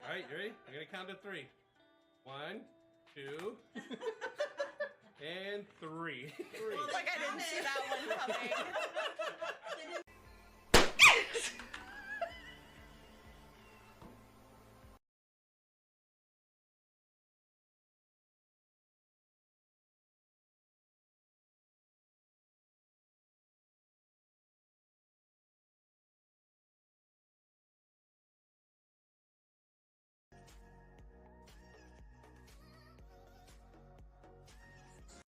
All right, you ready? I'm gonna count to 3. 1, 2, and 3. Well, like I didn't see that one coming.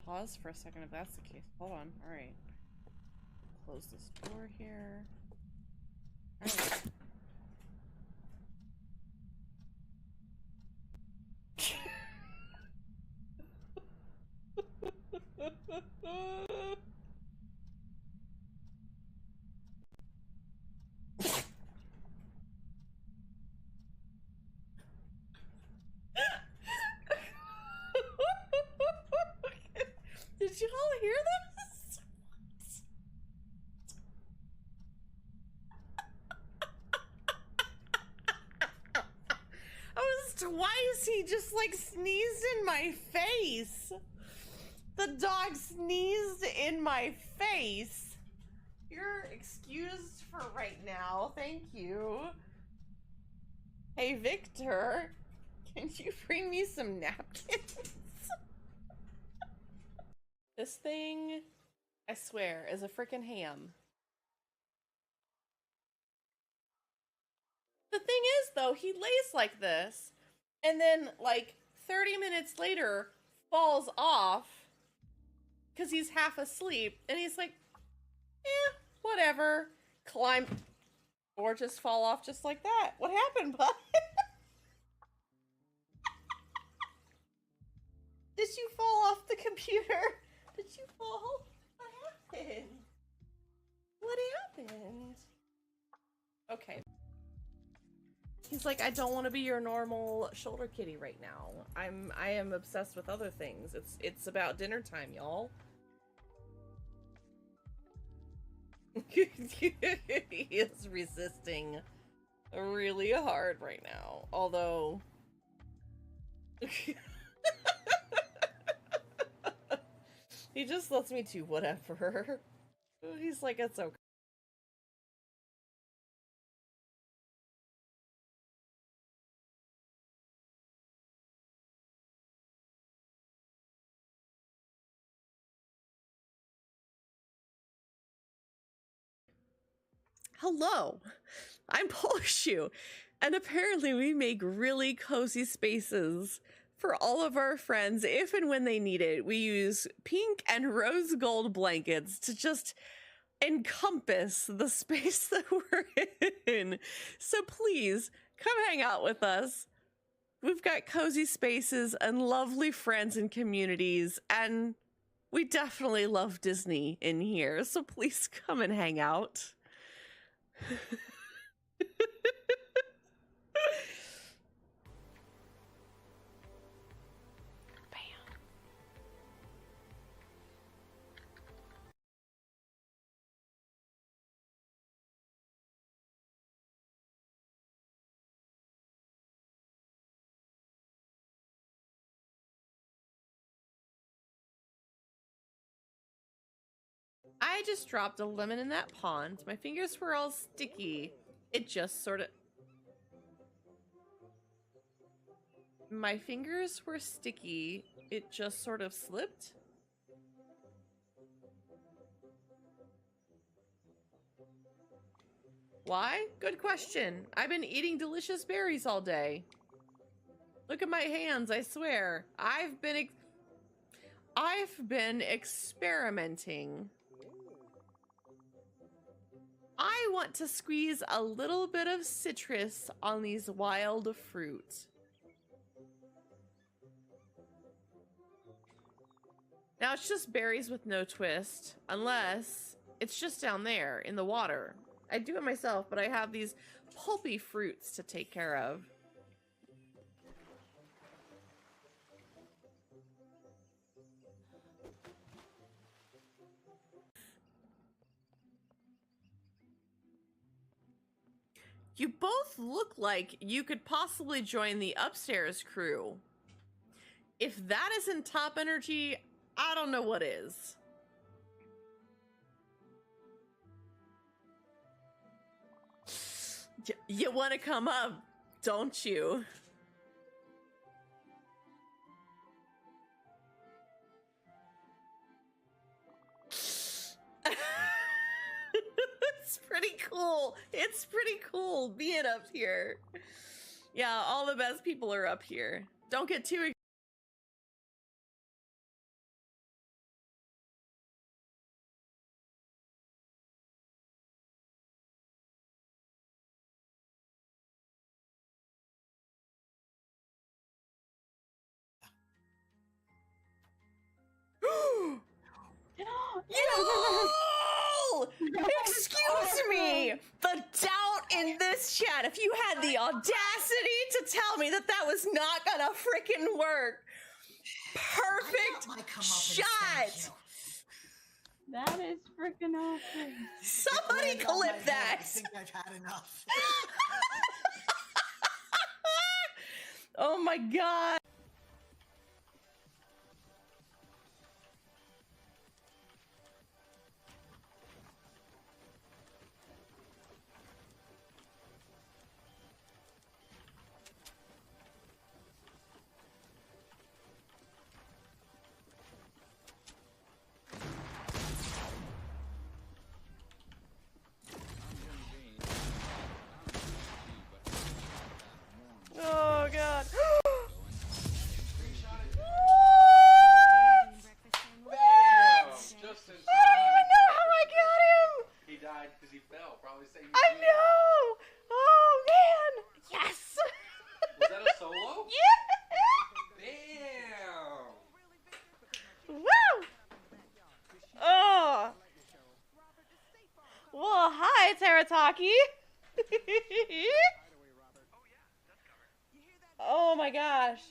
Pause for a second if that's the case. Hold on. All right. Close this door here. Did you all hear this? That was twice. He just like sneezed in my face. The dog sneezed in my face. You're excused for right now. Thank you. Hey, Victor, can you bring me some napkins? This thing, I swear, is a freaking ham. The thing is, though, he lays like this, and then, like, 30 minutes later, falls off, because he's half asleep, and he's like, eh, whatever, climb, or just fall off just like that. What happened, bud? Did you fall off the computer? Did you fall? What happened? What happened? Okay. He's like, I don't want to be your normal shoulder kitty right now. I am obsessed with other things. It's about dinner time, y'all. He is resisting really hard right now. Although he just lets me do whatever. He's like, it's okay. Hello, I'm Polishu, and apparently we make really cozy spaces for all of our friends if and when they need it. We use pink and rose gold blankets to just encompass the space that we're in. So please, come hang out with us. We've got cozy spaces and lovely friends and communities, and we definitely love Disney in here, so please come and hang out. I just dropped a lemon in that pond. My fingers were all sticky. It just sort of... My fingers were sticky. It just sort of slipped. Why? Good question. I've been eating delicious berries all day. Look at my hands, I swear. I've been experimenting. I want to squeeze a little bit of citrus on these wild fruit. Now it's just berries with no twist, unless it's just down there in the water. I do it myself, but I have these pulpy fruits to take care of. You both look like you could possibly join the upstairs crew. If that isn't top energy, I don't know what is. You want to come up, don't you? It's pretty cool. It's pretty cool being up here. Yeah, all the best people are up here. Don't get too Yo! Excuse me! The doubt in this chat, if you had the audacity to tell me that that was not gonna freaking work. Perfect shot! That is freaking awesome. Somebody clip that! I think I've had enough. Oh my god. Oh god. Bam! Just in I don't even know how I got him! He died because he fell. Probably saying. I know! Oh man! Yes! Was that a solo? Yeah! Damn! Woo! Oh! Well, hi, Terataki! Oh my gosh.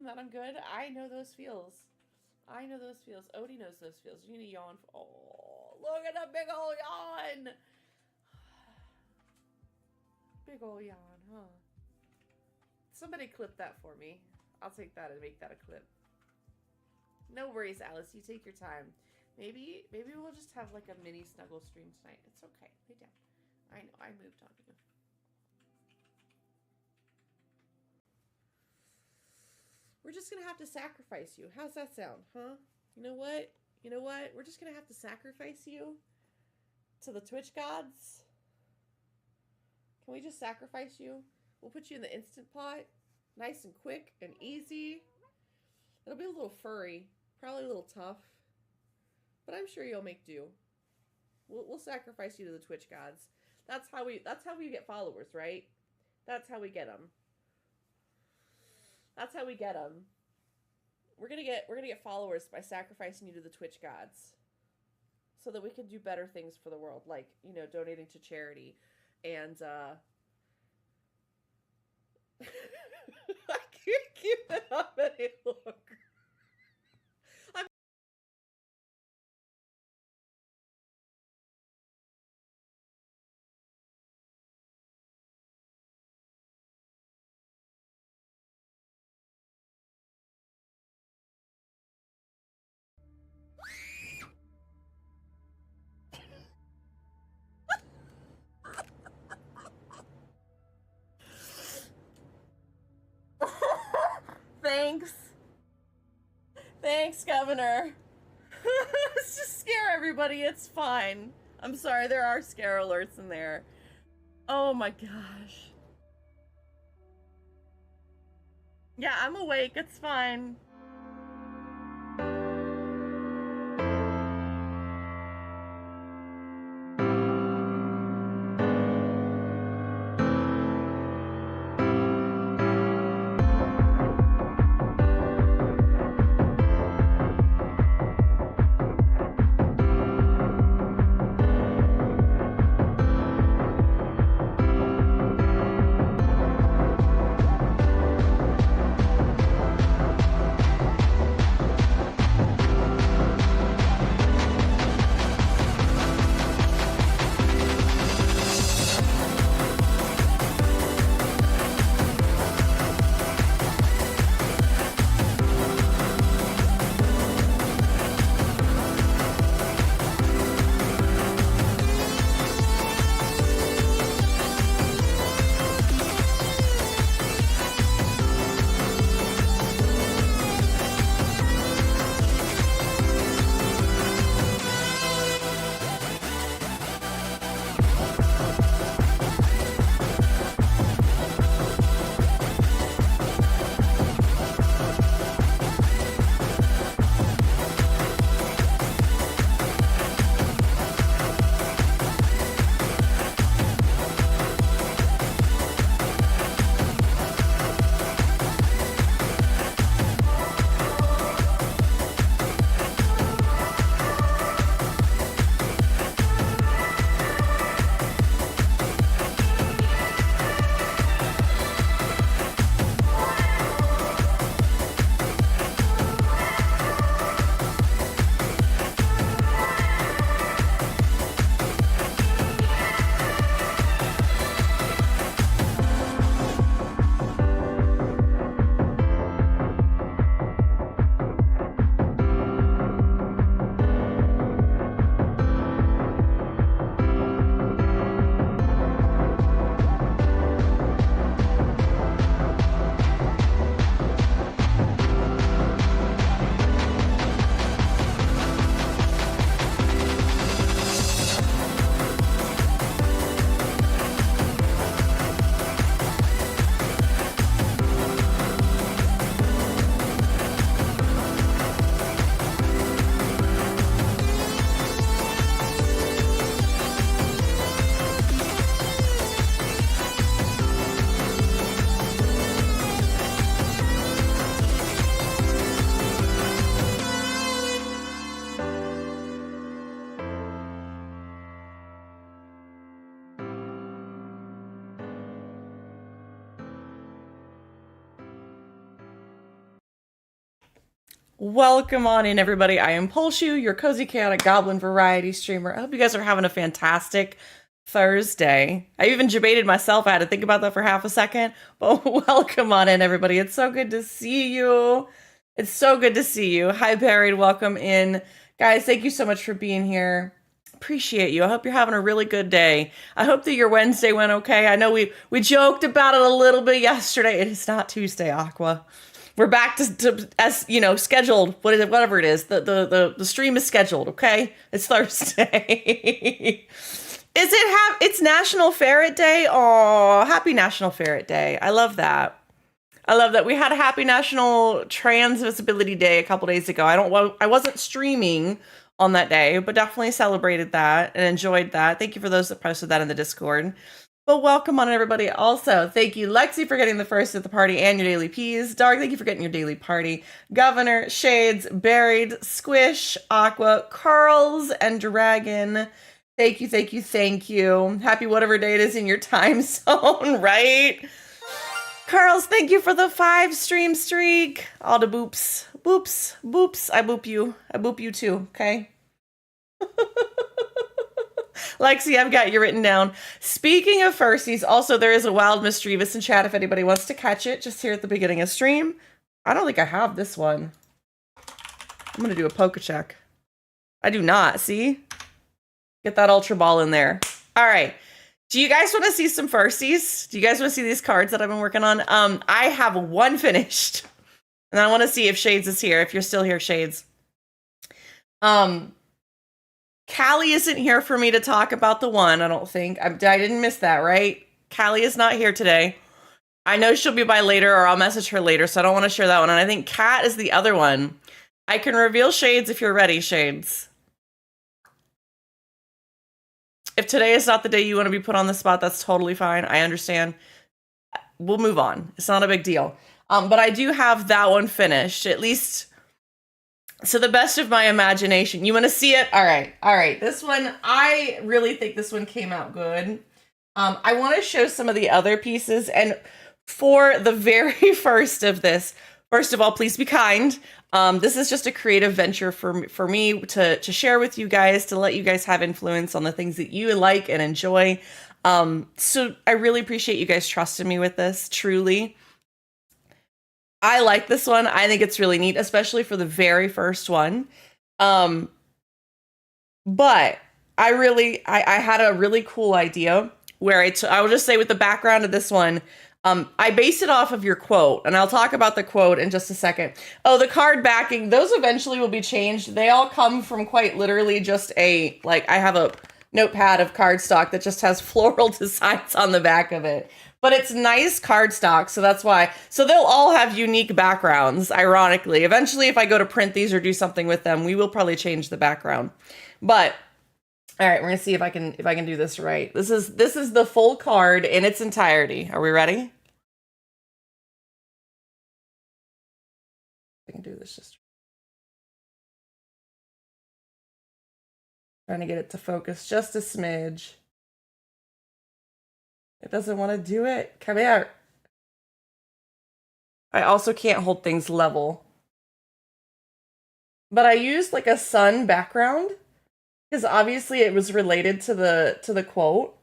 That I'm good. I know those feels. I know those feels. Odie knows those feels. You need to yawn. Oh, look at that big ol' yawn. Big ol' yawn, huh? Somebody clip that for me. I'll take that and make that a clip. No worries, Alice. You take your time. Maybe we'll just have like a mini snuggle stream tonight. It's okay. Lay down. I know. I moved on you. We're just gonna have to sacrifice you. How's that sound, huh? You know what? You know what? We're just gonna have to sacrifice you to the Twitch gods. Can we just sacrifice you? We'll put you in the Instant Pot. Nice and quick and easy. It'll be a little furry. Probably a little tough. But I'm sure you'll make do. We'll sacrifice you to the Twitch gods. That's how we get followers, right? That's how we get them. That's how we get them. We're gonna get followers by sacrificing you to the Twitch gods, so that we can do better things for the world, like, you know, donating to charity, and I can't keep it up any longer. Thanks. Thanks, Governor. Let's just scare everybody. It's fine. I'm sorry, there are scare alerts in there. Oh my gosh. Yeah, I'm awake. It's fine. Welcome on in, everybody. I am Polshu, your cozy chaotic goblin variety streamer. I hope you guys are having a fantastic Thursday. I even debated myself. I had to think about that for half a second. But welcome on in, everybody. It's so good to see you. It's so good to see you. Hi, Buried. Welcome in. Guys, thank you so much for being here. Appreciate you. I hope you're having a really good day. I hope that your Wednesday went okay. I know we joked about it a little bit yesterday. It is not Tuesday, Aqua. We're back to as you know, scheduled. What is it? Whatever it is. The stream is scheduled. Okay, it's Thursday. It's National Ferret Day. Oh, happy National Ferret Day. I love that. I love that. We had a happy National Trans Visibility Day a couple days ago. I wasn't streaming on that day, but definitely celebrated that and enjoyed that. Thank you for those that posted that in the Discord. But welcome on, everybody. Also, thank you, Lexi, for getting the first at the party and your daily peas. Dawg, thank you for getting your daily party. Governor, Shades, Buried, Squish, Aqua, Carls, and Dragon. Thank you, thank you, thank you. Happy whatever day it is in your time zone, right? Carls, thank you for the 5 stream streak. All the boops. Boops. Boops. I boop you. I boop you too, okay? Lexi, I've got you written down. Speaking of firsties, also there is a Wild Mischievous in chat if anybody wants to catch it, just here at the beginning of stream. I don't think I have this one. I'm going to do a poke check. I do not, see? Get that Ultra Ball in there. All right. Do you guys want to see some firsties? Do you guys want to see these cards that I've been working on? I have one finished. And I want to see if Shades is here, if you're still here, Shades. Callie isn't here for me to talk about the one, I don't think. I didn't miss that, right? Callie is not here today. I know she'll be by later, or I'll message her later, so I don't want to share that one. And I think Kat is the other one. I can reveal Shades if you're ready, Shades. If today is not the day you want to be put on the spot, that's totally fine. I understand. We'll move on. It's not a big deal. But I do have that one finished, at least to the best of my imagination. You want to see it? All right. This one, I really think this one came out good. I want to show some of the other pieces. And for the very first of this, first of all, please be kind. This is just a creative venture for me to share with you guys, to let you guys have influence on the things that you like and enjoy. So I really appreciate you guys trusting me with this, truly. I like this one. I think it's really neat, especially for the very first one. But I had a really cool idea where I will just say with the background of this one, I based it off of your quote, and I'll talk about the quote in just a second. Oh, the card backing, those eventually will be changed. They all come from quite literally just I have a notepad of cardstock that just has floral designs on the back of it. But it's nice cardstock, so that's why. So they'll all have unique backgrounds, ironically. Eventually, if I go to print these or do something with them, we will probably change the background. But all right, we're gonna see if I can do this right. This is the full card in its entirety. Are we ready? I can do this just trying to get it to focus just a smidge. It doesn't want to do it. Come here. I also can't hold things level. But I used like a sun background because obviously it was related to the quote,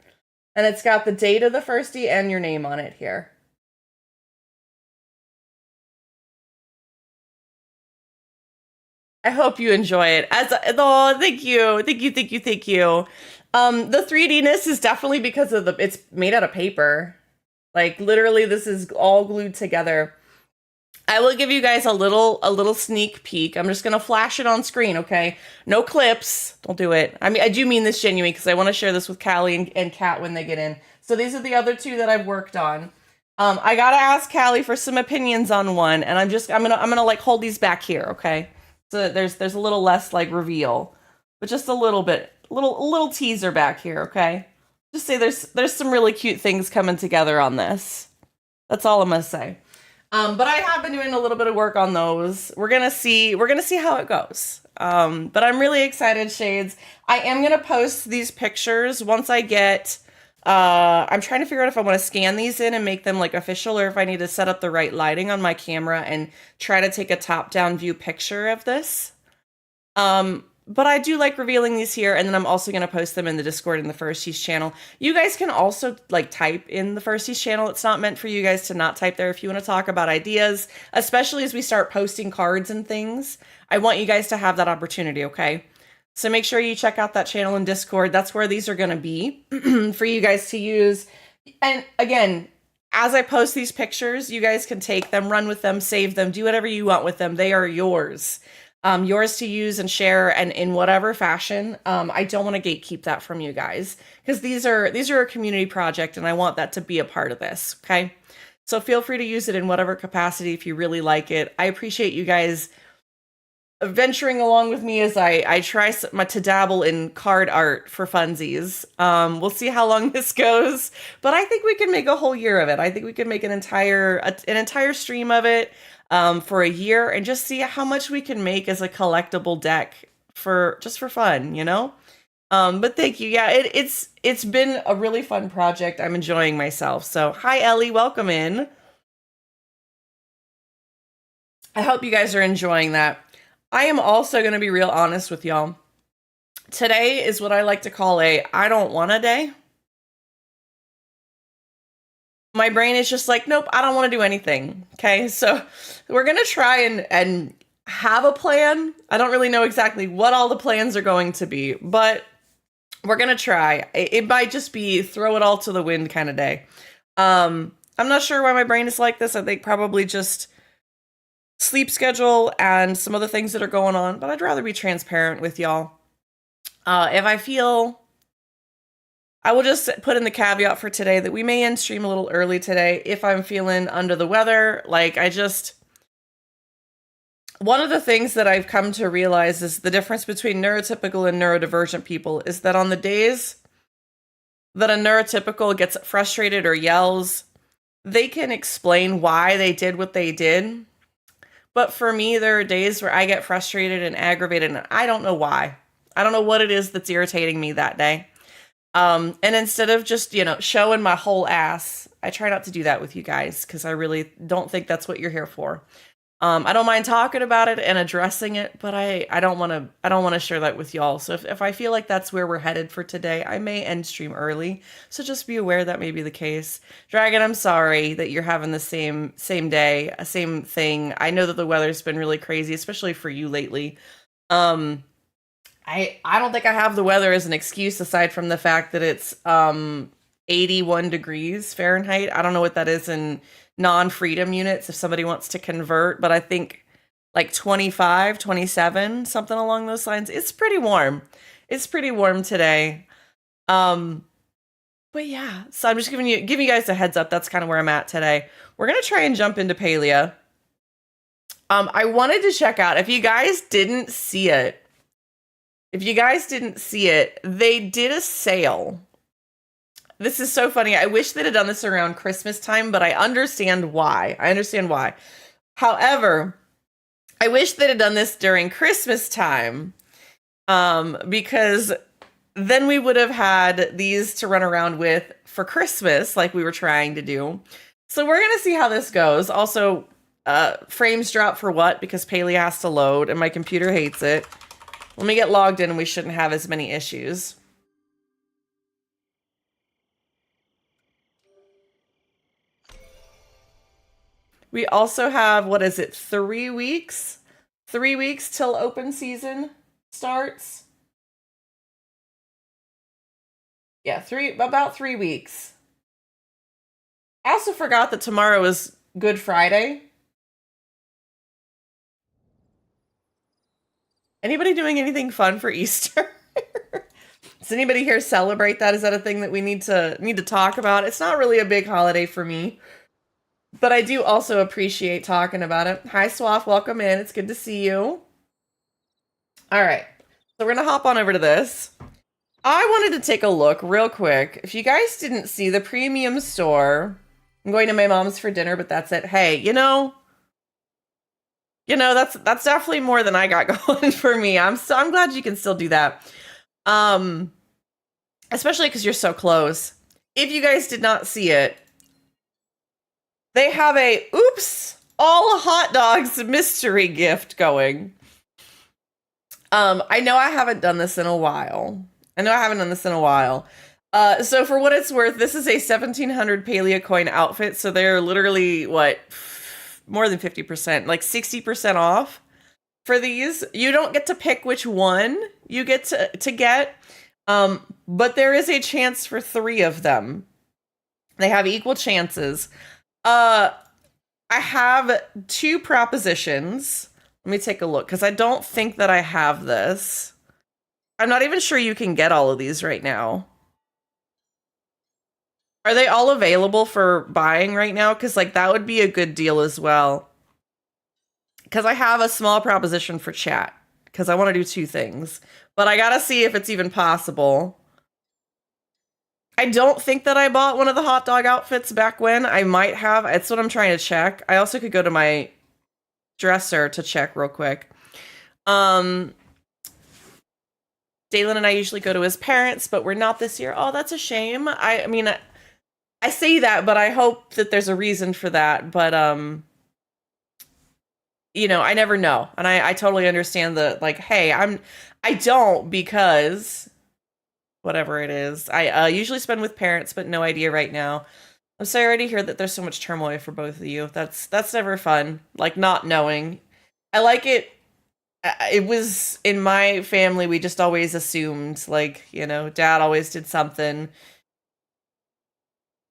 and it's got the date of the firstie and your name on it here. I hope you enjoy it. Oh, thank you. The 3D-ness is definitely because of it's made out of paper. Like literally this is all glued together. I will give you guys a little sneak peek. I'm just going to flash it on screen, okay? No clips. Don't do it. I mean, I do mean this genuinely because I want to share this with Callie and Kat when they get in. So these are the other two that I've worked on. I got to ask Callie for some opinions on one, and I'm going to like hold these back here, okay? So there's a little less like reveal, but just a little bit, a little teaser back here, okay? Just say there's some really cute things coming together on this. That's all I'm gonna say. But I have been doing a little bit of work on those. We're gonna see how it goes. But I'm really excited, Shades. I am gonna post these pictures once I get I'm trying to figure out if I want to scan these in and make them like official, or if I need to set up the right lighting on my camera and try to take a top-down view picture of this. But I do like revealing these here, and then I'm also going to post them in the Discord in the Firsties channel. You guys can also like type in the Firsties channel. It's not meant for you guys to not type there if you want to talk about ideas, especially as we start posting cards and things. I want you guys to have that opportunity, okay? So make sure you check out that channel in Discord. That's where these are going to be for you guys to use. And again, as I post these pictures, you guys can take them, run with them, save them, do whatever you want with them. They are yours. Yours to use and share, and in whatever fashion. I don't want to gatekeep that from you guys, because these are a community project, and I want that to be a part of this. Okay, so feel free to use it in whatever capacity if you really like it. I appreciate you guys venturing along with me as I try to dabble in card art for funsies. We'll see how long this goes, but I think we can make a whole year of it. I think we can make an entire stream of it. For a year, and just see how much we can make as a collectible deck for fun, you know? But thank you. Yeah, it's been a really fun project. I'm enjoying myself. So hi Ellie, welcome in. I hope you guys are enjoying that. I am also going to be real honest with y'all. Today is what I like to call a I don't want a day. My brain is just like, nope, I don't want to do anything. Okay, so we're going to try and have a plan. I don't really know exactly what all the plans are going to be, but we're going to try. It might just be throw it all to the wind kind of day. I'm not sure why my brain is like this. I think probably just sleep schedule and some other things that are going on, but I'd rather be transparent with y'all. If I feel... I will just put in the caveat for today that we may end stream a little early today if I'm feeling under the weather. Like, one of the things that I've come to realize is the difference between neurotypical and neurodivergent people is that on the days that a neurotypical gets frustrated or yells, they can explain why they did what they did. But for me, there are days where I get frustrated and aggravated and I don't know why. I don't know what it is that's irritating me that day. And instead of just, showing my whole ass, I try not to do that with you guys, because I really don't think that's what you're here for. I don't mind talking about it and addressing it, but I don't want to share that with y'all. So if I feel like that's where we're headed for today, I may end stream early. So just be aware that may be the case. Dragon, I'm sorry that you're having the same day, same thing. I know that the weather's been really crazy, especially for you lately. I don't think I have the weather as an excuse, aside from the fact that it's 81 degrees Fahrenheit. I don't know what that is in non-freedom units if somebody wants to convert, but I think like 25, 27, something along those lines. It's pretty warm. It's pretty warm today. But yeah, so I'm just giving you guys a heads up. That's kind of where I'm at today. We're going to try and jump into Palia. I wanted to check out, if you guys didn't see it, they did a sale. This is so funny. I wish they'd have done this around Christmas time, but I understand why. However, I wish they'd have done this during Christmas time, because then we would have had these to run around with for Christmas, like we were trying to do. So we're going to see how this goes. Also, frames drop for what? Because Palia has to load and my computer hates it. Let me get logged in and we shouldn't have as many issues. We also have, 3 weeks? 3 weeks till open season starts? Yeah, about 3 weeks. I also forgot that tomorrow is Good Friday. Anybody doing anything fun for Easter? Does anybody here celebrate that? Is that a thing that we need to talk about? It's not really a big holiday for me, but I do also appreciate talking about it. Hi, Swaff. Welcome in. It's good to see you. All right. So we're going to hop on over to this. I wanted to take a look real quick. If you guys didn't see the premium store, I'm going to my mom's for dinner, but that's it. Hey, that's definitely more than I got going for me. I'm glad you can still do that. Especially because you're so close. if you guys did not see it, they have a oops, all hot dogs mystery gift going. I know I haven't done this in a while. So for what it's worth, this is a 1700 Palia coin outfit. So they're literally what, more than 50%, like 60% off for these. You don't get to pick which one you get to get. But there is a chance for 3 of them. They have equal chances. I have 2 propositions. Let me take a look, because I don't think that I have this. I'm not even sure you can get all of these right now. Are they all available for buying right now? Because, like, that would be a good deal as well. Because I have a small proposition for chat. Because I want to do 2 things. But I gotta see if it's even possible. I don't think that I bought one of the hot dog outfits back when. I might have. It's what I'm trying to check. I also could go to my dresser to check real quick. Dalen and I usually go to his parents, but we're not this year. Oh, that's a shame. I mean, I say that, but I hope that there's a reason for that. But, you know, I never know. And I totally understand the, like, hey, I don't because whatever it is. I usually spend with parents, but no idea right now. I'm sorry to hear that there's so much turmoil for both of you. That's never fun. Like, not knowing. I like it. It was in my family, we just always assumed, like, you know, dad always did something.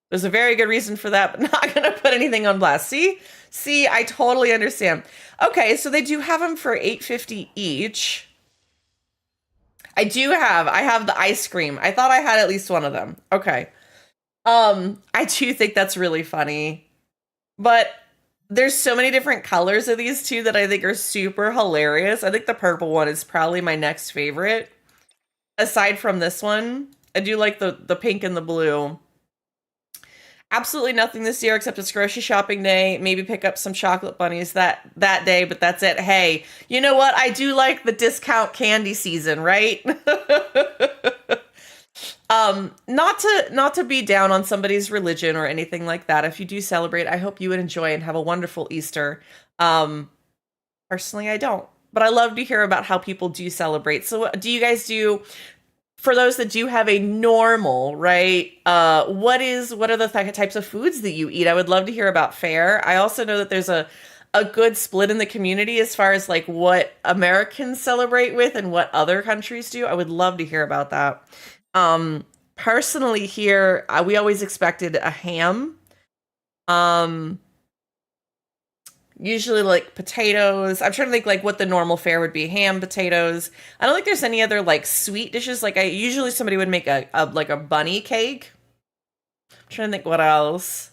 There's a very good reason for that, but not going to put anything on blast. See, I totally understand. Okay, so they do have them for $8.50 each. I have the ice cream. I thought I had at least one of them. Okay. I do think that's really funny. But there's so many different colors of these 2 that I think are super hilarious. I think the purple one is probably my next favorite. Aside from this one, I do like the pink and the blue. Absolutely nothing this year except it's grocery shopping day. Maybe pick up some chocolate bunnies that day, but that's it. Hey, you know what? I do like the discount candy season, right? Not to be down on somebody's religion or anything like that. If you do celebrate, I hope you would enjoy and have a wonderful Easter. Personally, I don't, but I love to hear about how people do celebrate. So what do you guys do? For those that do have a normal, right? What are the types of foods that you eat? I would love to hear about fare. I also know that there's a good split in the community as far as like what Americans celebrate with and what other countries do. I would love to hear about that. Personally here, we always expected a ham. Usually like potatoes. I'm trying to think like what the normal fare would be. Ham, potatoes. I don't think there's any other like sweet dishes. Like usually somebody would make a bunny cake. I'm trying to think what else.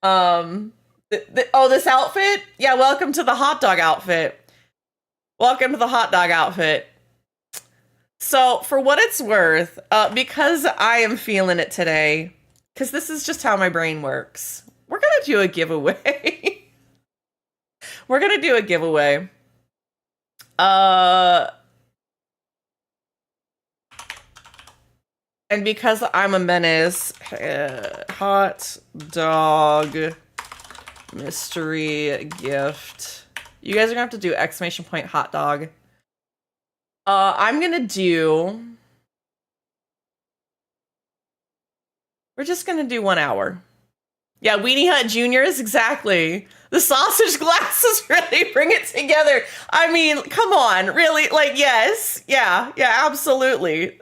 This outfit? Yeah, welcome to the hot dog outfit. Welcome to the hot dog outfit. So for what it's worth, because I am feeling it today, because this is just how my brain works, we're going to do a giveaway. We're going to do a giveaway. And because I'm a menace, hot dog mystery gift. You guys are going to have to do exclamation point hot dog. I'm going to do... We're just going to do 1 hour. Yeah, Weenie Hut Juniors, exactly. The sausage glasses really bring it together. I mean, come on, really? Like, yes. Yeah, absolutely.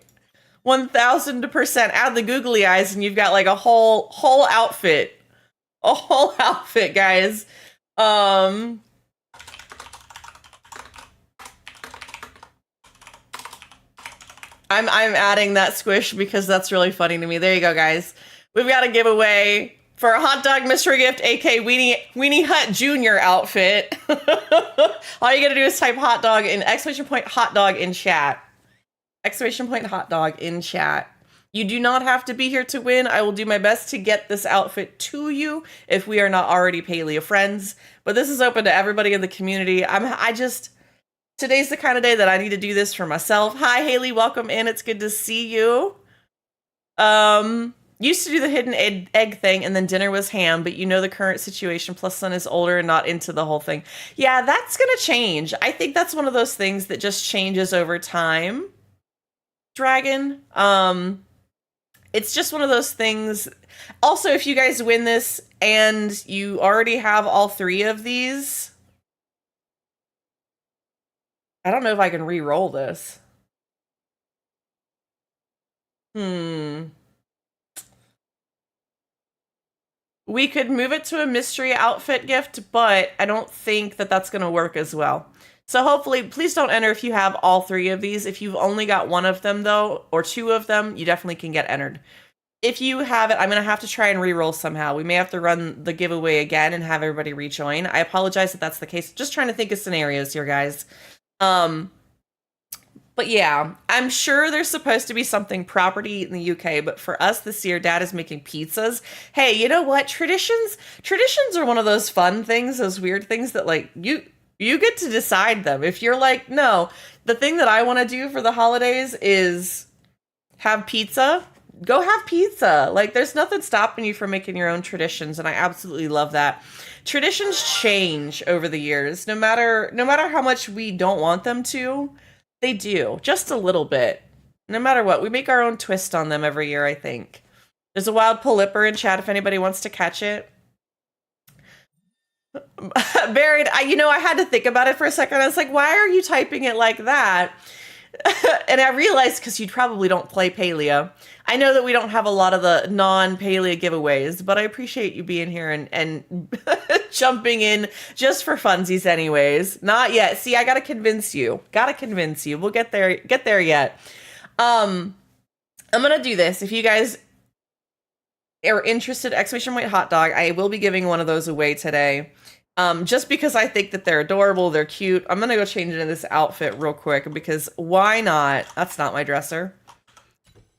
1000%. Add the googly eyes and you've got like a whole outfit. A whole outfit, guys. I'm adding that squish because that's really funny to me. There you go, guys. We've got a giveaway for a hot dog mystery gift, aka Weenie Hut Junior outfit. All you gotta do is type hot dog in exclamation point hot dog in chat. Exclamation point hot dog in chat. You do not have to be here to win. I will do my best to get this outfit to you if we are not already Palia friends. But this is open to everybody in the community. Today's the kind of day that I need to do this for myself. Hi, Haley. Welcome in. It's good to see you. Used to do the hidden egg thing, and then dinner was ham, but you know the current situation, plus son is older and not into the whole thing. Yeah, that's gonna change. I think that's one of those things that just changes over time, Dragon. It's just one of those things. Also, if you guys win this and you already have all 3 of these, I don't know if I can re-roll this. We could move it to a mystery outfit gift, but I don't think that that's going to work as well. So hopefully, please don't enter if you have all 3 of these. If you've only got 1 of them, though, or 2 of them, you definitely can get entered. If you have it, I'm going to have to try and re-roll somehow. We may have to run the giveaway again and have everybody rejoin. I apologize if that's the case. Just trying to think of scenarios here, guys. But yeah, I'm sure there's supposed to be something proper to eat in the UK, but for us this year, Dad is making pizzas. Hey, you know what? Traditions are one of those fun things, those weird things that like you get to decide them. If you're like, no, the thing that I want to do for the holidays is have pizza, go have pizza. Like there's nothing stopping you from making your own traditions, and I absolutely love that. Traditions change over the years, no matter how much we don't want them to. They do, just a little bit. No matter what, we make our own twist on them every year, I think. There's a wild polyper in chat if anybody wants to catch it. Buried, I had to think about it for a second. I was like, why are you typing it like that? And I realized because you probably don't play Palia. I know that we don't have a lot of the non-Palia giveaways, but I appreciate you being here and jumping in just for funsies anyways. Not yet. See, I gotta convince you. We'll get there yet. I'm gonna do this. If you guys are interested, !Hot Dog, I will be giving one of those away today. Just because I think that they're adorable, they're cute. I'm gonna go change into this outfit real quick because why not? That's not my dresser.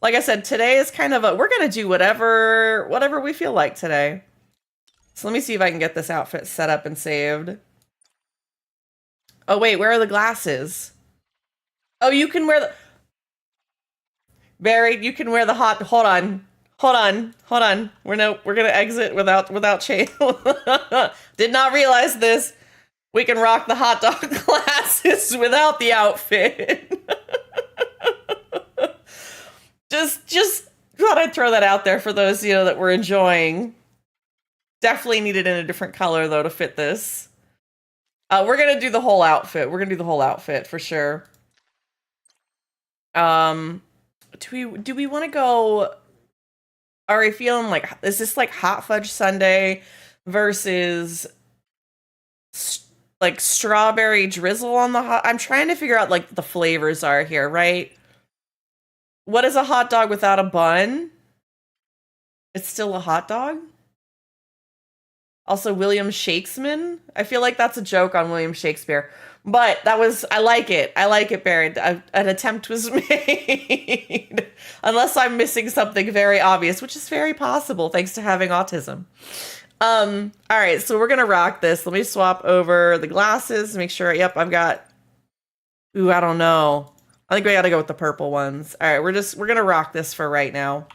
Like I said, today is kind of we're gonna do whatever we feel like today. So let me see if I can get this outfit set up and saved. Oh wait, where are the glasses? Oh, you can wear the... Buried, you can wear the hot... Hold on. We're gonna exit without chain. Did not realize this. We can rock the hot dog glasses without the outfit. just thought I'd throw that out there for those that were enjoying. Definitely needed in a different color though to fit this. We're gonna do the whole outfit. For sure. Do we want to go? Are we feeling like, is this like hot fudge sundae versus like strawberry drizzle on the hot? I'm trying to figure out like the flavors are here, right? What is a hot dog without a bun? It's still a hot dog. Also, William Shakespeare. I feel like that's a joke on William Shakespeare. But I like it, Barrett. An attempt was made. Unless I'm missing something very obvious, which is very possible thanks to having autism. All right, so we're gonna rock this. Let me swap over the glasses, make sure, yep, I've got, I don't know. I think we gotta go with the purple ones. All right, we're gonna rock this for right now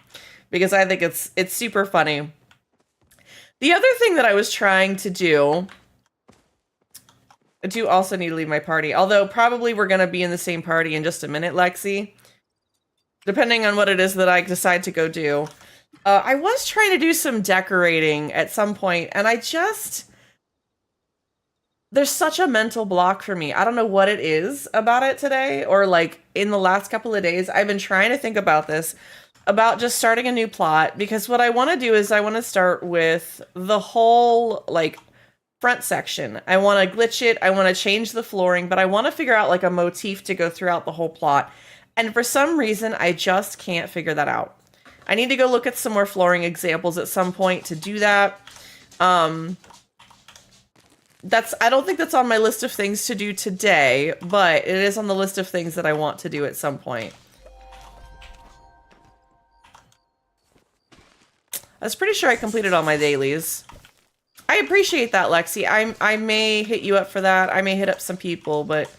because I think it's super funny. The other thing that I was trying to do, I do also need to leave my party, although probably we're going to be in the same party in just a minute, Lexi. Depending on what it is that I decide to go do. I was trying to do some decorating at some point, and there's such a mental block for me. I don't know what it is about it today, or like in the last couple of days. I've been trying to think about this, about just starting a new plot, because what I want to do is I want to start with the whole, like, front section. I want to glitch it. I want to change the flooring, but I want to figure out like a motif to go throughout the whole plot. And for some reason, I just can't figure that out. I need to go look at some more flooring examples at some point to do that. I don't think that's on my list of things to do today, but it is on the list of things that I want to do at some point. I was pretty sure I completed all my dailies. I appreciate that, Lexi. I may hit you up for that. I may hit up some people, but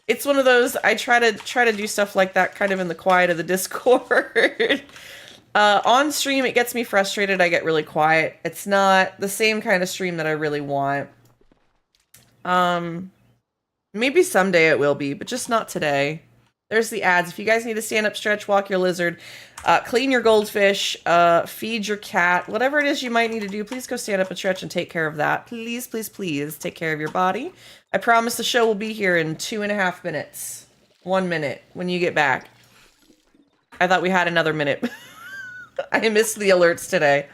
it's one of those, I try to do stuff like that kind of in the quiet of the Discord. On stream, it gets me frustrated. I get really quiet. It's not the same kind of stream that I really want. Maybe someday it will be, but just not today. There's the ads. If you guys need to stand up, stretch, walk your lizard, clean your goldfish, feed your cat, whatever it is you might need to do, please go stand up and stretch and take care of that. Please, please, please take care of your body. I promise the show will be here in 2.5 minutes. 1 minute when you get back. I thought we had another minute. I missed the alerts today.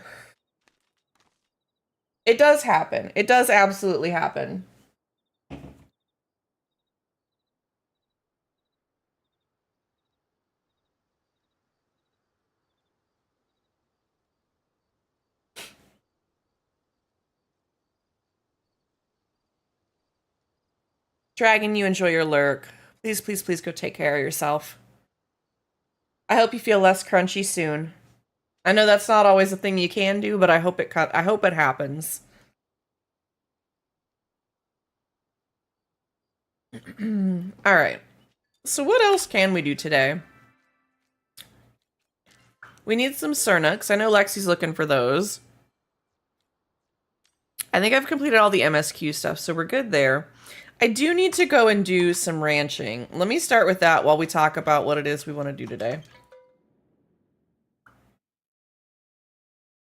It does happen. It does absolutely happen. Dragon, you enjoy your lurk. Please, please, please go take care of yourself. I hope you feel less crunchy soon. I know that's not always a thing you can do, but I hope it happens. All right. So what else can we do today? We need some Cernux. I know Lexi's looking for those. I think I've completed all the MSQ stuff, so we're good there. I do need to go and do some ranching. Let me start with that while we talk about what it is we want to do today.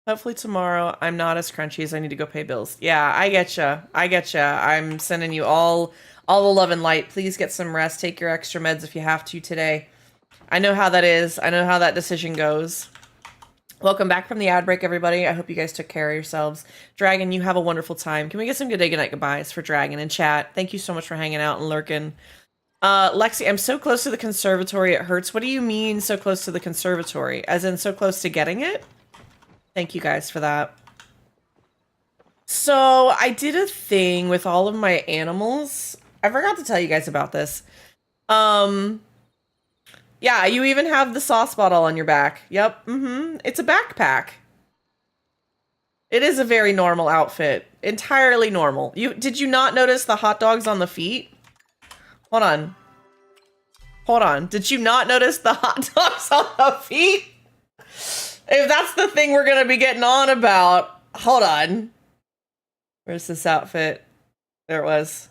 Hopefully tomorrow I'm not as crunchy as I need to go pay bills. Yeah, I getcha. I getcha. I'm sending you all the love and light. Please get some rest. Take your extra meds if you have to today. I know how that is. I know how that decision goes. Welcome back from the ad break, everybody. I hope you guys took care of yourselves. Dragon, you have a wonderful time. Can we get some good day, good night, goodbyes for Dragon in chat? Thank you so much for hanging out and lurking. Lexi, I'm so close to the conservatory, it hurts. What do you mean so close to the conservatory? As in so close to getting it? Thank you guys for that. So I did a thing with all of my animals. I forgot to tell you guys about this. Yeah, you even have the sauce bottle on your back. Yep. It's a backpack. It is a very normal outfit. Entirely normal. Did you not notice the hot dogs on the feet? Hold on. Hold on. Did you not notice the hot dogs on the feet? If that's the thing we're gonna be getting on about, hold on. Where's this outfit? There it was.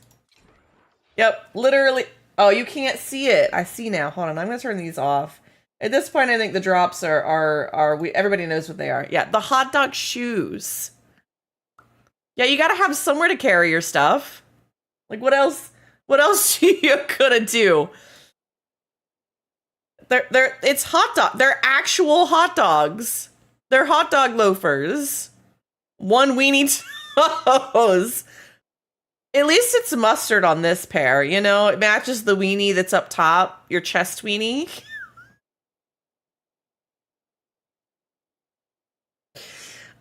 Yep, literally. Oh, you can't see it. I see now. Hold on, I'm gonna turn these off. At this point, I think the drops everybody knows what they are. Yeah, the hot dog shoes. Yeah, you gotta have somewhere to carry your stuff. Like, what else you gonna do? It's hot dog. They're actual hot dogs. They're hot dog loafers. One weenie toes. At least it's mustard on this pair, you know? It matches the weenie that's up top, your chest weenie.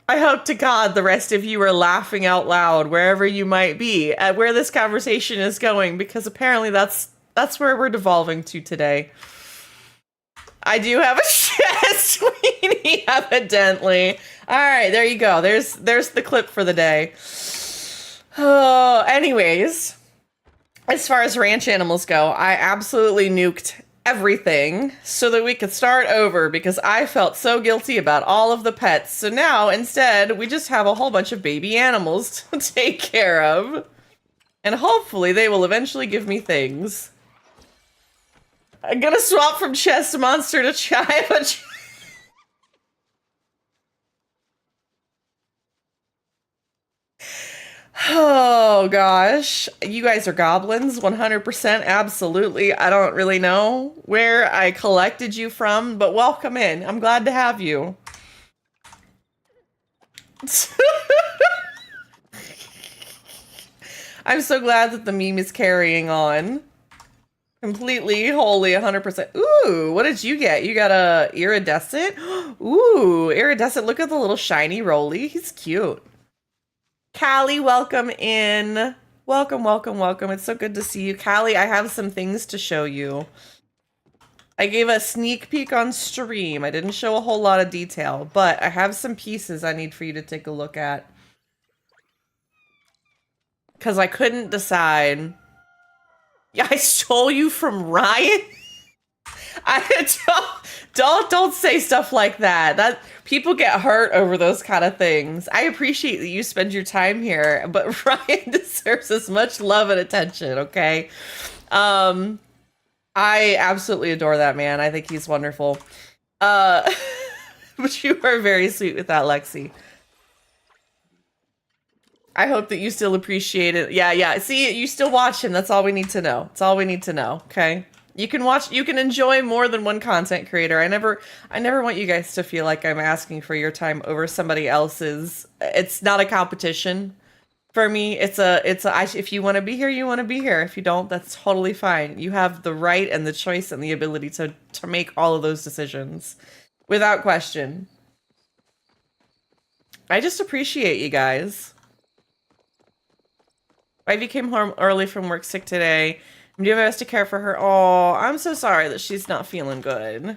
I hope to God the rest of you are laughing out loud wherever you might be at where this conversation is going, because apparently that's where we're devolving to today. I do have a chest weenie, evidently. All right, there you go. There's the clip for the day. Oh, anyways, as far as ranch animals go, I absolutely nuked everything so that we could start over because I felt so guilty about all of the pets. So now, instead, we just have a whole bunch of baby animals to take care of. And hopefully they will eventually give me things. I'm gonna swap from chest monster to chive. Oh gosh, you guys are goblins, 100%, absolutely. I don't really know where I collected you from, but welcome in. I'm glad to have you. I'm so glad that the meme is carrying on. Completely, wholly, 100%. Ooh, what did you get? You got a iridescent? Ooh, iridescent. Look at the little shiny roly. He's cute. Callie, welcome in. Welcome, welcome, welcome. It's so good to see you. Callie, I have some things to show you. I gave a sneak peek on stream. I didn't show a whole lot of detail, but I have some pieces I need for you to take a look at. Because I couldn't decide. Yeah, I stole you from Ryan? Don't say stuff like that. That people get hurt over those kind of things. I appreciate that you spend your time here, but Ryan deserves as much love and attention, okay? I absolutely adore that man. I think he's wonderful. But you are very sweet with that, Lexi. I hope that you still appreciate it. Yeah. See, you still watch him. That's all we need to know. That's all we need to know. Okay. You can enjoy more than one content creator. I never want you guys to feel like I'm asking for your time over somebody else's. It's not a competition for me. If you want to be here, you want to be here. If you don't, that's totally fine. You have the right and the choice and the ability to make all of those decisions without question. I just appreciate you guys. Ivy came home early from work sick today. I'm doing my best to care for her. Oh, I'm so sorry that she's not feeling good.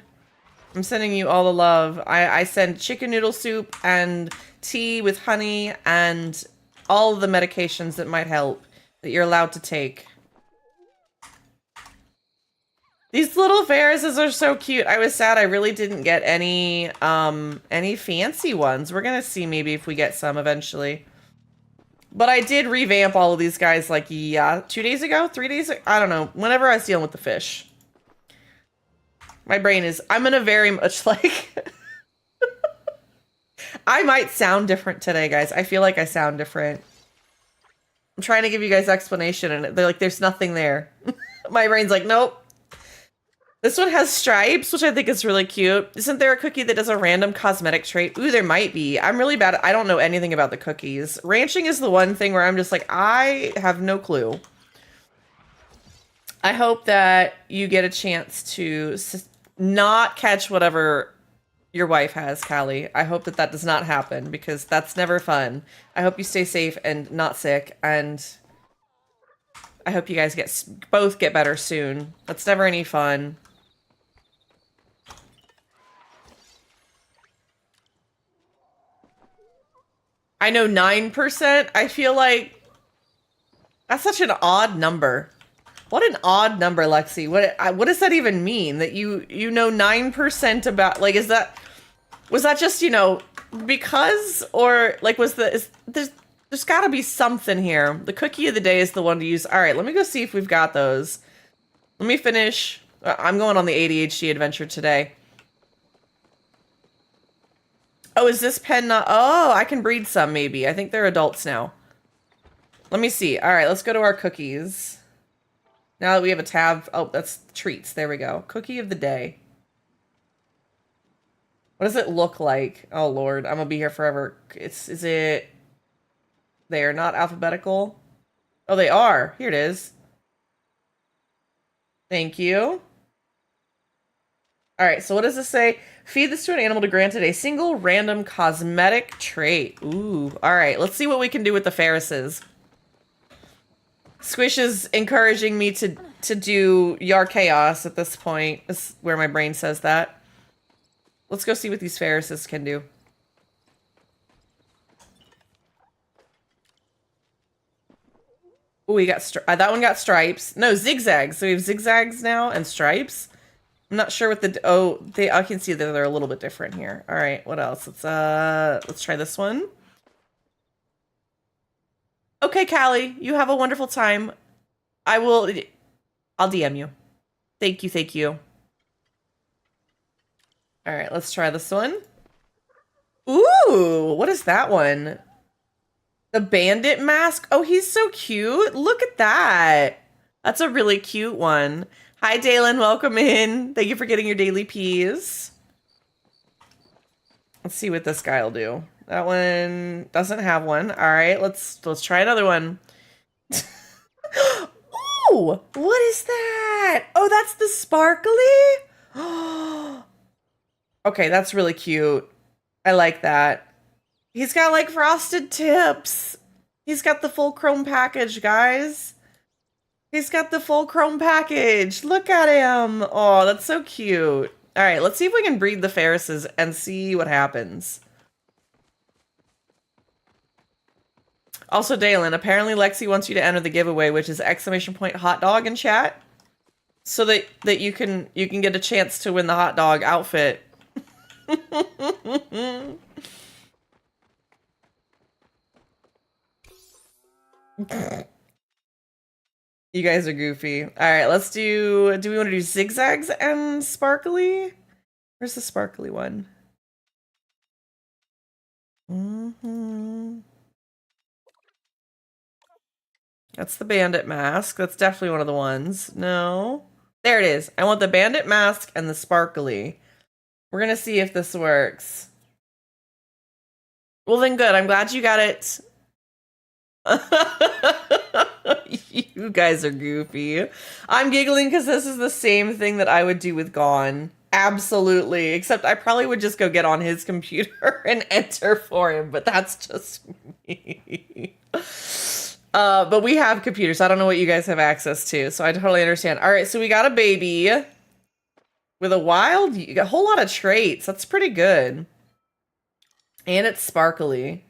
I'm sending you all the love. I send chicken noodle soup and tea with honey and all the medications that might help that you're allowed to take. These little Ferrises are so cute. I was sad I really didn't get any fancy ones. We're gonna see maybe if we get some eventually. But I did revamp all of these guys like, 2 days ago? 3 days ago? I don't know. Whenever I was dealing with the fish. My brain is... I'm in a very much like... I might sound different today, guys. I feel like I sound different. I'm trying to give you guys explanation, and they're like, there's nothing there. My brain's like, nope. This one has stripes, which I think is really cute. Isn't there a cookie that does a random cosmetic trait? Ooh, there might be. I'm really bad. I don't know anything about the cookies. Ranching is the one thing where I'm just like, I have no clue. I hope that you get a chance to not catch whatever your wife has, Callie. I hope that does not happen because that's never fun. I hope you stay safe and not sick, and I hope you guys both get better soon. That's never any fun. I know 9%. I feel like that's such an odd number. What an odd number, Lexi. What does that even mean? That you know 9% about, like, was that just, because, or like there's got to be something here. The cookie of the day is the one to use. All right, let me go see if we've got those. Let me finish. I'm going on the ADHD adventure today. Oh, is this pen not? Oh, I can breed some, maybe. I think they're adults now. Let me see. All right, let's go to our cookies. Now that we have a tab. Oh, that's treats. There we go. Cookie of the day. What does it look like? Oh, Lord. I'm going to be here forever. Is it... They are not alphabetical? Oh, they are. Here it is. Thank you. All right, so what does this say? Feed this to an animal to grant it a single random cosmetic trait. Ooh, all right. Let's see what we can do with the Ferrises. Squish is encouraging me to do Yar Chaos at this point. Is where my brain says that. Let's go see what these Ferrises can do. Oh, we got that one got stripes. No, zigzags. So we have zigzags now and stripes. I'm not sure what the I can see that they're a little bit different here. All right, what else? Let's try this one. Okay, Callie, you have a wonderful time. I'll DM you. Thank you. All right, let's try this one. Ooh, what is that one? The bandit mask. Oh, he's so cute. Look at that. That's a really cute one. Hi, Dalen. Welcome in. Thank you for getting your daily peas. Let's see what this guy will do. That one doesn't have one. All right, let's try another one. Ooh, what is that? Oh, that's the sparkly. Okay, that's really cute. I like that. He's got like frosted tips. He's got the full chrome package, guys. He's got the full chrome package. Look at him. Oh, that's so cute. All right, let's see if we can breed the Ferrises and see what happens. Also, Dalen, apparently Lexi wants you to enter the giveaway, which is ! Hot dog in chat. so that you can get a chance to win the hot dog outfit. You guys are goofy. All right, let's do we want to do zigzags and sparkly? Where's the sparkly one? That's the bandit mask. That's definitely one of the ones. No. There it is. I want the bandit mask and the sparkly. We're going to see if this works. Well, then good. I'm glad you got it. You guys are goofy. I'm giggling because this is the same thing that I would do with Gone. Absolutely. Except I probably would just go get on his computer and enter for him, but that's just me. But we have computers. I don't know what you guys have access to, so I totally understand. All right, so we got a baby with a wild, you got a whole lot of traits. That's pretty good. And it's sparkly.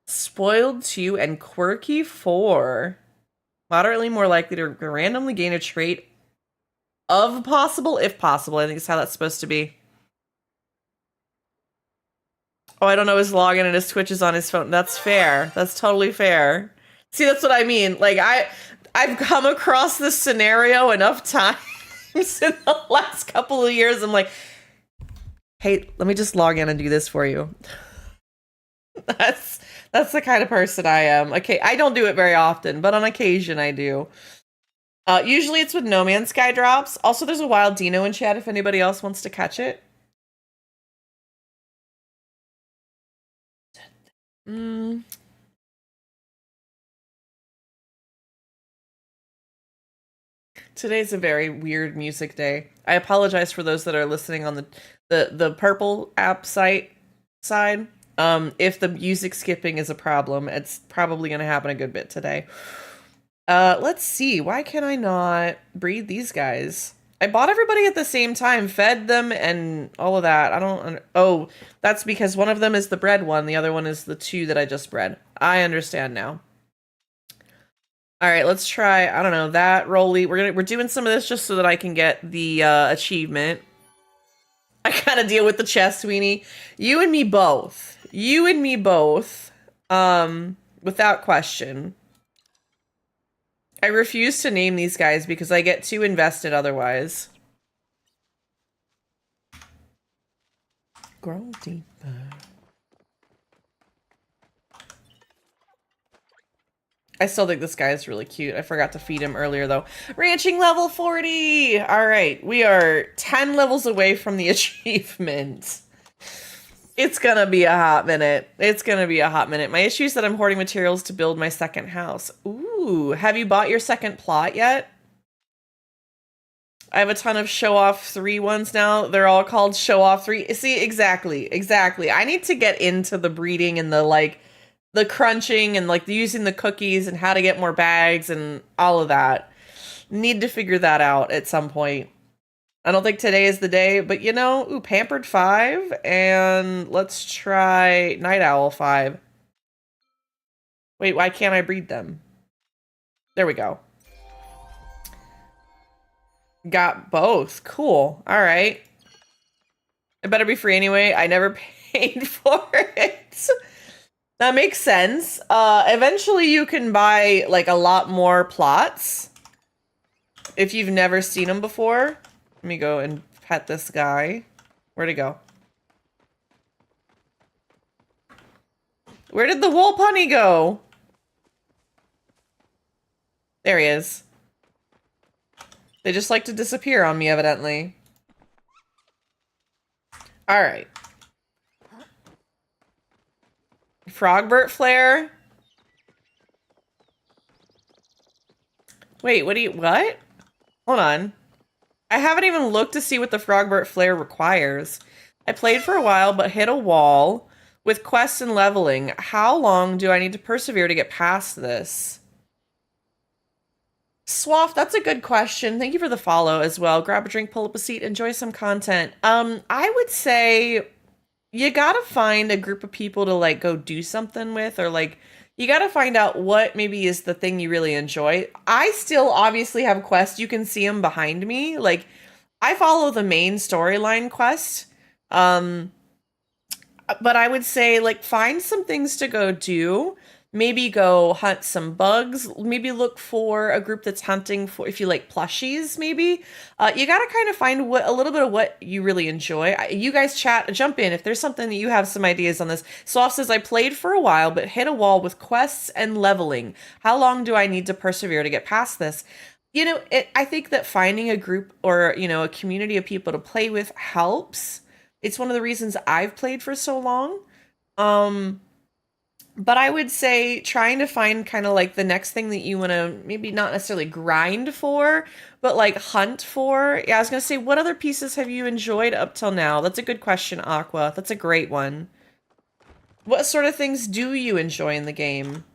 Spoiled 2 and quirky 4. Moderately more likely to randomly gain a trait of possible, if possible. I think that's how that's supposed to be. Oh, I don't know his login and his Twitch is on his phone. That's fair. That's totally fair. See, that's what I mean. Like, I've come across this scenario enough times in the last couple of years. I'm like, hey, let me just log in and do this for you. That's the kind of person I am. Okay, I don't do it very often, but on occasion I do. Usually it's with No Man's Sky drops. Also, there's a wild Dino in chat if anybody else wants to catch it. Today's a very weird music day. I apologize for those that are listening on the purple app side. If the music skipping is a problem, it's probably going to happen a good bit today. Let's see. Why can I not breed these guys? I bought everybody at the same time, fed them, and all of that. I don't... Oh, that's because one of them is the bred one. The other one is the 2 that I just bred. I understand now. All right, let's try, I don't know, that Rolly. We're doing some of this just so that I can get the achievement. I gotta deal with the chest, Weenie. You and me both. You and me both. Without question. I refuse to name these guys because I get too invested otherwise. Grow deeper. I still think this guy is really cute. I forgot to feed him earlier, though. Ranching level 40! All right, we are 10 levels away from the achievement. It's gonna be a hot minute. It's gonna be a hot minute. My issue is that I'm hoarding materials to build my second house. Ooh, have you bought your second plot yet? I have a ton of Show Off 3 ones now. They're all called Show Off 3. See, exactly. I need to get into the breeding and the crunching and using the cookies and how to get more bags and all of that. Need to figure that out at some point. I don't think today is the day, but ooh, Pampered 5, and let's try Night Owl 5. Wait, why can't I breed them? There we go. Got both. Cool. All right. It better be free anyway. I never paid for it. That makes sense. Eventually you can buy a lot more plots if you've never seen them before. Let me go and pet this guy. Where'd he go? Where did the wool punny go? There he is. They just like to disappear on me, evidently. Alright. Frogbert flare? Wait, what? Hold on. I haven't even looked to see what the Frogbert flare requires. I played for a while, but hit a wall with quests and leveling. How long do I need to persevere to get past this? Swaff, that's a good question. Thank you for the follow as well. Grab a drink, pull up a seat, enjoy some content. I would say you gotta find a group of people to go do something with, or You got to find out what maybe is the thing you really enjoy. I still obviously have quests. You can see them behind me. Like, I follow the main storyline quest. But I would say, like, find some things to go do. Maybe go hunt some bugs. Maybe look for a group that's hunting for, if you like plushies, maybe. You got to kind of find a little bit of what you really enjoy. You guys jump in if there's something that you have some ideas on this. Soft says, I played for a while, but hit a wall with quests and leveling. How long do I need to persevere to get past this? You know, I think that finding a group or, you know, a community of people to play with helps. It's one of the reasons I've played for so long. But I would say trying to find kind of like the next thing that you want to maybe not necessarily grind for, but like hunt for. Yeah, I was going to say, what other pieces have you enjoyed up till now? That's a good question, Aqua. That's a great one. What sort of things do you enjoy in the game?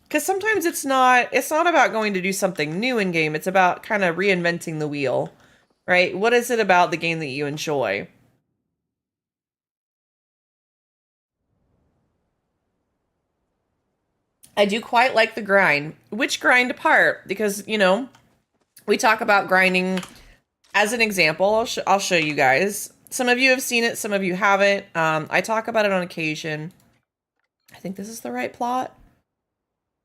Because sometimes it's not about going to do something new in game. It's about kind of reinventing the wheel, right? What is it about the game that you enjoy? I do quite like the grind. Which grind part? Because, you know, we talk about grinding as an example. I'll show you guys. Some of you have seen it, some of you haven't. I talk about it on occasion. I think this is the right plot.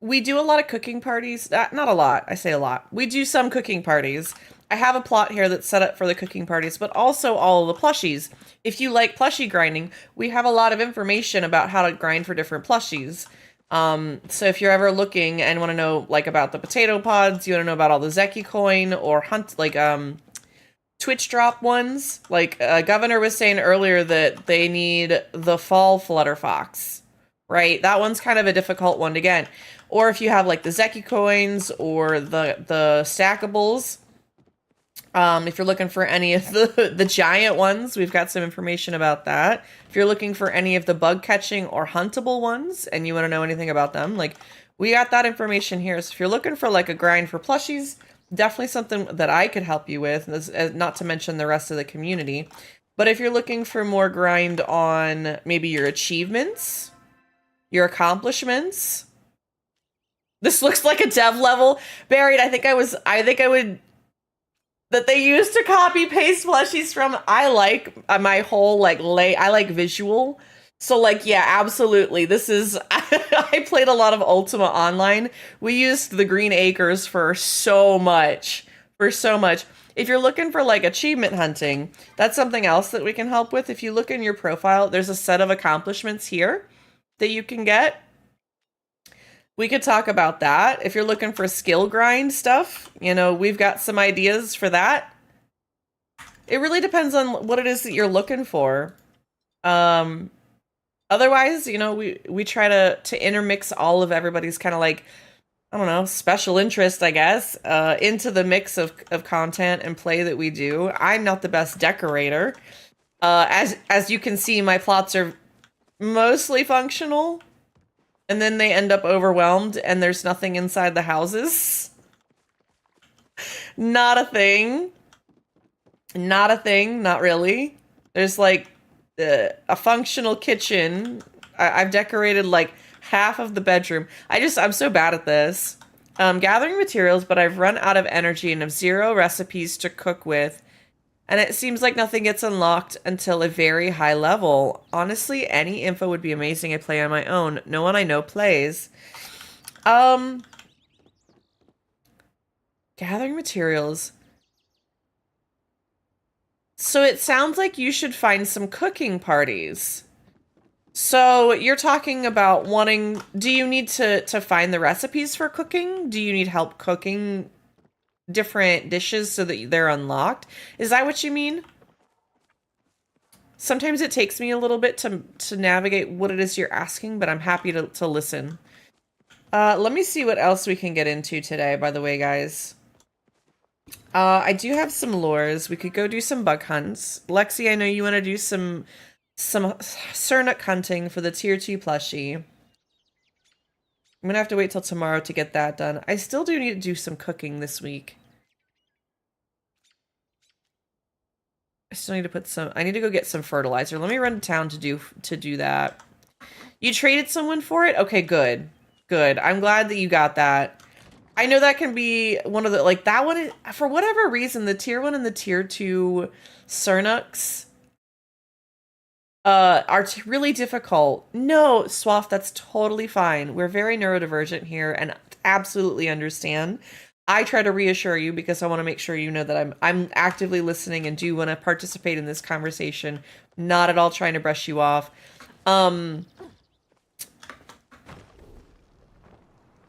We do a lot of cooking parties. Not a lot. I say a lot. We do some cooking parties. I have a plot here that's set up for the cooking parties, but also all of the plushies. If you like plushie grinding, we have a lot of information about how to grind for different plushies. So if you're ever looking and want to know like about the potato pods, you want to know about all the Zeki coin or hunt like Twitch drop ones. Like Governor was saying earlier that they need the fall Flutterfox, right? That one's kind of a difficult one to get. Or if you have like the Zeki coins or the stackables. If you're looking for any of the giant ones, we've got some information about that. If you're looking for any of the bug catching or huntable ones and you want to know anything about them, like we got that information here. So if you're looking for like a grind for plushies, definitely something that I could help you with, not to mention the rest of the community. But if you're looking for more grind on maybe your achievements, your accomplishments, this looks like a dev level. Buried, I think I would that they used to copy paste plushies from. I like my whole I like visual. So like, yeah, absolutely. This is, I played a lot of Ultima Online. We used the Green Acres for so much. If you're looking for like achievement hunting, that's something else that we can help with. If you look in your profile, there's a set of accomplishments here that you can get. We could talk about that. If you're looking for skill grind stuff, you know, we've got some ideas for that. It really depends on what it is that you're looking for. Otherwise, you know, we try to intermix all of everybody's kind of like, I don't know, special interest, I guess, into the mix of content and play that we do. I'm not the best decorator. As you can see, my plots are mostly functional. And then they end up overwhelmed and there's nothing inside the houses. Not a thing. Not really. There's like a functional kitchen. I've decorated like half of the bedroom. I'm so bad at this. Gathering materials, but I've run out of energy and have 0 recipes to cook with. And it seems like nothing gets unlocked until a very high level. Honestly, any info would be amazing. I play on my own. No one I know plays. Gathering materials. So it sounds like you should find some cooking parties. So you're talking about do you need to find the recipes for cooking? Do you need help cooking different dishes so that they're unlocked? Is that what you mean? Sometimes it takes me a little bit to navigate what it is you're asking, but I'm happy to listen. Let me see what else we can get into today, by the way, guys. I do have some lures. We could go do some bug hunts. Lexi, I know you want to do some Cernuk hunting for the tier 2 plushie. I'm gonna have to wait till tomorrow to get that done. I still do need to do some cooking this week. I still need to I need to go get some fertilizer. Let me run to town to do that. You traded someone for it? Okay, good. Good. I'm glad that you got that. I know that can be one of the, like, that one, for whatever reason, the tier 1 and the tier 2 Cernuks are really difficult. No, Swaff, that's totally fine. We're very neurodivergent here and absolutely understand. I try to reassure you because I want to make sure you know that I'm actively listening and do want to participate in this conversation. Not at all trying to brush you off.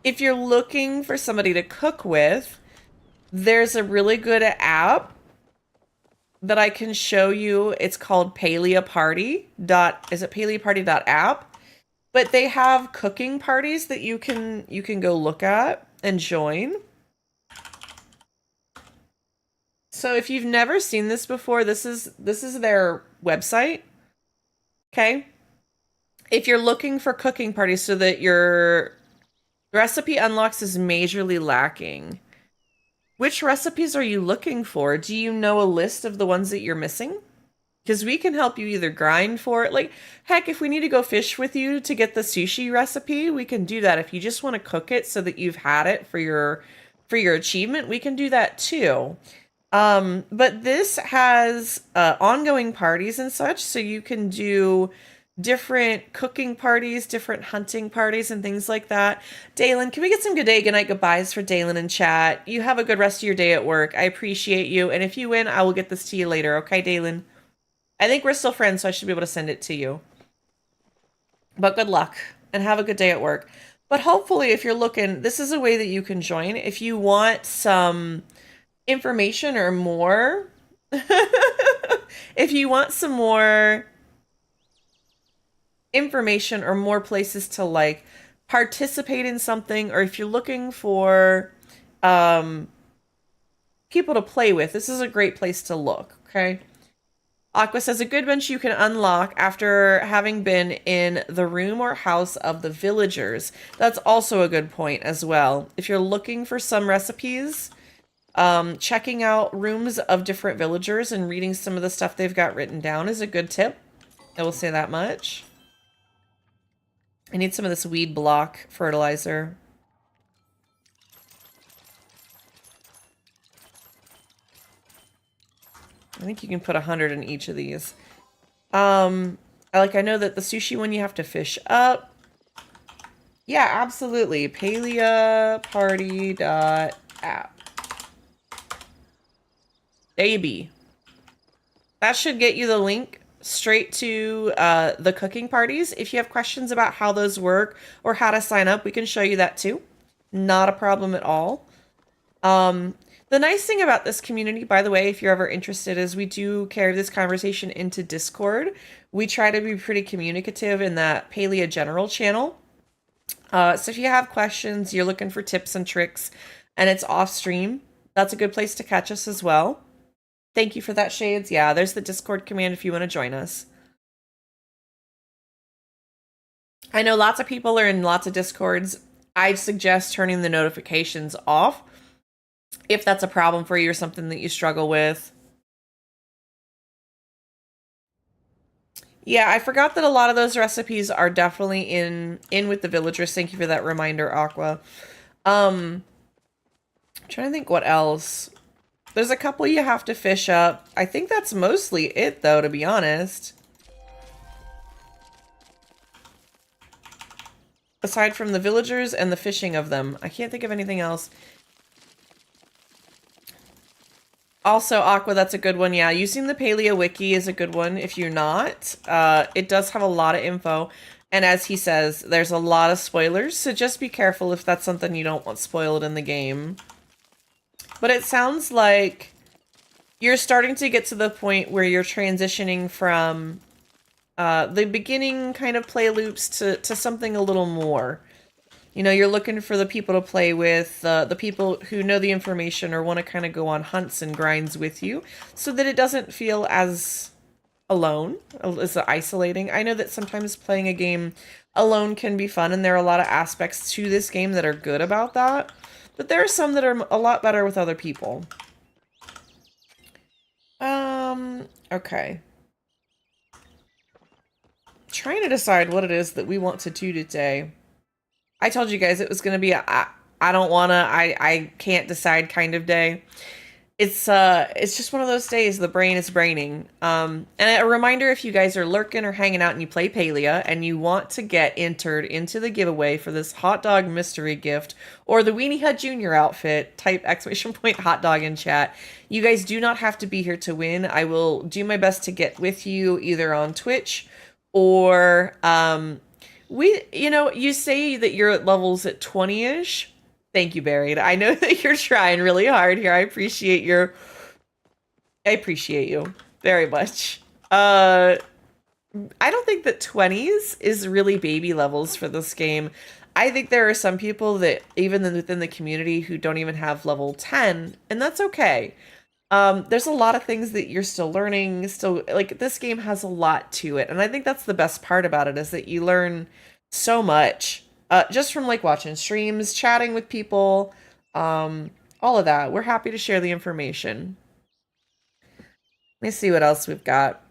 If you're looking for somebody to cook with, there's a really good app that I can show you. It's called Palia Party. Is it paliaparty.app? But they have cooking parties that you can go look at and join. So if you've never seen this before, this is their website. Okay? If you're looking for cooking parties so that your recipe unlocks is majorly lacking, which recipes are you looking for? Do you know a list of the ones that you're missing? Because we can help you either grind for it. Like, heck, if we need to go fish with you to get the sushi recipe, we can do that. If you just want to cook it so that you've had it for your achievement, we can do that too. But this has ongoing parties and such, so you can do different cooking parties, different hunting parties, and things like that. Dalen, can we get some good day, good night, goodbyes for Dalen in chat? You have a good rest of your day at work. I appreciate you, and if you win, I will get this to you later, okay, Dalen? I think we're still friends, so I should be able to send it to you. But good luck, and have a good day at work. But hopefully, if you're looking, this is a way that you can join. If you want some information or more, if you want some more information or more places to like participate in something, or if you're looking for people to play with, this is a great place to look, okay? Aqua says, a good bench you can unlock after having been in the room or house of the villagers. That's also a good point as well. If you're looking for some recipes, checking out rooms of different villagers and reading some of the stuff they've got written down is a good tip. I will say that much. I need some of this weed block fertilizer. I think you can put 100 in each of these. I know that the sushi one you have to fish up. Yeah, absolutely. paliaparty.app. AB. That should get you the link straight to the cooking parties. If you have questions about how those work or how to sign up, we can show you that too. Not a problem at all. The nice thing about this community, by the way, if you're ever interested, is we do carry this conversation into Discord. We try to be pretty communicative in that Palia General channel. So if you have questions, you're looking for tips and tricks, and it's off stream, that's a good place to catch us as well. Thank you for that, Shades. Yeah, there's the Discord command if you want to join us. I know lots of people are in lots of Discords. I'd suggest turning the notifications off if that's a problem for you or something that you struggle with. Yeah, I forgot that a lot of those recipes are definitely in with the villagers. Thank you for that reminder, Aqua. I'm trying to think what else. There's a couple you have to fish up. I think that's mostly it, though, to be honest. Aside from the villagers and the fishing of them. I can't think of anything else. Also, Aqua, that's a good one. Yeah, using the Palia Wiki is a good one if you're not. It does have a lot of info. And as he says, there's a lot of spoilers. So just be careful if that's something you don't want spoiled in the game. But it sounds like you're starting to get to the point where you're transitioning from the beginning kind of play loops to something a little more. You know, you're looking for the people to play with, the people who know the information or want to kind of go on hunts and grinds with you so that it doesn't feel as alone, as isolating. I know that sometimes playing a game alone can be fun, and there are a lot of aspects to this game that are good about that. But there are some that are a lot better with other people. Okay. trying to decide what it is that we want to do today. I told you guys it was going to be a I don't want to, I can't decide kind of day. It's just one of those days the brain is braining. And a reminder, if you guys are lurking or hanging out and you play Palia and you want to get entered into the giveaway for this hot dog mystery gift or the Weenie Hut Jr. outfit, type #! Hot dog in chat. You guys do not have to be here to win. I will do my best to get with you either on Twitch or you say that you're at levels at 20-ish. Thank you, Buried. I know that you're trying really hard here. I appreciate you very much. I don't think that 20s is really baby levels for this game. I think there are some people that even within the community who don't even have level 10, and that's okay. There's a lot of things that you're still learning, like this game has a lot to it. And I think that's the best part about it is that you learn so much. Just from like watching streams, chatting with people, all of that. We're happy to share the information. Let me see what else we've got.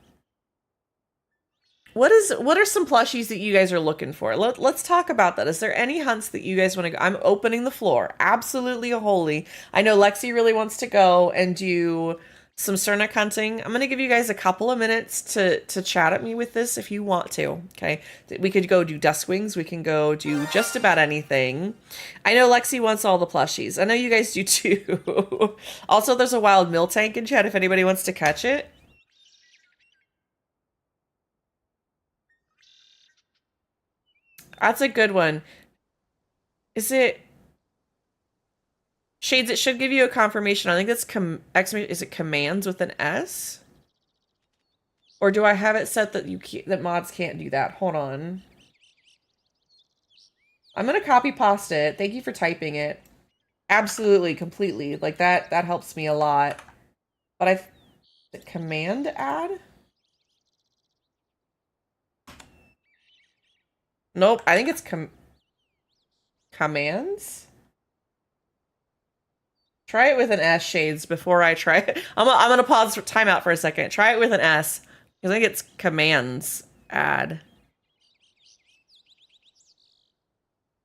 What are some plushies that you guys are looking for? Let's talk about that. Is there any hunts that you guys want to go? I'm opening the floor. Absolutely a holy. I know Lexi really wants to go and do some Cernic hunting. I'm going to give you guys a couple of minutes to chat at me with this if you want to, okay? We could go do Duskwings. We can go do just about anything. I know Lexi wants all the plushies. I know you guys do too. Also, there's a wild mill tank in chat if anybody wants to catch it. That's a good one. Is it... Shades, it should give you a confirmation. I think that's is it commands with an S? Or do I have it set that that mods can't do that? Hold on. I'm gonna copy pasta it. Thank you for typing it. Absolutely, completely. Like that helps me a lot. But the command add? Nope, I think it's commands? Try it with an S, Shades, before I try it. I'm gonna pause for timeout for a second. Try it with an S. Because I think it's commands add.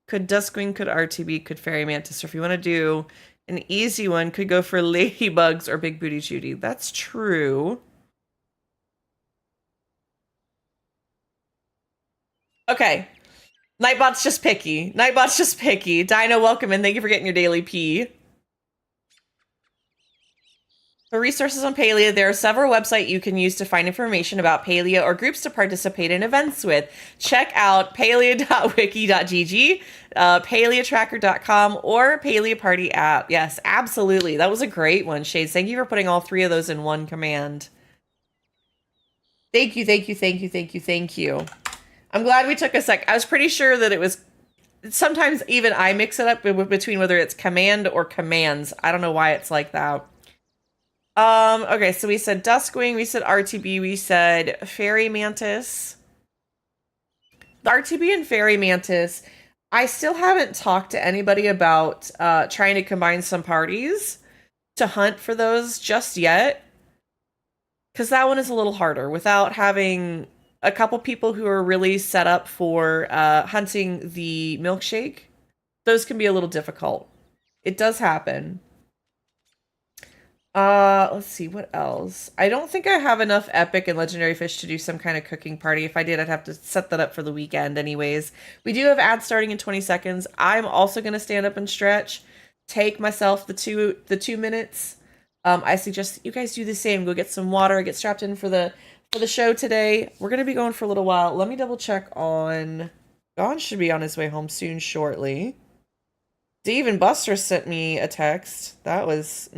Could Duskwing, could RTB, could Fairy Mantis. Or if you want to do an easy one, could go for Ladybugs or Big Booty Judy. That's true. Okay. Nightbot's just picky. Nightbot's just picky. Dino, welcome and thank you for getting your daily pee. For resources on Palia, there are several websites you can use to find information about Palia or groups to participate in events with. Check out palia.wiki.gg, paliatracker.com, or Palia Party app. Yes, absolutely. That was a great one, Shades. Thank you for putting all three of those in one command. Thank you, thank you, thank you, thank you, thank you. I'm glad we took a sec. I was pretty sure that it was... Sometimes even I mix it up between whether it's command or commands. I don't know why it's like that. Okay, so we said Duskwing, we said RTB, we said Fairy Mantis. The RTB and Fairy Mantis, I still haven't talked to anybody about trying to combine some parties to hunt for those just yet. Because that one is a little harder without having a couple people who are really set up for hunting the milkshake. Those can be a little difficult. It does happen. Let's see, what else? I don't think I have enough epic and legendary fish to do some kind of cooking party. If I did, I'd have to set that up for the weekend anyways. We do have ads starting in 20 seconds. I'm also going to stand up and stretch. Take myself the two minutes. I suggest that you guys do the same. Go get some water, get strapped in for the show today. We're going to be going for a little while. Let me double check on... Gon should be on his way home soon, shortly. Dave and Buster sent me a text. That was...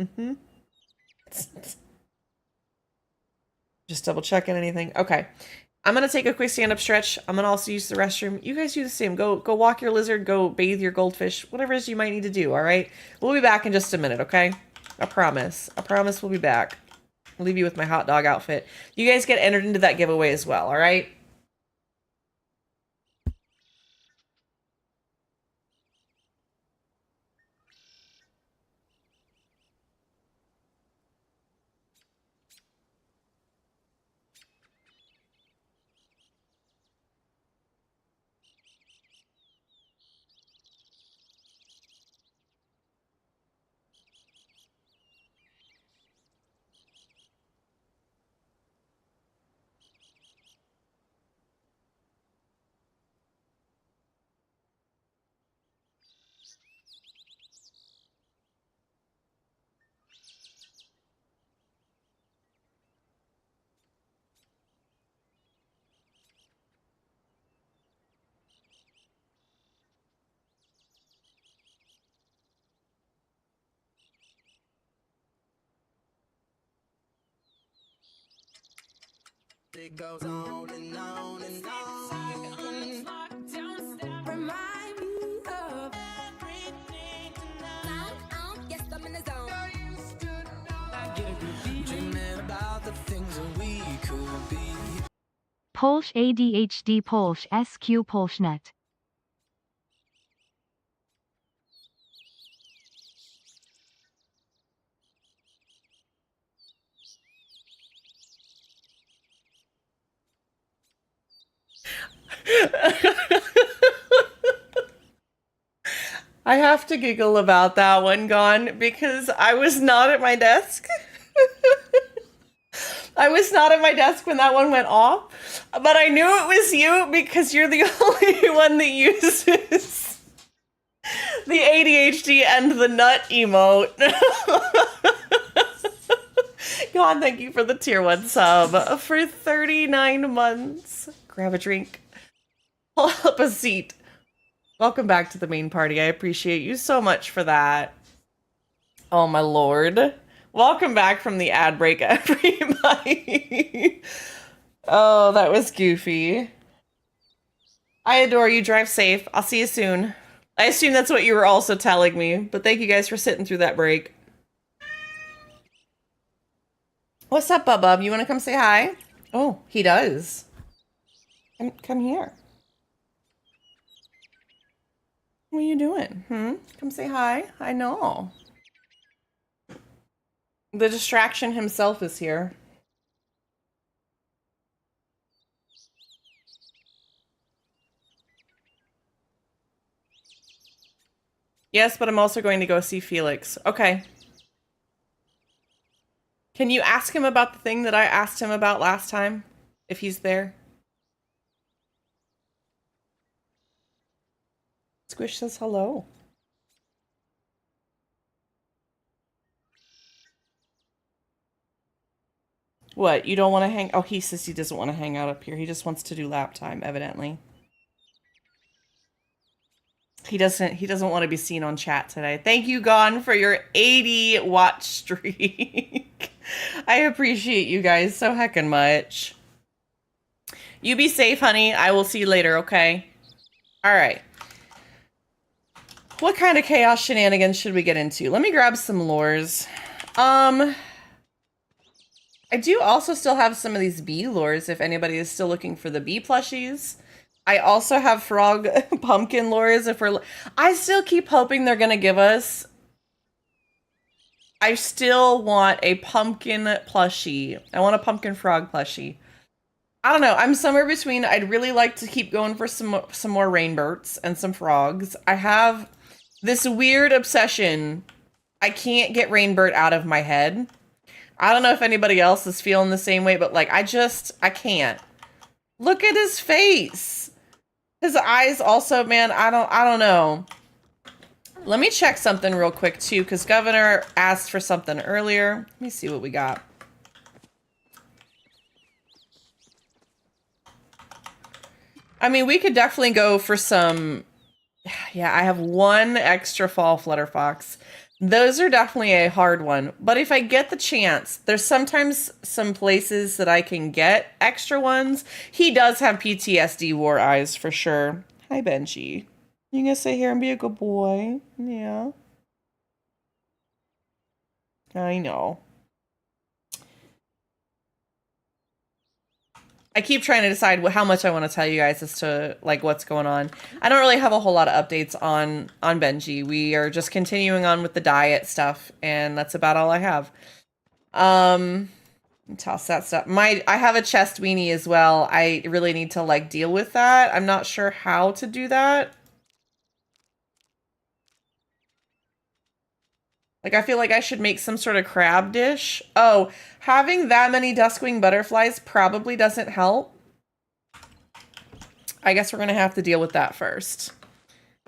Just double checking anything. Okay. I'm going to take a quick stand-up stretch. I'm going to also use the restroom. You guys do the same. Go walk your lizard. Go bathe your goldfish. Whatever it is you might need to do, all right? We'll be back in just a minute, okay? I promise. I promise we'll be back. I'll leave you with my hot dog outfit. You guys get entered into that giveaway as well, all right? it goes on and on and on. Remind me of everything tonight. Yes, I'm in the zone. Dreaming about the things that we could be. Polsh ADHD Polsh SQ Polshnet. I have to giggle about that one, Gone, because I was not at my desk. I was not at my desk when that one went off, but I knew it was you because you're the only one that uses the ADHD and the nut emote. God, thank you for the tier 1 sub for 39 months. Grab a drink. Pull up a seat. Welcome back to the main party. I appreciate you so much for that. Oh my lord. Welcome back from the ad break, everybody. Oh, that was goofy. I adore you. Drive safe. I'll see you soon. I assume that's what you were also telling me, but thank you guys for sitting through that break. What's up, Bub? You want to come say hi? Oh, he does. Come here. What are you doing? Come say hi. I know. The distraction himself is here. Yes, but I'm also going to go see Felix. Okay. Can you ask him about the thing that I asked him about last time? If he's there? Squish says hello. What? You don't want to hang? Oh, he says he doesn't want to hang out up here. He just wants to do lap time, evidently. He doesn't want to be seen on chat today. Thank you, Gon, for your 80 watch streak. I appreciate you guys so heckin' much. You be safe, honey. I will see you later, okay? All right. What kind of chaos shenanigans should we get into? Let me grab some lures. I do also still have some of these bee lures if anybody is still looking for the bee plushies. I also have frog pumpkin lures if we're... I still keep hoping they're going to give us... I still want a pumpkin plushie. I want a pumpkin frog plushie. I don't know. I'm somewhere between... I'd really like to keep going for some more rainbirds and some frogs. I have this weird obsession. I can't get rainbird out of my head. I don't know if anybody else is feeling the same way, but like, I can't. Look at his face. His eyes also, man, I don't know. Let me check something real quick too, because Governor asked for something earlier. Let me see what we got. I mean, we could definitely go for some, yeah, I have one extra fall flutterfox. Those are definitely a hard one, but if I get the chance, there's sometimes some places that I can get extra ones. He does have PTSD war eyes for sure. Hi, Benji. You gonna sit here and be a good boy? Yeah. I know. I keep trying to decide how much I want to tell you guys as to like what's going on. I don't really have a whole lot of updates on Benji. We are just continuing on with the diet stuff, and that's about all I have. Toss that stuff. I have a chest weenie as well. I really need to like deal with that. I'm not sure how to do that. Like, I feel like I should make some sort of crab dish. Oh, having that many duskwing butterflies probably doesn't help. I guess we're going to have to deal with that first.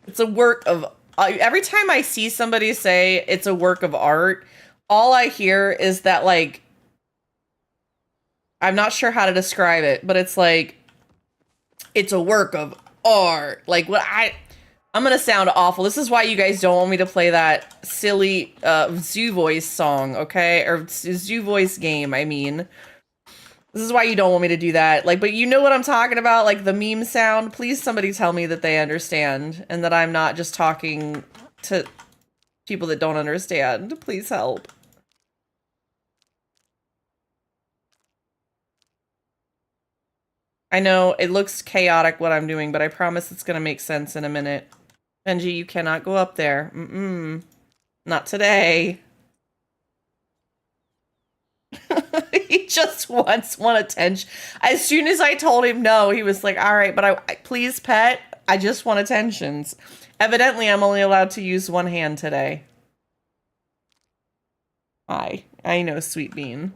It's a work of... every time I see somebody say it's a work of art, all I hear is that, like... I'm not sure how to describe it, but it's like... It's a work of art. Like, what I'm gonna sound awful. This is why you guys don't want me to play that silly Zoo Voice song, okay? Or Zoo Voice game, I mean. This is why you don't want me to do that. Like, but you know what I'm talking about? Like the meme sound. Please somebody tell me that they understand and that I'm not just talking to people that don't understand. Please help. I know it looks chaotic what I'm doing, but I promise it's going to make sense in a minute. Benji, you cannot go up there. Not today. He just wants one attention. As soon as I told him no, he was like, all right, but I please, pet, I just want attentions. Evidently, I'm only allowed to use one hand today. I know, sweet bean.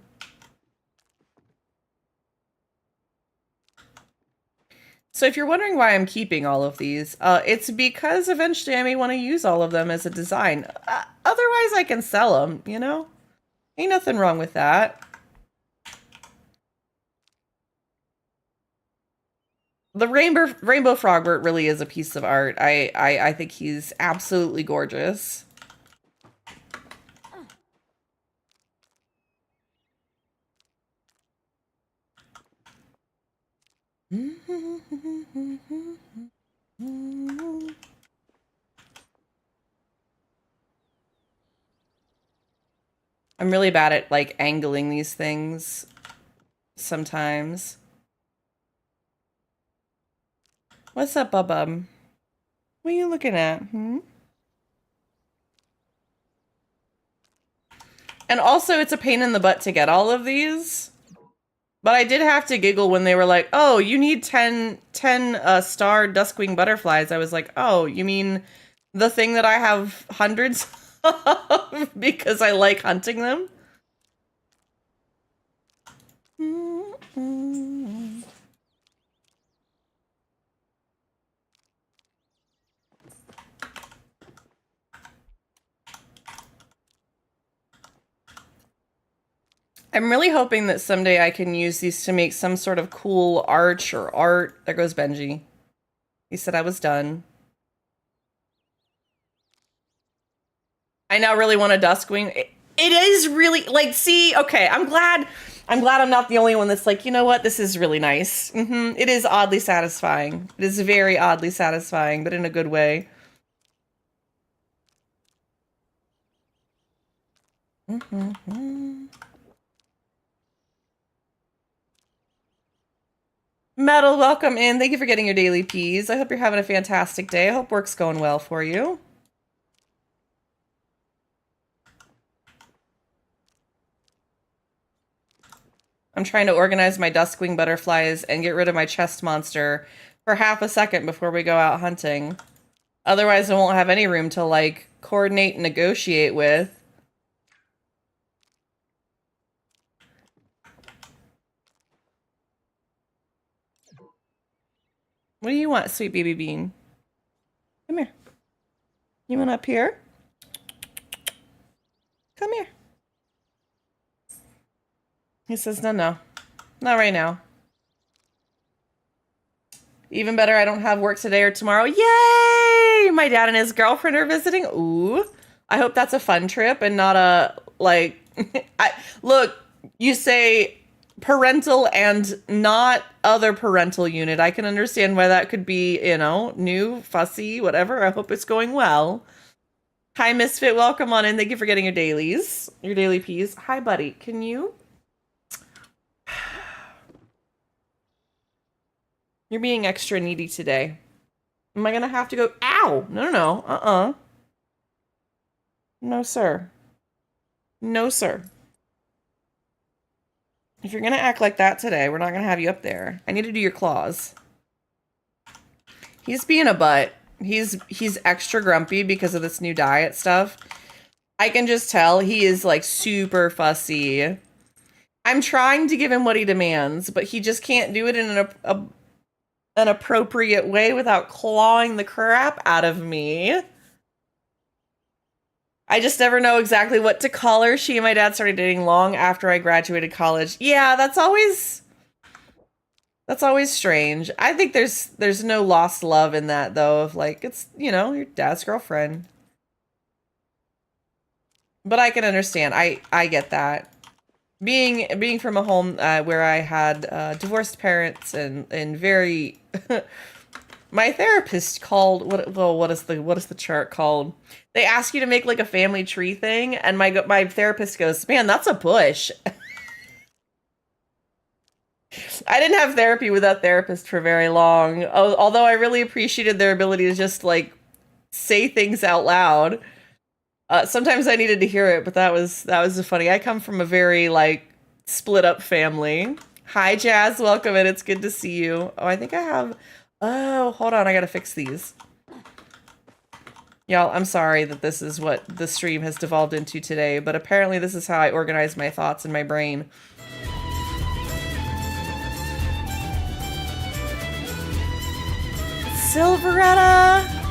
So if you're wondering why I'm keeping all of these, it's because eventually I may want to use all of them as a design. Otherwise, I can sell them, you know? Ain't nothing wrong with that. The Rainbow Frogbert really is a piece of art. I think he's absolutely gorgeous. I'm really bad at like angling these things sometimes. What's up, Bubba? What are you looking at? And also, it's a pain in the butt to get all of these. But I did have to giggle when they were like, oh, you need 10 star Duskwing butterflies. I was like, oh, you mean the thing that I have hundreds of because I like hunting them? I'm really hoping that someday I can use these to make some sort of cool arch or art. There goes Benji. He said I was done. I now really want a Duskwing. It is really, like, see, okay, I'm glad I'm not the only one that's like, you know what, this is really nice. It is oddly satisfying. It is very oddly satisfying, but in a good way. Metal, welcome in. Thank you for getting your daily peas. I hope you're having a fantastic day. I hope work's going well for you. I'm trying to organize my Duskwing butterflies and get rid of my chest monster for half a second before we go out hunting. Otherwise, I won't have any room to, like, coordinate and negotiate with. What do you want, sweet baby bean? Come here. You want up here? Come here. He says, no, not right now. Even better, I don't have work today or tomorrow. Yay! My dad and his girlfriend are visiting. Ooh. I hope that's a fun trip and not a, like, look, you say parental and not other parental unit. I can understand why that could be, you know, new, fussy, whatever. I hope it's going well. Hi, Misfit. Welcome on in. Thank you for getting your dailies, your daily peas. Hi, buddy. Can you? You're being extra needy today. Am I gonna have to go? Ow! No. No, sir. No, sir. If you're gonna act like that today, we're not gonna have you up there. I need to do your claws. He's being a butt. He's extra grumpy because of this new diet stuff. I can just tell he is like super fussy. I'm trying to give him what he demands, but he just can't do it in an appropriate way without clawing the crap out of me. I just never know exactly what to call her. She and my dad started dating long after I graduated college. Yeah, that's always strange. I think there's no lost love in that though, of like, it's, you know, your dad's girlfriend. But I can understand. I get that. being from a home where I had divorced parents and very my therapist called what is the chart called? They ask you to make like a family tree thing, and my therapist goes, "Man, that's a bush." I didn't have therapy with that therapist for very long, although I really appreciated their ability to just like say things out loud. Sometimes I needed to hear it, but that was funny. I come from a very like split up family. Hi, Jazz, welcome in. It's good to see you. Oh, I think I have. Oh, hold on, I gotta fix these. Y'all, I'm sorry that this is what the stream has devolved into today, but apparently this is how I organize my thoughts in my brain. Silveretta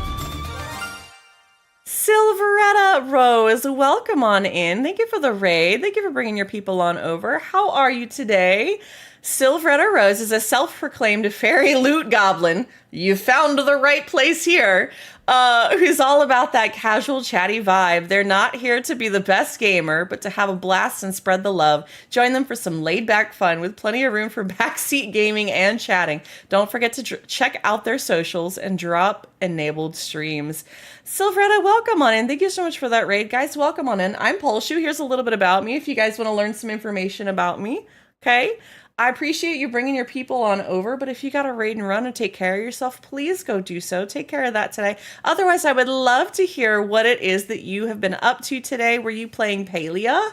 Rose, welcome on in. Thank you for the raid. Thank you for bringing your people on over. How are you today? Silveretta Rose is a self-proclaimed fairy loot goblin. You found the right place here. Who's all about that casual, chatty vibe. They're not here to be the best gamer, but to have a blast and spread the love. Join them for some laid-back fun with plenty of room for backseat gaming and chatting. Don't forget to check out their socials and drop enabled streams. Silveretta, welcome on in. Thank you so much for that raid. Guys, welcome on in. I'm Polshu. Here's a little bit about me if you guys want to learn some information about me. Okay? I appreciate you bringing your people on over, but if you got to raid and run and take care of yourself, please go do so. Take care of that today. Otherwise, I would love to hear what it is that you have been up to today. Were you playing Palia?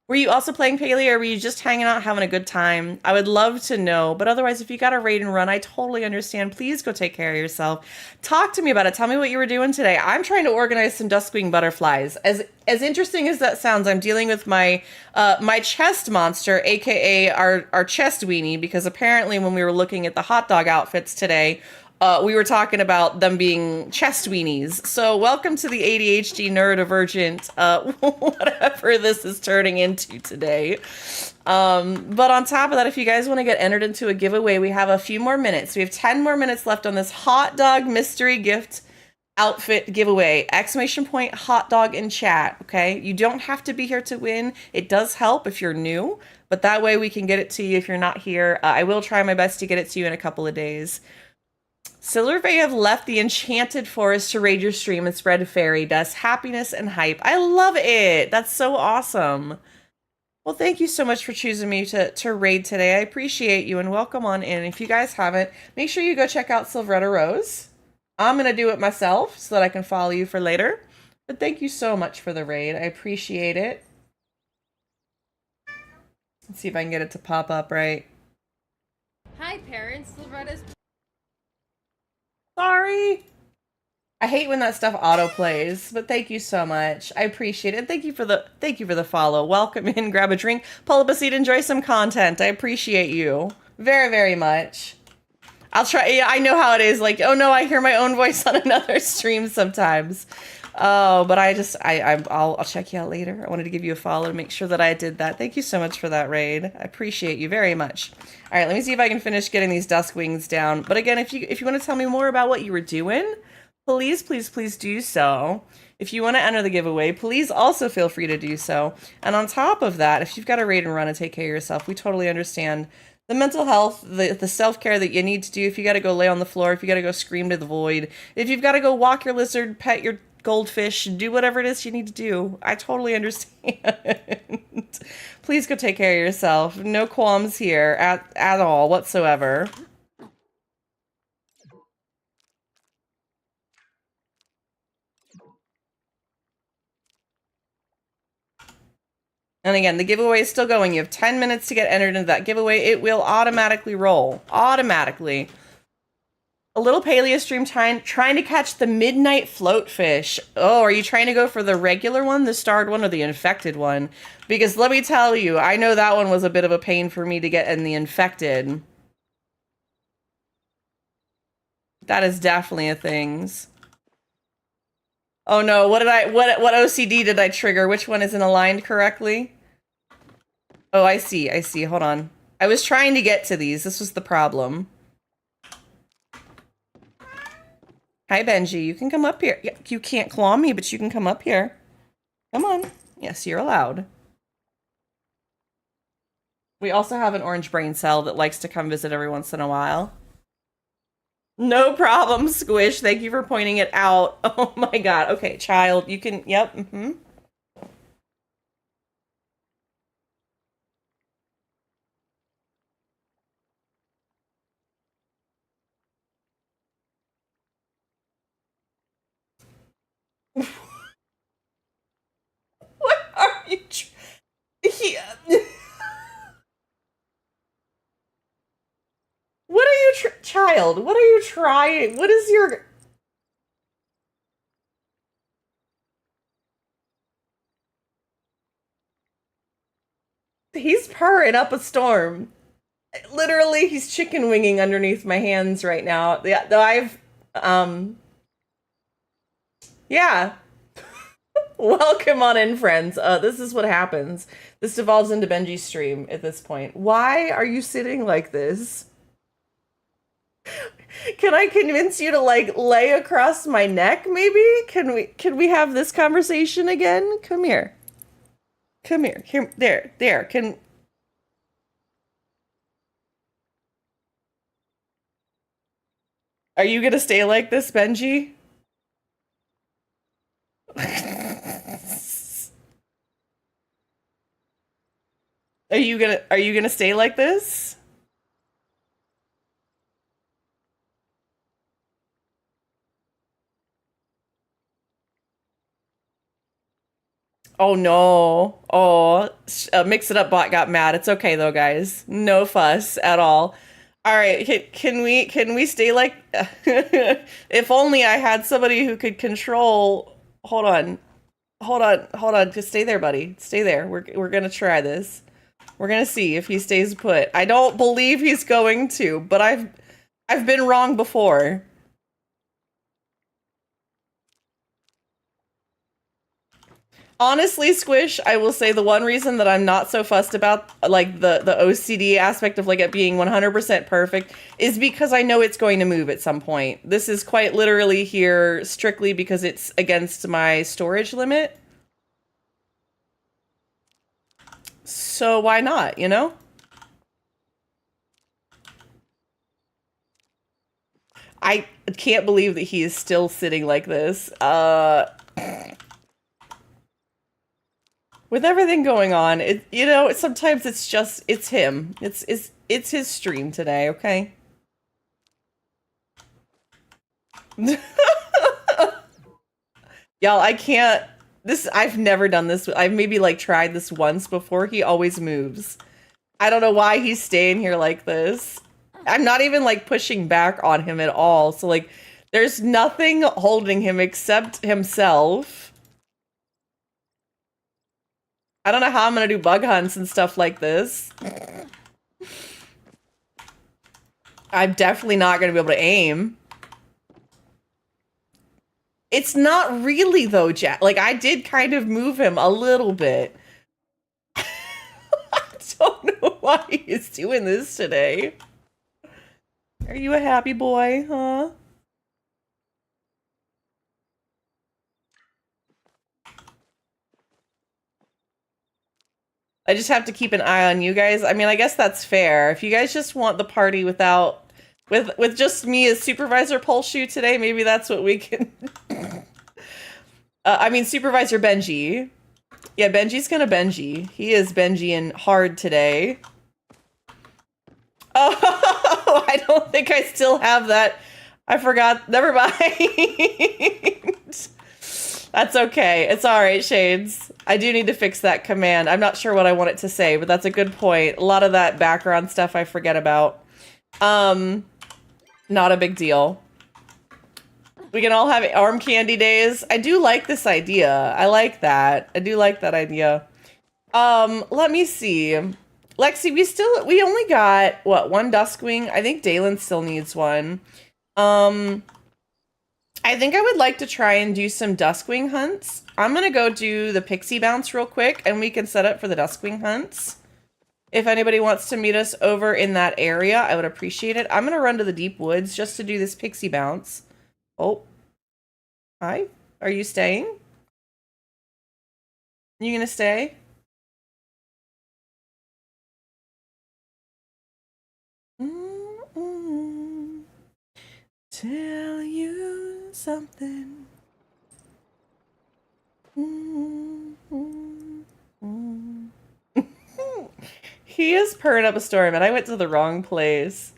Were you also playing Palia, or were you just hanging out, having a good time? I would love to know, but otherwise, if you got to raid and run, I totally understand. Please go take care of yourself. Talk to me about it. Tell me what you were doing today. I'm trying to organize some Duskwing butterflies. As interesting as that sounds, I'm dealing with my my chest monster, aka our chest weenie, because apparently when we were looking at the hot dog outfits today, we were talking about them being chest weenies. So welcome to the ADHD neurodivergent, whatever this is turning into today. But on top of that, if you guys want to get entered into a giveaway, we have a few more minutes. We have 10 more minutes left on this hot dog mystery gift outfit giveaway. Exclamation point hot dog in chat. Okay. You don't have to be here to win. It does help if you're new, but that way we can get it to you if you're not here. I will try my best to get it to you in a couple of days. Silvervay have left the enchanted forest to raid your stream and spread fairy dust, happiness, and hype. I love it. That's so awesome. Well, thank you so much for choosing me to raid today. I appreciate you, and welcome on in. If you guys haven't, make sure you go check out Silveretta Rose. I'm going to do it myself so that I can follow you for later. But thank you so much for the raid. I appreciate it. Let's see if I can get it to pop up right. Hi, parents. Silveretta's. Sorry. I hate when that stuff auto plays, but thank you so much. I appreciate it. Thank you for the follow. Welcome in, grab a drink, pull up a seat, enjoy some content. I appreciate you very, very much. I'll try. Yeah, I know how it is. Like, oh no, I hear my own voice on another stream sometimes. Oh, but I'll check you out later. I wanted to give you a follow to make sure that I did that. Thank you so much for that raid. I appreciate you very much. All right, let me see if I can finish getting these dusk wings down. But again, if you want to tell me more about what you were doing, please do so. If you want to enter the giveaway, please also feel free to do so. And on top of that, if you've got to raid and run and take care of yourself, we totally understand the mental health, the self-care that you need to do. If you got to go lay on the floor, if you got to go scream to the void, if you've got to go walk your lizard, pet your goldfish, do whatever it is you need to do. I totally understand. Please go take care of yourself. No qualms here at all whatsoever. And again, the giveaway is still going. You have 10 minutes to get entered into that giveaway. It will automatically roll. Automatically. A little Palia stream trying to catch the midnight floatfish. Oh, are you trying to go for the regular one, the starred one, or the infected one? Because let me tell you, I know that one was a bit of a pain for me to get in the infected. That is definitely a things. Oh no, what OCD did I trigger? Which one isn't aligned correctly? Oh, I see. Hold on. I was trying to get to these. This was the problem. Hi, Benji. You can come up here. You can't claw me, but you can come up here. Come on. Yes, you're allowed. We also have an orange brain cell that likes to come visit every once in a while. No problem, Squish. Thank you for pointing it out. Oh my god. Okay, child, you can. Yep. Mm-hmm. What are you? What are you, child? What are you trying? What is your? He's purring up a storm. Literally, he's chicken winging underneath my hands right now. Yeah, though yeah. Welcome on in, friends. This is what happens. This devolves into Benji's stream at this point. Why are you sitting like this? Can I convince you to like lay across my neck, maybe? Can we have this conversation again? Come here. Come here. Here, there. Are you gonna stay like this, Benji? Are you gonna stay like this? Oh no. Oh, Mix It Up bot got mad. It's okay though, guys. No fuss at all. All right, can we stay like if only I had somebody who could control. Hold on. Just stay there, buddy. Stay there. We're going to try this. We're going to see if he stays put. I don't believe he's going to, but I've been wrong before. Honestly, Squish, I will say the one reason that I'm not so fussed about like the OCD aspect of like it being 100% perfect is because I know it's going to move at some point. This is quite literally here strictly because it's against my storage limit. So why not, you know? I can't believe that he is still sitting like this. With everything going on, sometimes it's him. It's his stream today, okay? Y'all, I can't. I've never done this. I've maybe like tried this once before. He always moves. I don't know why he's staying here like this. I'm not even like pushing back on him at all. So like, there's nothing holding him except himself. I don't know how I'm gonna do bug hunts and stuff like this. I'm definitely not gonna be able to aim. It's not really though, Jack. Like I did kind of move him a little bit. I don't know why he's doing this today. Are you a happy boy, huh? I just have to keep an eye on you guys. I mean, I guess that's fair. If you guys just want the party without with just me as Supervisor Pulshoe today, maybe that's what we can I mean Supervisor Benji. Yeah, Benji's gonna Benji. He is Benji-ing hard today. Oh, I don't think I still have that. I forgot. Never mind. That's okay. It's all right, Shades. I do need to fix that command. I'm not sure what I want it to say, but that's a good point. A lot of that background stuff I forget about. Not a big deal. We can all have arm candy days. I do like this idea. I like that. I do like that idea. Let me see. Lexi, we only got, what, one Duskwing? I think Dalen still needs one. I think I would like to try and do some Duskwing hunts. I'm gonna go do the Pixie Bounce real quick, and we can set up for the Duskwing hunts. If anybody wants to meet us over in that area, I would appreciate it. I'm gonna run to the deep woods just to do this Pixie Bounce. Oh. Hi. Are you staying? You gonna stay? tell you something. He is purring up a storm, and I went to the wrong place.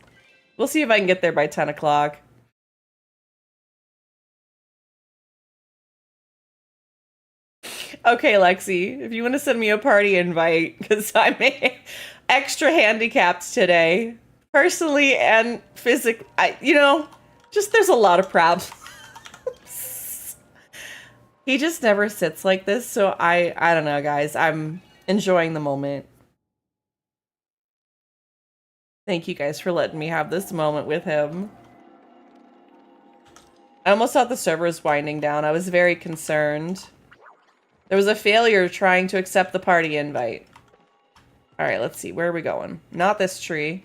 We'll see if I can get there by 10 o'clock. Okay, Lexi, if you want to send me a party invite, because I'm extra handicapped today, personally and physically, just there's a lot of problems. He just never sits like this, so I don't know, guys. I'm enjoying the moment. Thank you guys for letting me have this moment with him. I almost thought the server was winding down. I was very concerned. There was a failure trying to accept the party invite. All right, let's see. Where are we going? Not this tree.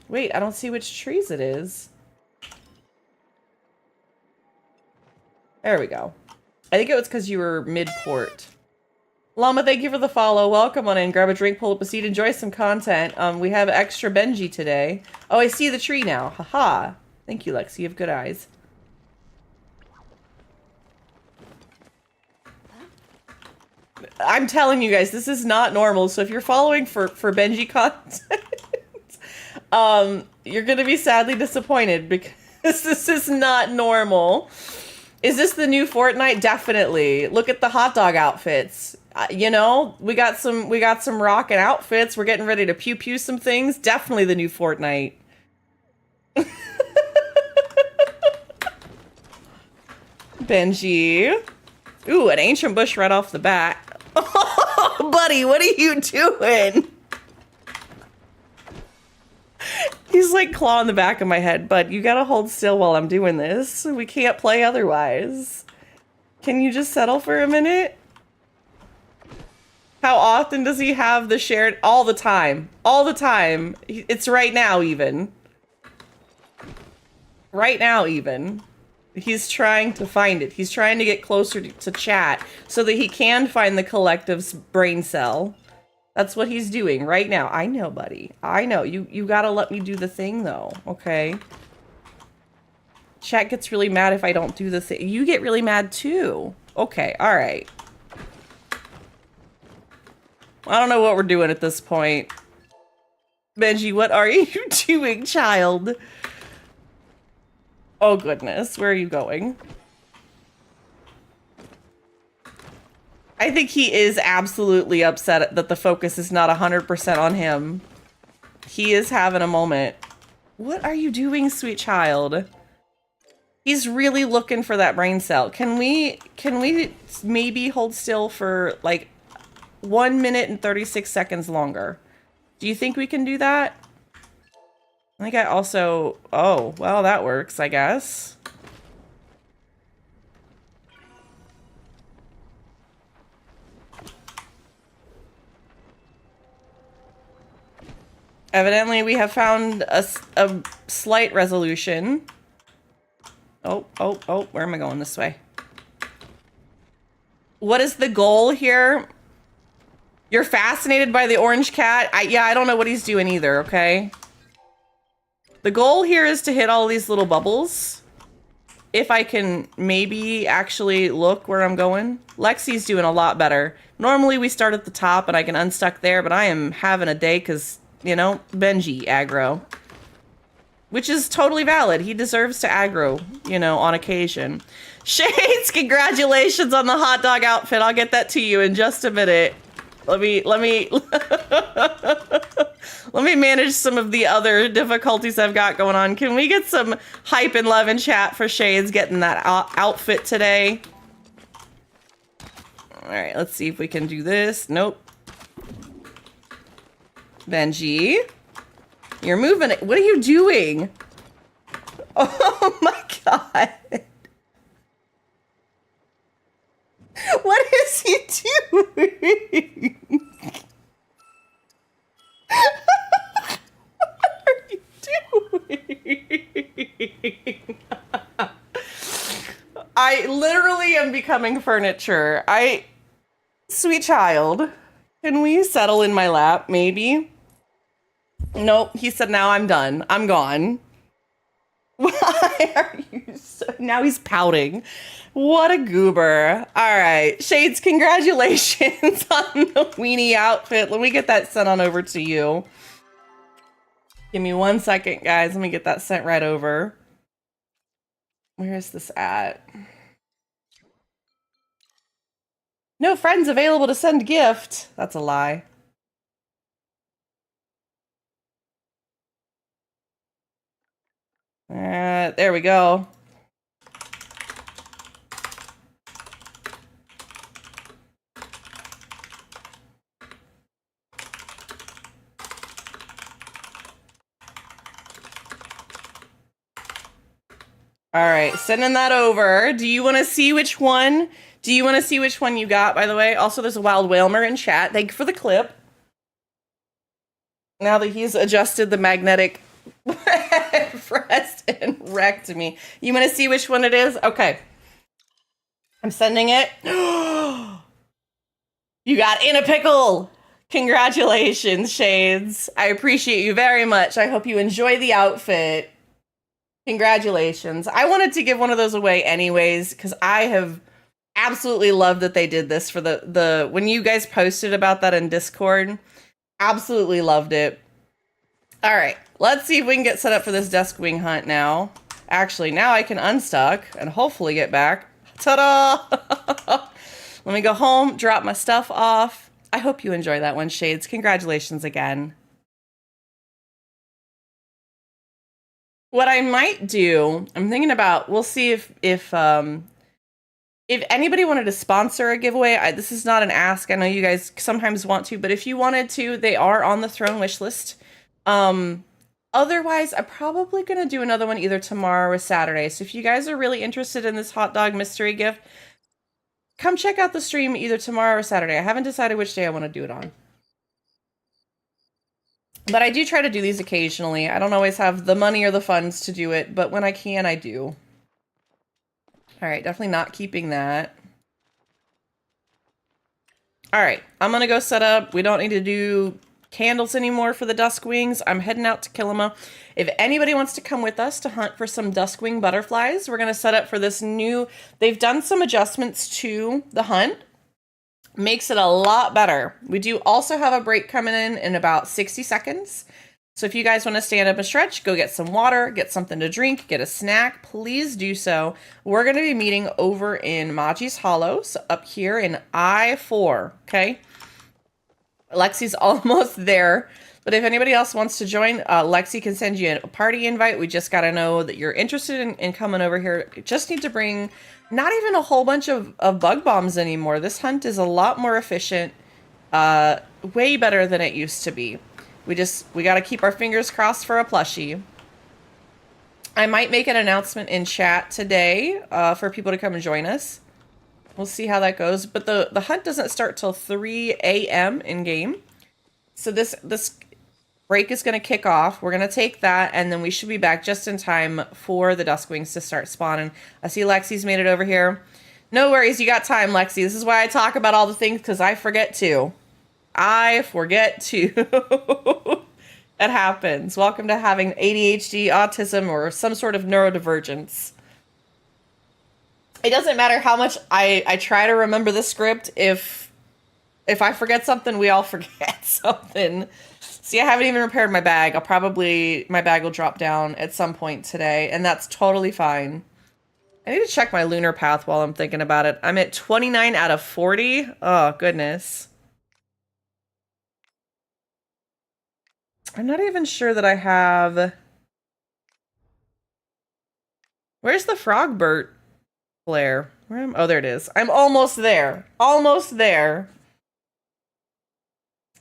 Wait, I don't see which trees it is. There we go. I think it was because you were mid-port. Llama, thank you for the follow. Welcome on in. Grab a drink, pull up a seat, enjoy some content. We have extra Benji today. Oh, I see the tree now. Haha. Thank you, Lexi. You have good eyes. I'm telling you guys, this is not normal. So if you're following for Benji content, you're going to be sadly disappointed because this is not normal. Is this the new Fortnite? Definitely. Look at the hot dog outfits. We got some rockin' outfits. We're getting ready to pew pew some things. Definitely the new Fortnite. Benji. Ooh, an ancient bush right off the bat. Oh, buddy, what are you doing? He's like clawing the back of my head, but you gotta hold still while I'm doing this. We can't play otherwise. Can you just settle for a minute? How often does he have the shared? All the time. All the time. It's right now even. Right now even. He's trying to find it. He's trying to get closer to chat so that he can find the collective's brain cell. That's what he's doing right now. I know, buddy. I know. You gotta let me do the thing, though. Okay? Chat gets really mad if I don't do the thing. You get really mad, too. Okay, alright. I don't know what we're doing at this point. Benji, what are you doing, child? Oh, goodness. Where are you going? I think he is absolutely upset that the focus is not 100% on him. He is having a moment. What are you doing, sweet child? He's really looking for that brain cell. Can we maybe hold still for like 1 minute and 36 seconds longer? Do you think we can do that? I think I also... Oh, well, that works, I guess. Evidently, we have found a slight resolution. Oh, where am I going this way? What is the goal here? You're fascinated by the orange cat? Yeah, I don't know what he's doing either, okay? The goal here is to hit all these little bubbles. If I can maybe actually look where I'm going. Lexi's doing a lot better. Normally we start at the top and I can unstuck there, but I am having a day because, Benji aggro. Which is totally valid. He deserves to aggro, on occasion. Shades, congratulations on the hot dog outfit. I'll get that to you in just a minute. Let me let me manage some of the other difficulties I've got going on. Can we get some hype and love in chat for Shades getting that outfit today? All right, let's see if we can do this. Nope. Benji, you're moving it. What are you doing? Oh my god. What is he doing? What are you doing? I literally am becoming furniture. Sweet child, can we settle in my lap, maybe? Nope. He said, now I'm done. I'm gone. Why are you so... Now he's pouting. What a goober. All right. Shades, congratulations on the weenie outfit. Let me get that sent on over to you. Give me 1 second, guys. Let me get that sent right over. Where is this at? No friends available to send gift. That's a lie. There we go. All right, sending that over. Do you want to see which one? Do you want to see which one you got, by the way? Also, there's a Wild Whalmer in chat. Thank you for the clip. Now that he's adjusted the magnetic breast and wrecked me. You want to see which one it is? Okay. I'm sending it. You got in a pickle. Congratulations, Shades. I appreciate you very much. I hope you enjoy the outfit. Congratulations. I wanted to give one of those away anyways, because I have absolutely loved that they did this for the when you guys posted about that in Discord. Absolutely loved it. All right, let's see if we can get set up for this desk wing hunt now. Actually, now I can unstuck and hopefully get back. Ta-da! Let me go home, drop my stuff off. I hope you enjoy that one, Shades. Congratulations again. What I might do, I'm thinking about, we'll see if anybody wanted to sponsor a giveaway. This is not an ask. I know you guys sometimes want to, but if you wanted to, they are on the throne wish list. Otherwise, I'm probably going to do another one either tomorrow or Saturday. So if you guys are really interested in this hot dog mystery gift, come check out the stream either tomorrow or Saturday. I haven't decided which day I want to do it on. But I do try to do these occasionally. I don't always have the money or the funds to do it, but when I can, I do. All right, definitely not keeping that. All right, I'm going to go set up. We don't need to do candles anymore for the dusk wings. I'm heading out to Killima. If anybody wants to come with us to hunt for some dusk wing butterflies, we're going to set up for this new... They've done some adjustments to the hunt. Makes it a lot better. We do also have a break coming in about 60 seconds. So if you guys want to stand up and stretch, go get some water, get something to drink, get a snack, please do so. We're going to be meeting over in Maji's Hollow, so up here in I-4, okay? Lexi's almost there, but if anybody else wants to join, Lexi can send you a party invite. We just got to know that you're interested in coming over here. You just need to bring not even a whole bunch of bug bombs anymore. This hunt is a lot more efficient, way better than it used to be. We got to keep our fingers crossed for a plushie. I might make an announcement in chat today for people to come and join us. We'll see how that goes. But the hunt doesn't start till 3 a.m. in game. So this break is going to kick off. We're going to take that, and then we should be back just in time for the Duskwings to start spawning. I see Lexi's made it over here. No worries, you got time, Lexi. This is why I talk about all the things, because I forget to. I forget to. It happens. Welcome to having ADHD, autism, or some sort of neurodivergence. It doesn't matter how much I try to remember the script. If I forget something, we all forget something. See, I haven't even repaired my bag. My bag will drop down at some point today, and that's totally fine. I need to check my lunar path while I'm thinking about it. I'm at 29 out of 40. Oh, goodness. I'm not even sure that I have... Where's the Frogbert flare? Oh, there it is. I'm almost there. Almost there.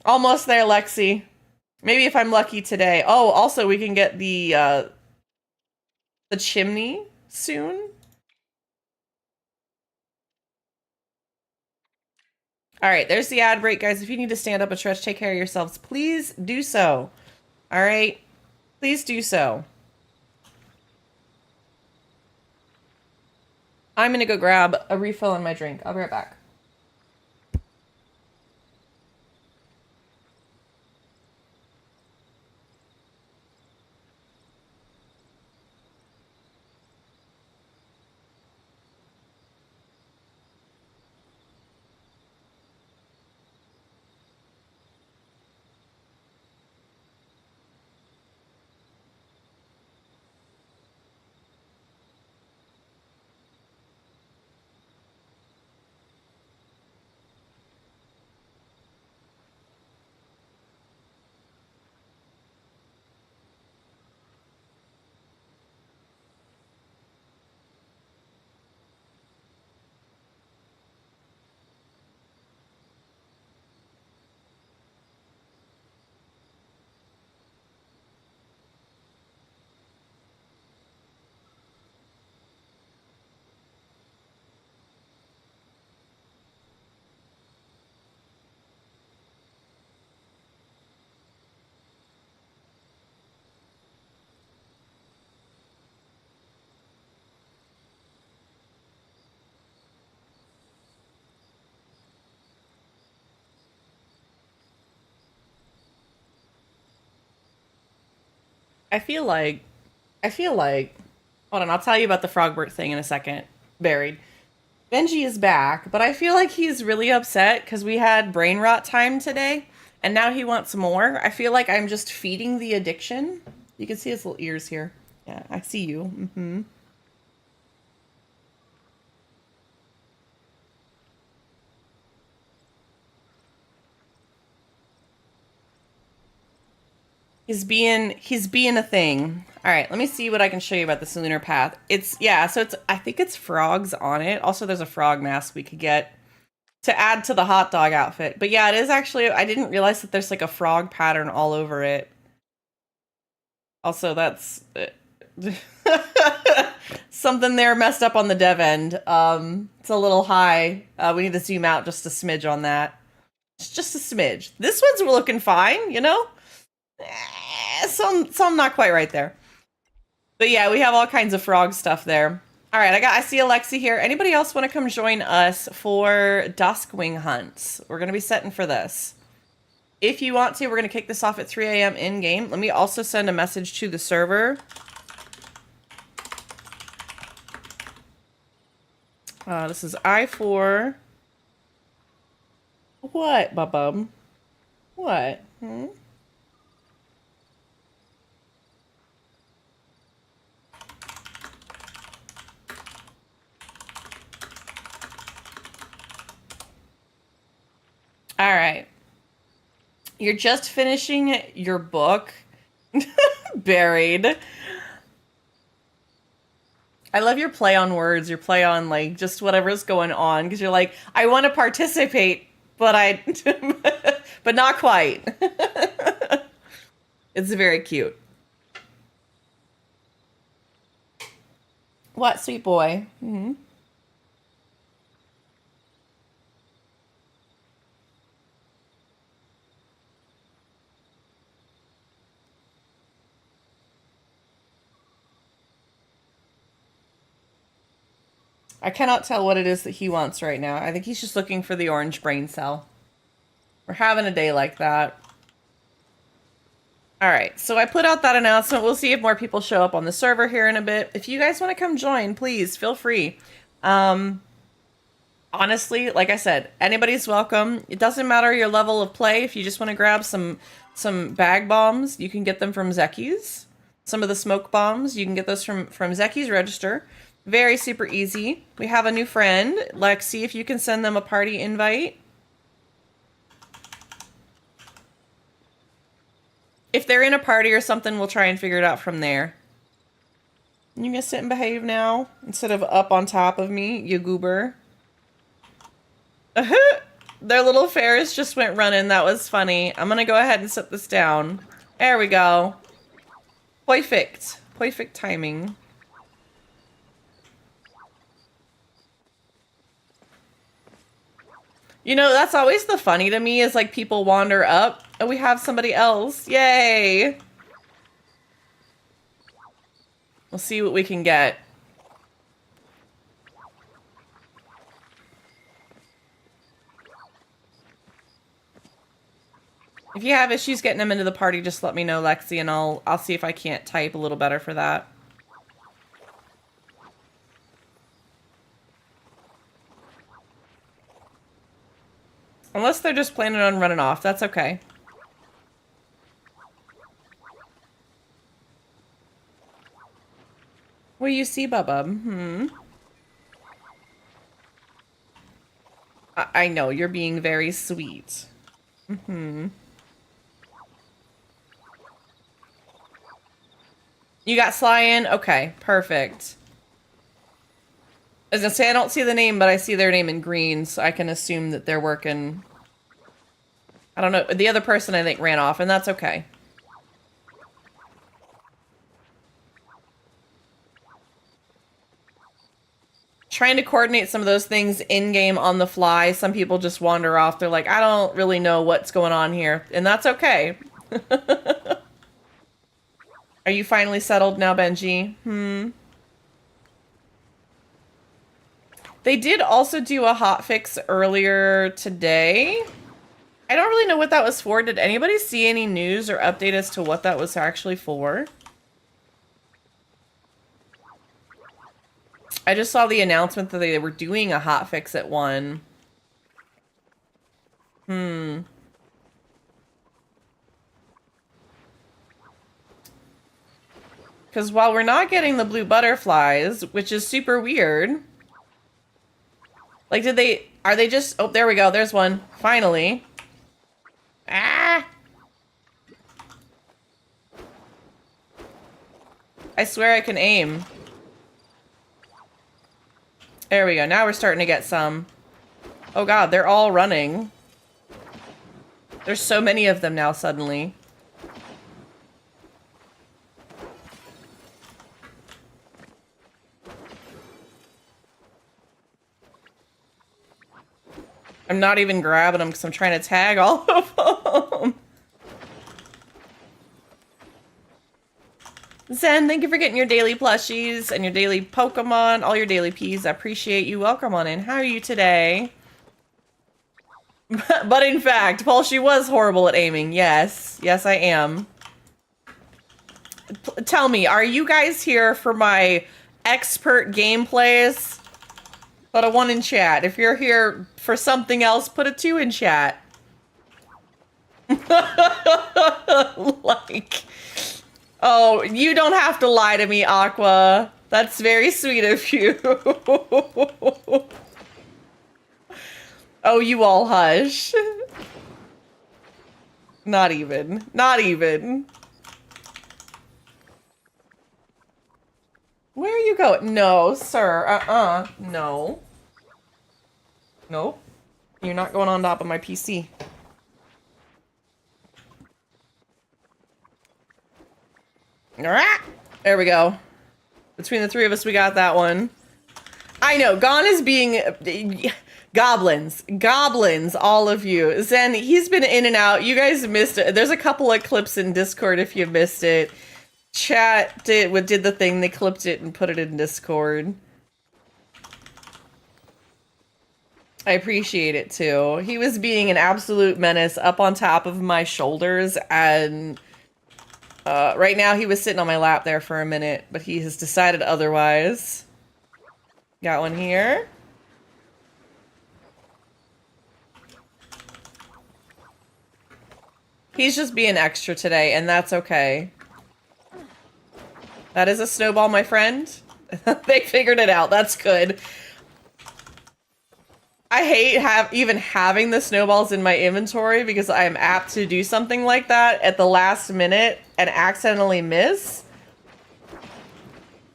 Almost there, Lexi. Maybe if I'm lucky today. Oh, also we can get the chimney soon. All right, there's the ad break, guys. If you need to stand up and stretch, take care of yourselves, please do so. All right, please do so. I'm gonna go grab a refill on my drink. I'll be right back. I feel like, hold on, I'll tell you about the Frogbert thing in a second. Buried. Benji is back, but I feel like he's really upset because we had brain rot time today, and now he wants more. I feel like I'm just feeding the addiction. You can see his little ears here. Yeah, I see you. Mm-hmm. He's being a thing. All right, let me see what I can show you about this lunar path. I think it's frogs on it. Also, there's a frog mask we could get to add to the hot dog outfit. But yeah, it is actually, I didn't realize that there's like a frog pattern all over it. Also, that's something there messed up on the dev end. It's a little high. We need to zoom out just a smidge on that. Just a smidge. This one's looking fine, you know? Some not quite right there. But yeah, we have all kinds of frog stuff there. All right, I see Alexi here. Anybody else want to come join us for Duskwing hunts? We're going to be setting for this. If you want to, we're going to kick this off at 3 a.m. in-game. Let me also send a message to the server. This is I4. What, bub? What? All right. You're just finishing your book. Buried. I love your play on words, your play on like just whatever's going on, because you're like, I want to participate, but but not quite. It's very cute. What, sweet boy? Mm-hmm. I cannot tell what it is that he wants right now. I think he's just looking for the orange brain cell. We're having a day like that. All right, so I put out that announcement. We'll see if more people show up on the server here in a bit. If you guys want to come join, please feel free. Honestly, like I said, anybody's welcome. It doesn't matter your level of play. If you just want to grab some bag bombs, you can get them from Zeki's. Some of the smoke bombs, you can get those from Zeki's register. Very super easy. We have a new friend. Lexi, if you can send them a party invite. If they're in a party or something, we'll try and figure it out from there. You gonna sit and behave now? Instead of up on top of me, you goober. Their little Ferris just went running. That was funny. I'm gonna go ahead and set this down. There we go. Perfect. Perfect timing. You know, that's always the funny to me is like people wander up and we have somebody else. Yay! We'll see what we can get. If you have issues getting them into the party, just let me know, Lexi, and I'll see if I can't type a little better for that. Unless they're just planning on running off, that's okay. What do you see, Bubba? I know, you're being very sweet. You got Sly in? Okay, perfect. I was gonna say, I don't see the name, but I see their name in green, so I can assume that they're working. I don't know. The other person, I think, ran off, and that's okay. Trying to coordinate some of those things in-game on the fly. Some people just wander off. They're like, I don't really know what's going on here, and that's okay. Are you finally settled now, Benji? They did also do a hotfix earlier today. I don't really know what that was for. Did anybody see any news or update as to what that was actually for? I just saw the announcement that they were doing a hotfix at 1. Because while we're not getting the blue butterflies, which is super weird. Like, are they just, oh, there we go, there's one, finally. Ah! I swear I can aim. There we go, now we're starting to get some. Oh god, they're all running. There's so many of them now suddenly. I'm not even grabbing them because I'm trying to tag all of them. Zen, thank you for getting your daily plushies and your daily Pokemon, all your daily Ps. I appreciate you. Welcome on in. How are you today? But in fact, Pulshy was horrible at aiming. Yes. Yes, I am. Tell me, are you guys here for my expert gameplays? Put a 1 in chat. If you're here for something else, put a 2 in chat. Like, oh, you don't have to lie to me, Aqua. That's very sweet of you. Oh, you all hush. Not even. Not even. Where are you going? No, sir. No. Nope. You're not going on top of my PC. Alright. There we go. Between the 3 of us, we got that one. I know. Gon is being... Goblins. Goblins, all of you. Zen, he's been in and out. You guys missed it. There's a couple of clips in Discord if you missed it. Chat did the thing. They clipped it and put it in Discord. I appreciate it too. He was being an absolute menace up on top of my shoulders, and right now he was sitting on my lap there for a minute, but he has decided otherwise. Got one here. He's just being extra today, and that's okay. That is a snowball, my friend. They figured it out. That's good. I hate even having the snowballs in my inventory because I am apt to do something like that at the last minute and accidentally miss.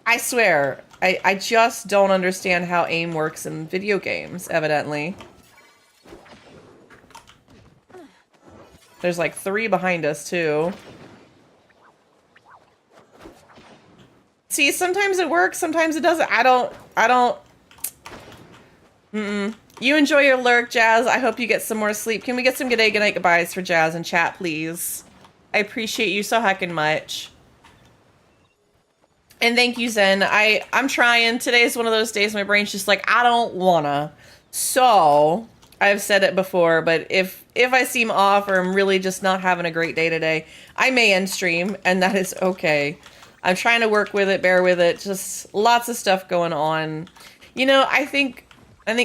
I swear, I just don't understand how aim works in video games, evidently. There's like 3 behind us, too. See, sometimes it works, sometimes it doesn't. I don't... You enjoy your lurk, Jazz. I hope you get some more sleep. Can we get some good day, good night, goodbyes for Jazz in chat, please? I appreciate you so heckin' much. And thank you, Zen. I'm trying. Today's one of those days my brain's just like, I don't wanna. So, I've said it before, but if I seem off or I'm really just not having a great day today, I may end stream, and that is okay. I'm trying to work with it, bear with it. Just lots of stuff going on. You know, I think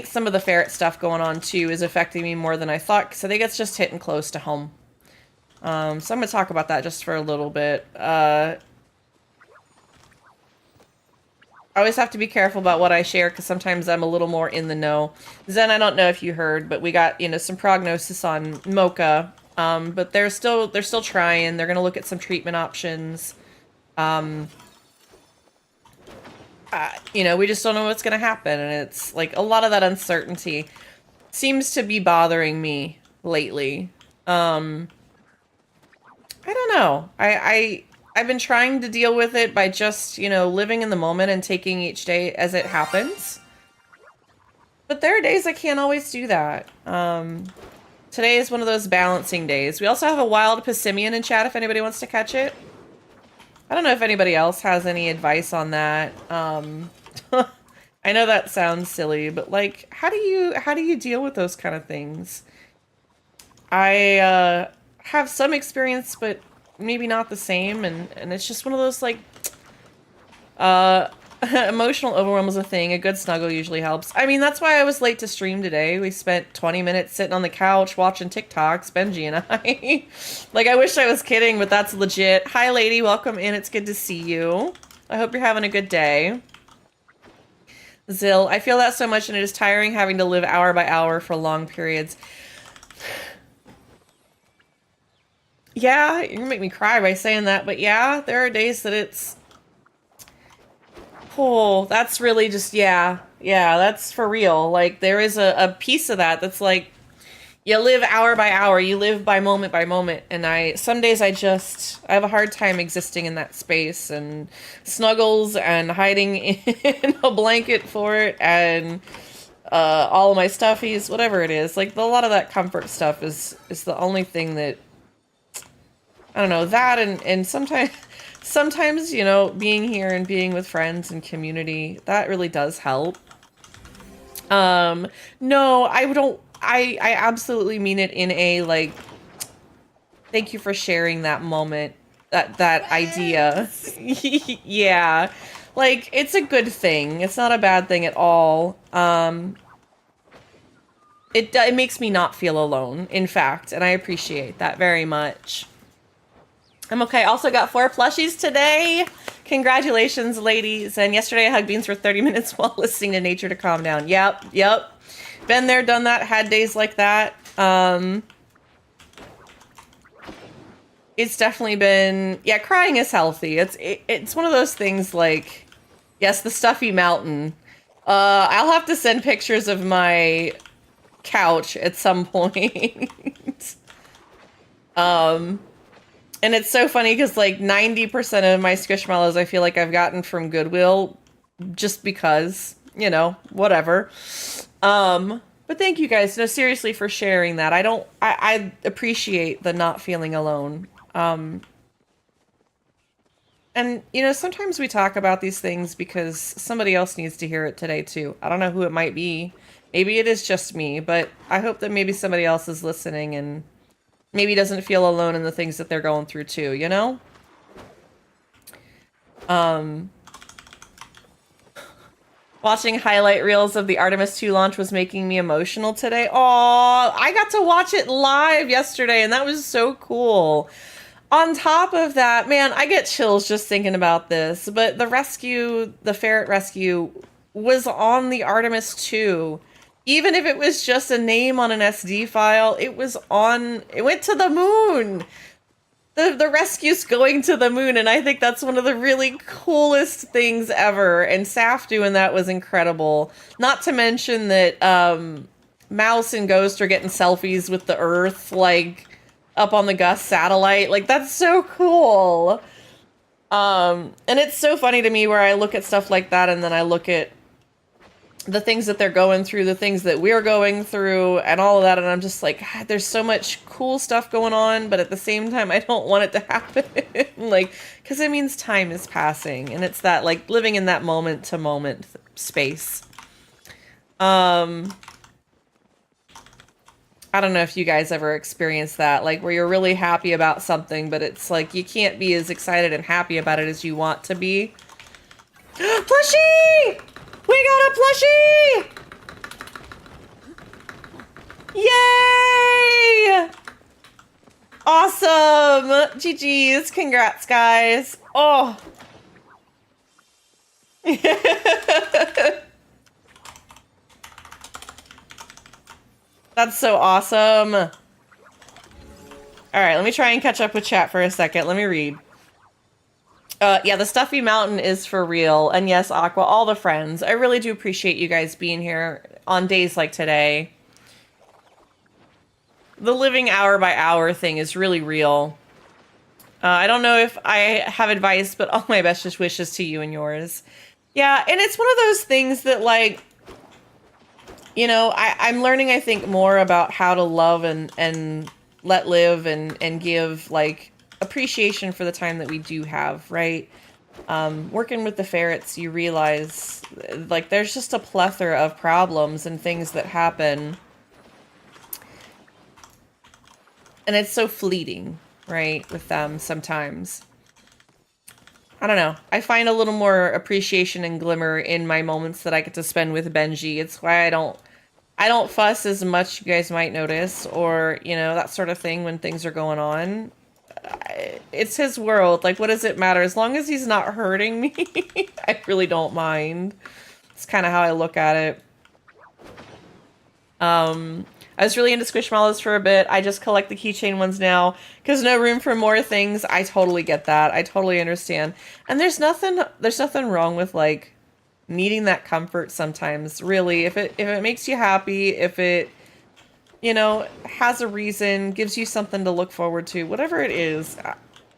some of the ferret stuff going on too is affecting me more than I thought, because I think it's just hitting close to home. So I'm going to talk about that just for a little bit. I always have to be careful about what I share, because sometimes I'm a little more in the know. Zen, I don't know if you heard, but we got, you know, some prognosis on Mocha. But they're still trying. They're going to look at some treatment options. You know, we just don't know what's going to happen. And it's like a lot of that uncertainty seems to be bothering me lately. I don't know. I've been trying to deal with it by just, you know, living in the moment and taking each day as it happens. But there are days I can't always do that. Today is one of those balancing days. We also have a wild Passimian in chat if anybody wants to catch it. I don't know if anybody else has any advice on that. I know that sounds silly, but like, how do you deal with those kind of things? I have some experience, but maybe not the same, and it's just one of those like Emotional overwhelm is a thing. A good snuggle usually helps. I mean, that's why I was late to stream today. We spent 20 minutes sitting on the couch watching TikToks, Benji and I. Like, I wish I was kidding, but that's legit. Hi, lady. Welcome in. It's good to see you. I hope you're having a good day. Zill, I feel that so much, and it is tiring having to live hour by hour for long periods. Yeah, you're gonna make me cry by saying that, but yeah, there are days that it's... Oh, that's really just, yeah, that's for real. Like, there is a piece of that that's like, you live hour by hour, you live by moment, and some days I have a hard time existing in that space, and snuggles and hiding in a blanket for it, and all of my stuffies, whatever it is. Like, a lot of that comfort stuff is the only thing that, I don't know, that and sometimes, you know, being here and being with friends and community, that really does help. No, I absolutely mean it in a, like, thank you for sharing that moment, that idea. Yeah. Like, it's a good thing. It's not a bad thing at all. It makes me not feel alone, in fact, and I appreciate that very much. I'm okay. Also got 4 plushies today. Congratulations, ladies. And yesterday I hugged Beans for 30 minutes while listening to nature to calm down. Yep. Been there, done that, had days like that. It's definitely been, yeah, crying is healthy. It's one of those things like, yes, the stuffy mountain. I'll have to send pictures of my couch at some point. And it's so funny because like 90% of my Squishmallows I feel like I've gotten from Goodwill just because, you know, whatever. But thank you guys, no, seriously, for sharing that. I appreciate the not feeling alone. And, you know, sometimes we talk about these things because somebody else needs to hear it today too. I don't know who it might be. Maybe it is just me, but I hope that maybe somebody else is listening and maybe doesn't feel alone in the things that they're going through too, you know? Watching highlight reels of the Artemis 2 launch was making me emotional today. Aw, I got to watch it live yesterday, and that was so cool. On top of that, man, I get chills just thinking about this, but the ferret rescue was on the Artemis 2. Even if it was just a name on an SD file, it went to the moon. The rescue's going to the moon, and I think that's one of the really coolest things ever. And Saf doing that was incredible. Not to mention that Mouse and Ghost are getting selfies with the Earth, like, up on the Gus satellite. Like, that's so cool. And it's so funny to me where I look at stuff like that, and then I look at the things that they're going through, the things that we're going through, and all of that, and I'm just like, God, there's so much cool stuff going on, but at the same time, I don't want it to happen. Like, because it means time is passing, and it's that, like, living in that moment-to-moment space. I don't know if you guys ever experienced that, like, where you're really happy about something, but it's like, you can't be as excited and happy about it as you want to be. Plushie! We got a plushie! Yay! Awesome! GG's. Congrats, guys. Oh. That's so awesome. All right, let me try and catch up with chat for a second. Let me read. Yeah, the stuffy mountain is for real. And yes, Aqua, all the friends. I really do appreciate you guys being here on days like today. The living hour by hour thing is really real. I don't know if I have advice, but all my best wishes to you and yours. Yeah, and it's one of those things that, like, you know, I'm learning, I think, more about how to love and let live and give, like, appreciation for the time that we do have, right? Working with the ferrets, you realize, like, there's just a plethora of problems and things that happen. And it's so fleeting, right, with them sometimes. I don't know. I find a little more appreciation and glimmer in my moments that I get to spend with Benji. It's why I don't fuss as much, you guys might notice, or, you know, that sort of thing when things are going on. It's his world. Like, what does it matter? As long as he's not hurting me, I really don't mind. It's kind of how I look at it. I was really into Squishmallows for a bit. I just collect the keychain ones now because no room for more things. I totally get that. I totally understand. And there's nothing wrong with like needing that comfort sometimes. Really, if it makes you happy, if it, you know, has a reason, gives you something to look forward to, whatever it is,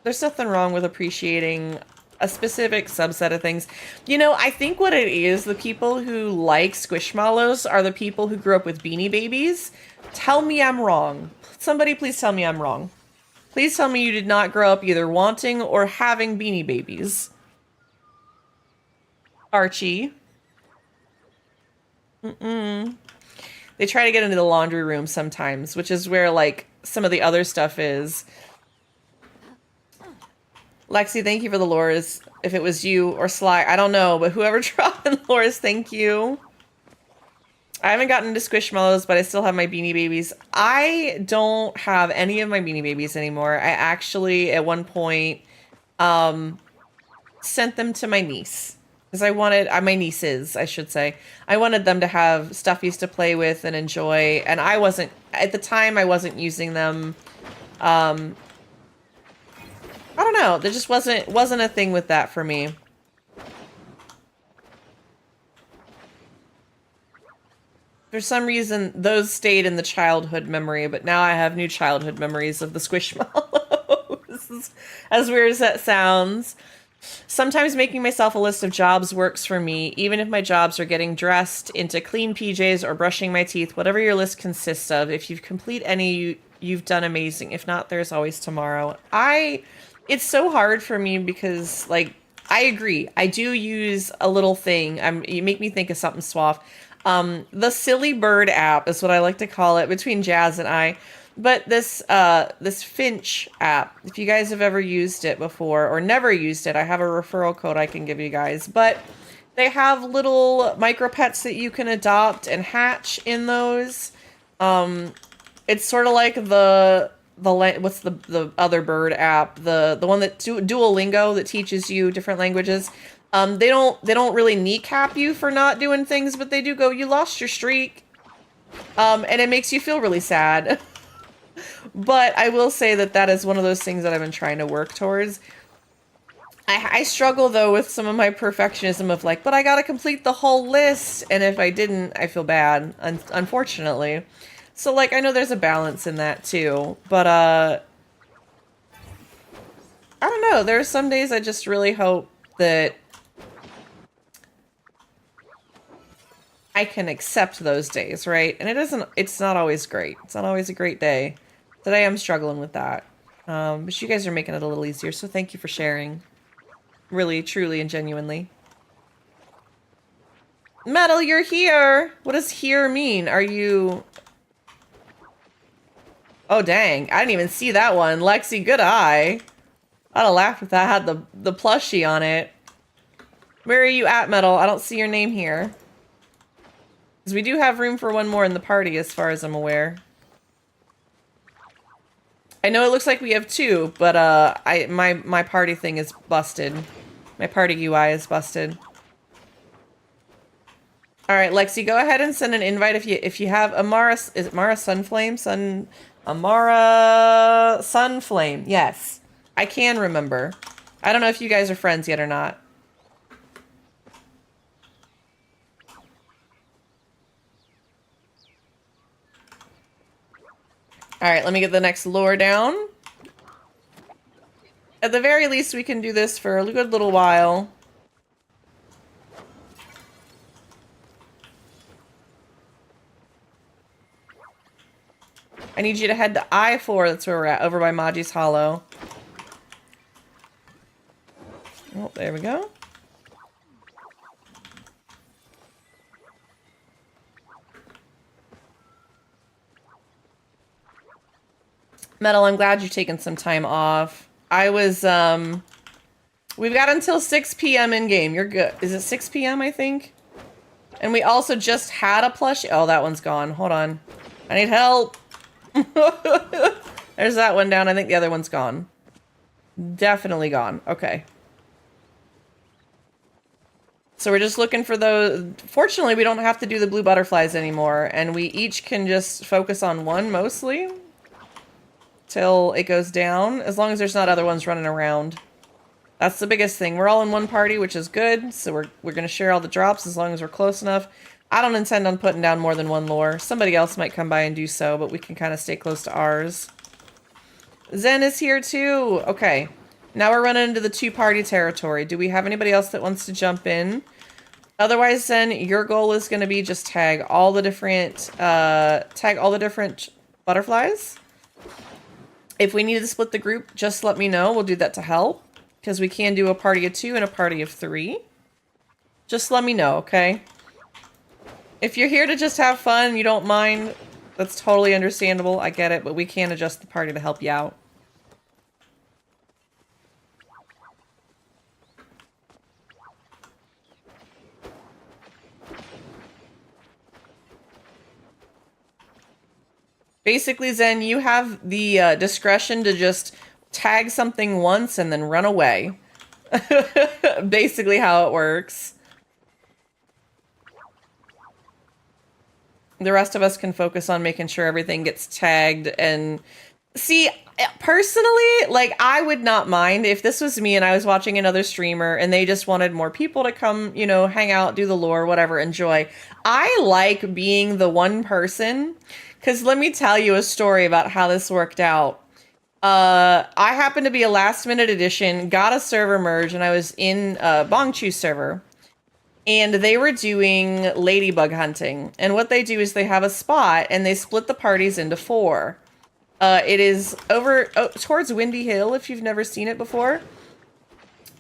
there's nothing wrong with appreciating a specific subset of things. You know, I think what it is, the people who like Squishmallows are the people who grew up with Beanie Babies. Tell me I'm wrong. Somebody please tell me I'm wrong. Please tell me you did not grow up either wanting or having Beanie Babies. Archie. They try to get into the laundry room sometimes, which is where, like, some of the other stuff is. Lexi, thank you for the lures. If it was you or Sly, I don't know, but whoever dropped in lures, thank you. I haven't gotten into Squishmallows, but I still have my Beanie Babies. I don't have any of my Beanie Babies anymore. I actually, at one point, sent them to my niece. Because I wanted, my nieces, I should say. I wanted them to have stuffies to play with and enjoy. And I wasn't, at the time, I wasn't using them. I don't know. There just wasn't a thing with that for me. For some reason, those stayed in the childhood memory, but now I have new childhood memories of the Squishmallows. As weird as that sounds. Sometimes making myself a list of jobs works for me, even if my jobs are getting dressed into clean PJs or brushing my teeth, whatever your list consists of. If you complete any, you've done amazing. If not, there's always tomorrow. It's so hard for me because, like, I agree. I do use a little thing. You make me think of something suave. The Silly Bird app is what I like to call it between Jazz and I. But this Finch app, if you guys have ever used it before or never used it, I have a referral code I can give you guys. But they have little micro pets that you can adopt and hatch in those. It's sort of like what's the other bird app, the one that Duolingo that teaches you different languages. They don't really kneecap you for not doing things, but they do go, you lost your streak. And it makes you feel really sad. But I will say that is one of those things that I've been trying to work towards. I struggle though with some of my perfectionism of like, but I gotta complete the whole list, and if I didn't, I feel bad, unfortunately. So like, I know there's a balance in that too, but I don't know, there are some days I just really hope that I can accept those days, right? And it's not always great. It's not always a great day. Today I'm struggling with that. But you guys are making it a little easier, so thank you for sharing. Really, truly, and genuinely. Metal, you're here! What does here mean? Are you... Oh, dang. I didn't even see that one. Lexi, good eye. I'd have laughed if that had the plushie on it. Where are you at, Metal? I don't see your name here. Because we do have room for one more in the party, as far as I'm aware. I know it looks like we have two, but my party thing is busted. My party UI is busted. All right, Lexi, go ahead and send an invite if you have Amara. Is it Amara Sunflame? Amara Sunflame. Yes, I can remember. I don't know if you guys are friends yet or not. All right, let me get the next lure down. At the very least, we can do this for a good little while. I need you to head to I-4. That's where we're at, over by Maji's Hollow. Oh, there we go. Metal, I'm glad you're taking some time off. I was We've got until 6 p.m. in game. You're good. Is it 6 p.m. I think? And we also just had a plushie. Oh, that one's gone. Hold on. I need help. There's that one down. I think the other one's gone. Definitely gone. Okay. So we're just looking for those. Fortunately, we don't have to do the blue butterflies anymore. And we each can just focus on one mostly. Till it goes down. As long as there's not other ones running around. That's the biggest thing. We're all in one party, which is good. So we're going to share all the drops as long as we're close enough. I don't intend on putting down more than one lure. Somebody else might come by and do so, but we can kind of stay close to ours. Zen is here too. Okay. Now we're running into the two-party territory. Do we have anybody else that wants to jump in? Otherwise, Zen, your goal is going to be just tag all the different butterflies. If we need to split the group, just let me know. We'll do that to help. Because we can do a party of 2 and a party of 3. Just let me know, okay? If you're here to just have fun, you don't mind, that's totally understandable. I get it, but we can adjust the party to help you out. Basically, Zen, you have the discretion to just tag something once and then run away. Basically how it works. The rest of us can focus on making sure everything gets tagged. And see, personally, like, I would not mind if this was me and I was watching another streamer and they just wanted more people to come, you know, hang out, do the lore, whatever, enjoy. I like being the one person, because let me tell you a story about how this worked out. I happened to be a last minute addition, got a server merge, and I was in Bongchu's server. And they were doing ladybug hunting. And what they do is they have a spot and they split the parties into 4. It is over towards Windy Hill, if you've never seen it before.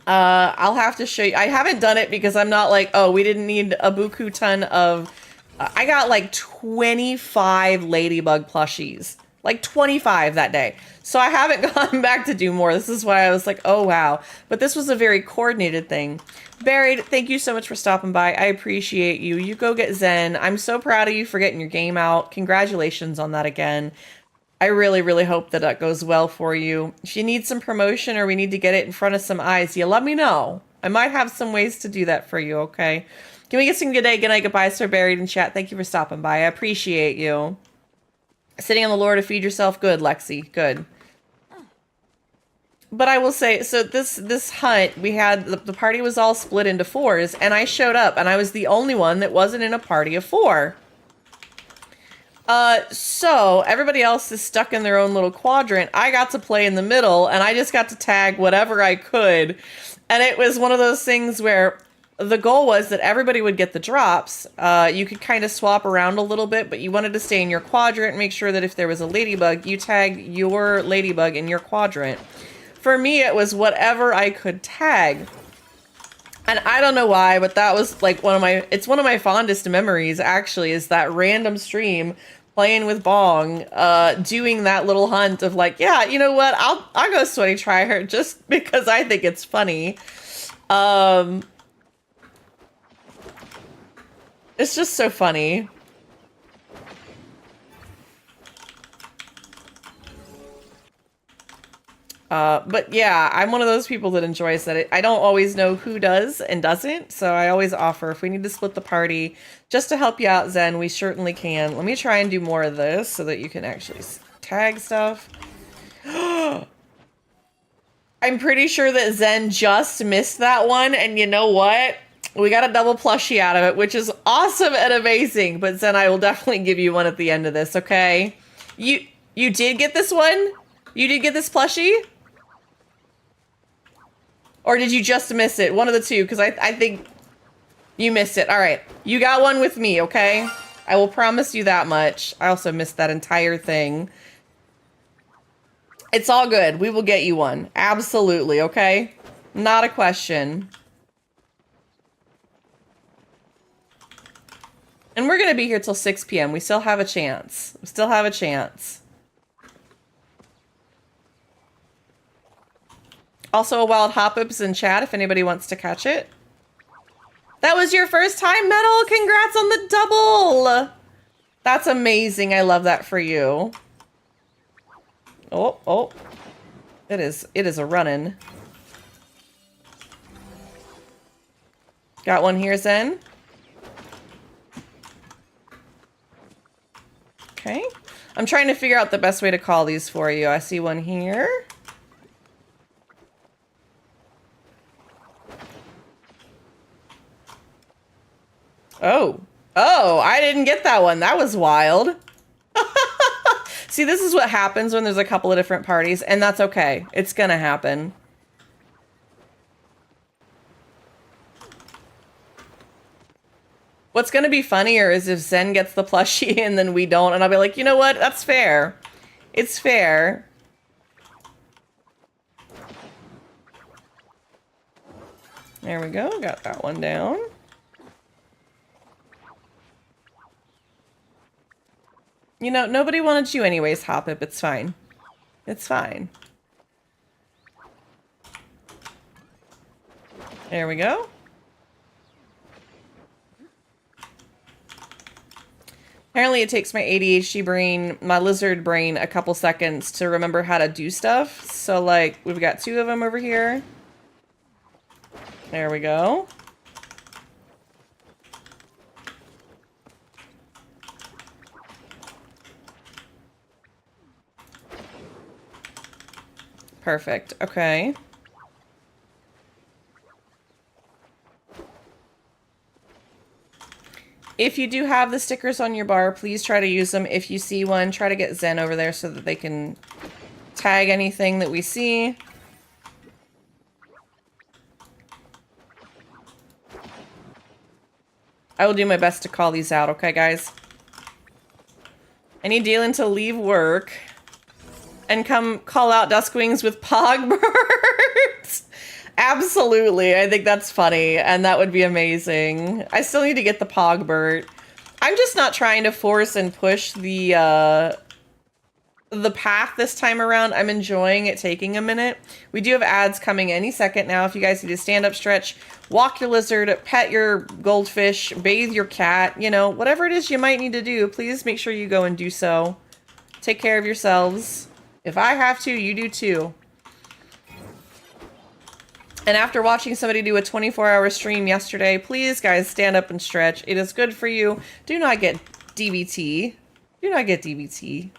I'll have to show you. I haven't done it because I'm not like, oh, we didn't need a buku ton of... I got like 25 ladybug plushies. Like 25 that day. So I haven't gone back to do more. This is why I was like, oh, wow. But this was a very coordinated thing. Buried, thank you so much for stopping by. I appreciate you. You go get Zen. I'm so proud of you for getting your game out. Congratulations on that again. I really, really hope that that goes well for you. If you need some promotion or we need to get it in front of some eyes, you let me know. I might have some ways to do that for you, okay? Can we get some good day, good night, goodbye, Sir Buried in chat? Thank you for stopping by. I appreciate you. Sitting on the lore to feed yourself. Good, Lexi. Good. But I will say, so this hunt, we had, the party was all split into 4s, and I showed up, and I was the only one that wasn't in a party of 4. So everybody else is stuck in their own little quadrant. I got to play in the middle, and I just got to tag whatever I could. And it was one of those things where the goal was that everybody would get the drops. You could kind of swap around a little bit, but you wanted to stay in your quadrant and make sure that if there was a ladybug, you tag your ladybug in your quadrant. For me, it was whatever I could tag. And I don't know why, but that was like it's one of my fondest memories, actually, is that random stream playing with Bong, doing that little hunt of like, yeah, you know what, I'll go sweaty try her just because I think it's funny. It's just so funny. But yeah, I'm one of those people that enjoys that. I don't always know who does and doesn't, so I always offer if we need to split the party just to help you out, Zen, we certainly can. Let me try and do more of this so that you can actually tag stuff. I'm pretty sure that Zen just missed that one, and you know what? We got a double plushie out of it, which is awesome and amazing. But Zen, I will definitely give you one at the end of this, okay? You did get this one? You did get this plushie? Or did you just miss it? One of the two, because I think you missed it. All right. You got one with me, okay? I will promise you that much. I also missed that entire thing. It's all good. We will get you one. Absolutely, okay? Not a question. And we're going to be here till 6 p.m. We still have a chance. We still have a chance. Also, a wild Hop-Ups in chat if anybody wants to catch it. That was your first time, Metal. Congrats on the double. That's amazing. I love that for you. Oh. It is a running. Got one here, Zen. Okay. I'm trying to figure out the best way to call these for you. I see one here. Oh, I didn't get that one. That was wild. See, this is what happens when there's a couple of different parties, and that's okay. It's gonna happen. What's gonna be funnier is if Zen gets the plushie and then we don't, and I'll be like, you know what? That's fair. It's fair. There we go. Got that one down. You know, nobody wanted you anyways, Hop-Up. It's fine. It's fine. There we go. Apparently it takes my ADHD brain, my lizard brain, a couple seconds to remember how to do stuff. So, like, we've got 2 of them over here. There we go. Perfect. Okay. If you do have the stickers on your bar, please try to use them. If you see one, try to get Zen over there so that they can tag anything that we see. I will do my best to call these out, okay, guys? I need Dylan to leave work and come call out Duskwings with Pogbirds. Absolutely. I think that's funny, and that would be amazing. I still need to get the Pogbert. I'm just not trying to force and push the path this time around. I'm enjoying it taking a minute. We do have ads coming any second now. If you guys need to stand up, stretch, walk your lizard, pet your goldfish, bathe your cat, you know, whatever it is you might need to do, please make sure you go and do so. Take care of yourselves. If I have to, you do too. And after watching somebody do a 24-hour stream yesterday, please, guys, stand up and stretch. It is good for you. Do not get DVT. Do not get DVT.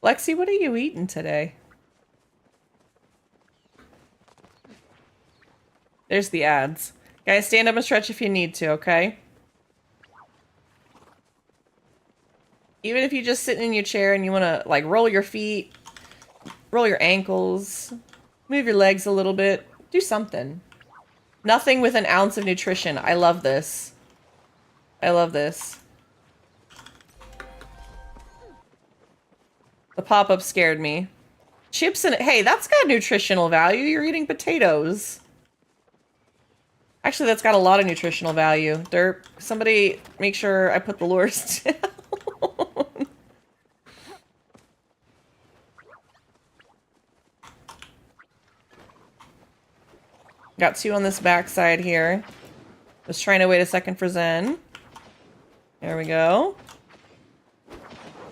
Lexi, what are you eating today? There's the ads. Guys, stand up and stretch if you need to, okay? Even if you're just sitting in your chair and you want to, like, roll your feet, roll your ankles, move your legs a little bit, do something. Nothing with an ounce of nutrition. I love this. I love this. The pop-up scared me. Chips and... Hey, that's got nutritional value. You're eating potatoes. Actually, that's got a lot of nutritional value. Derp, somebody make sure I put the lures down. Got 2 on this backside here. Was trying to wait a second for Zen. There we go.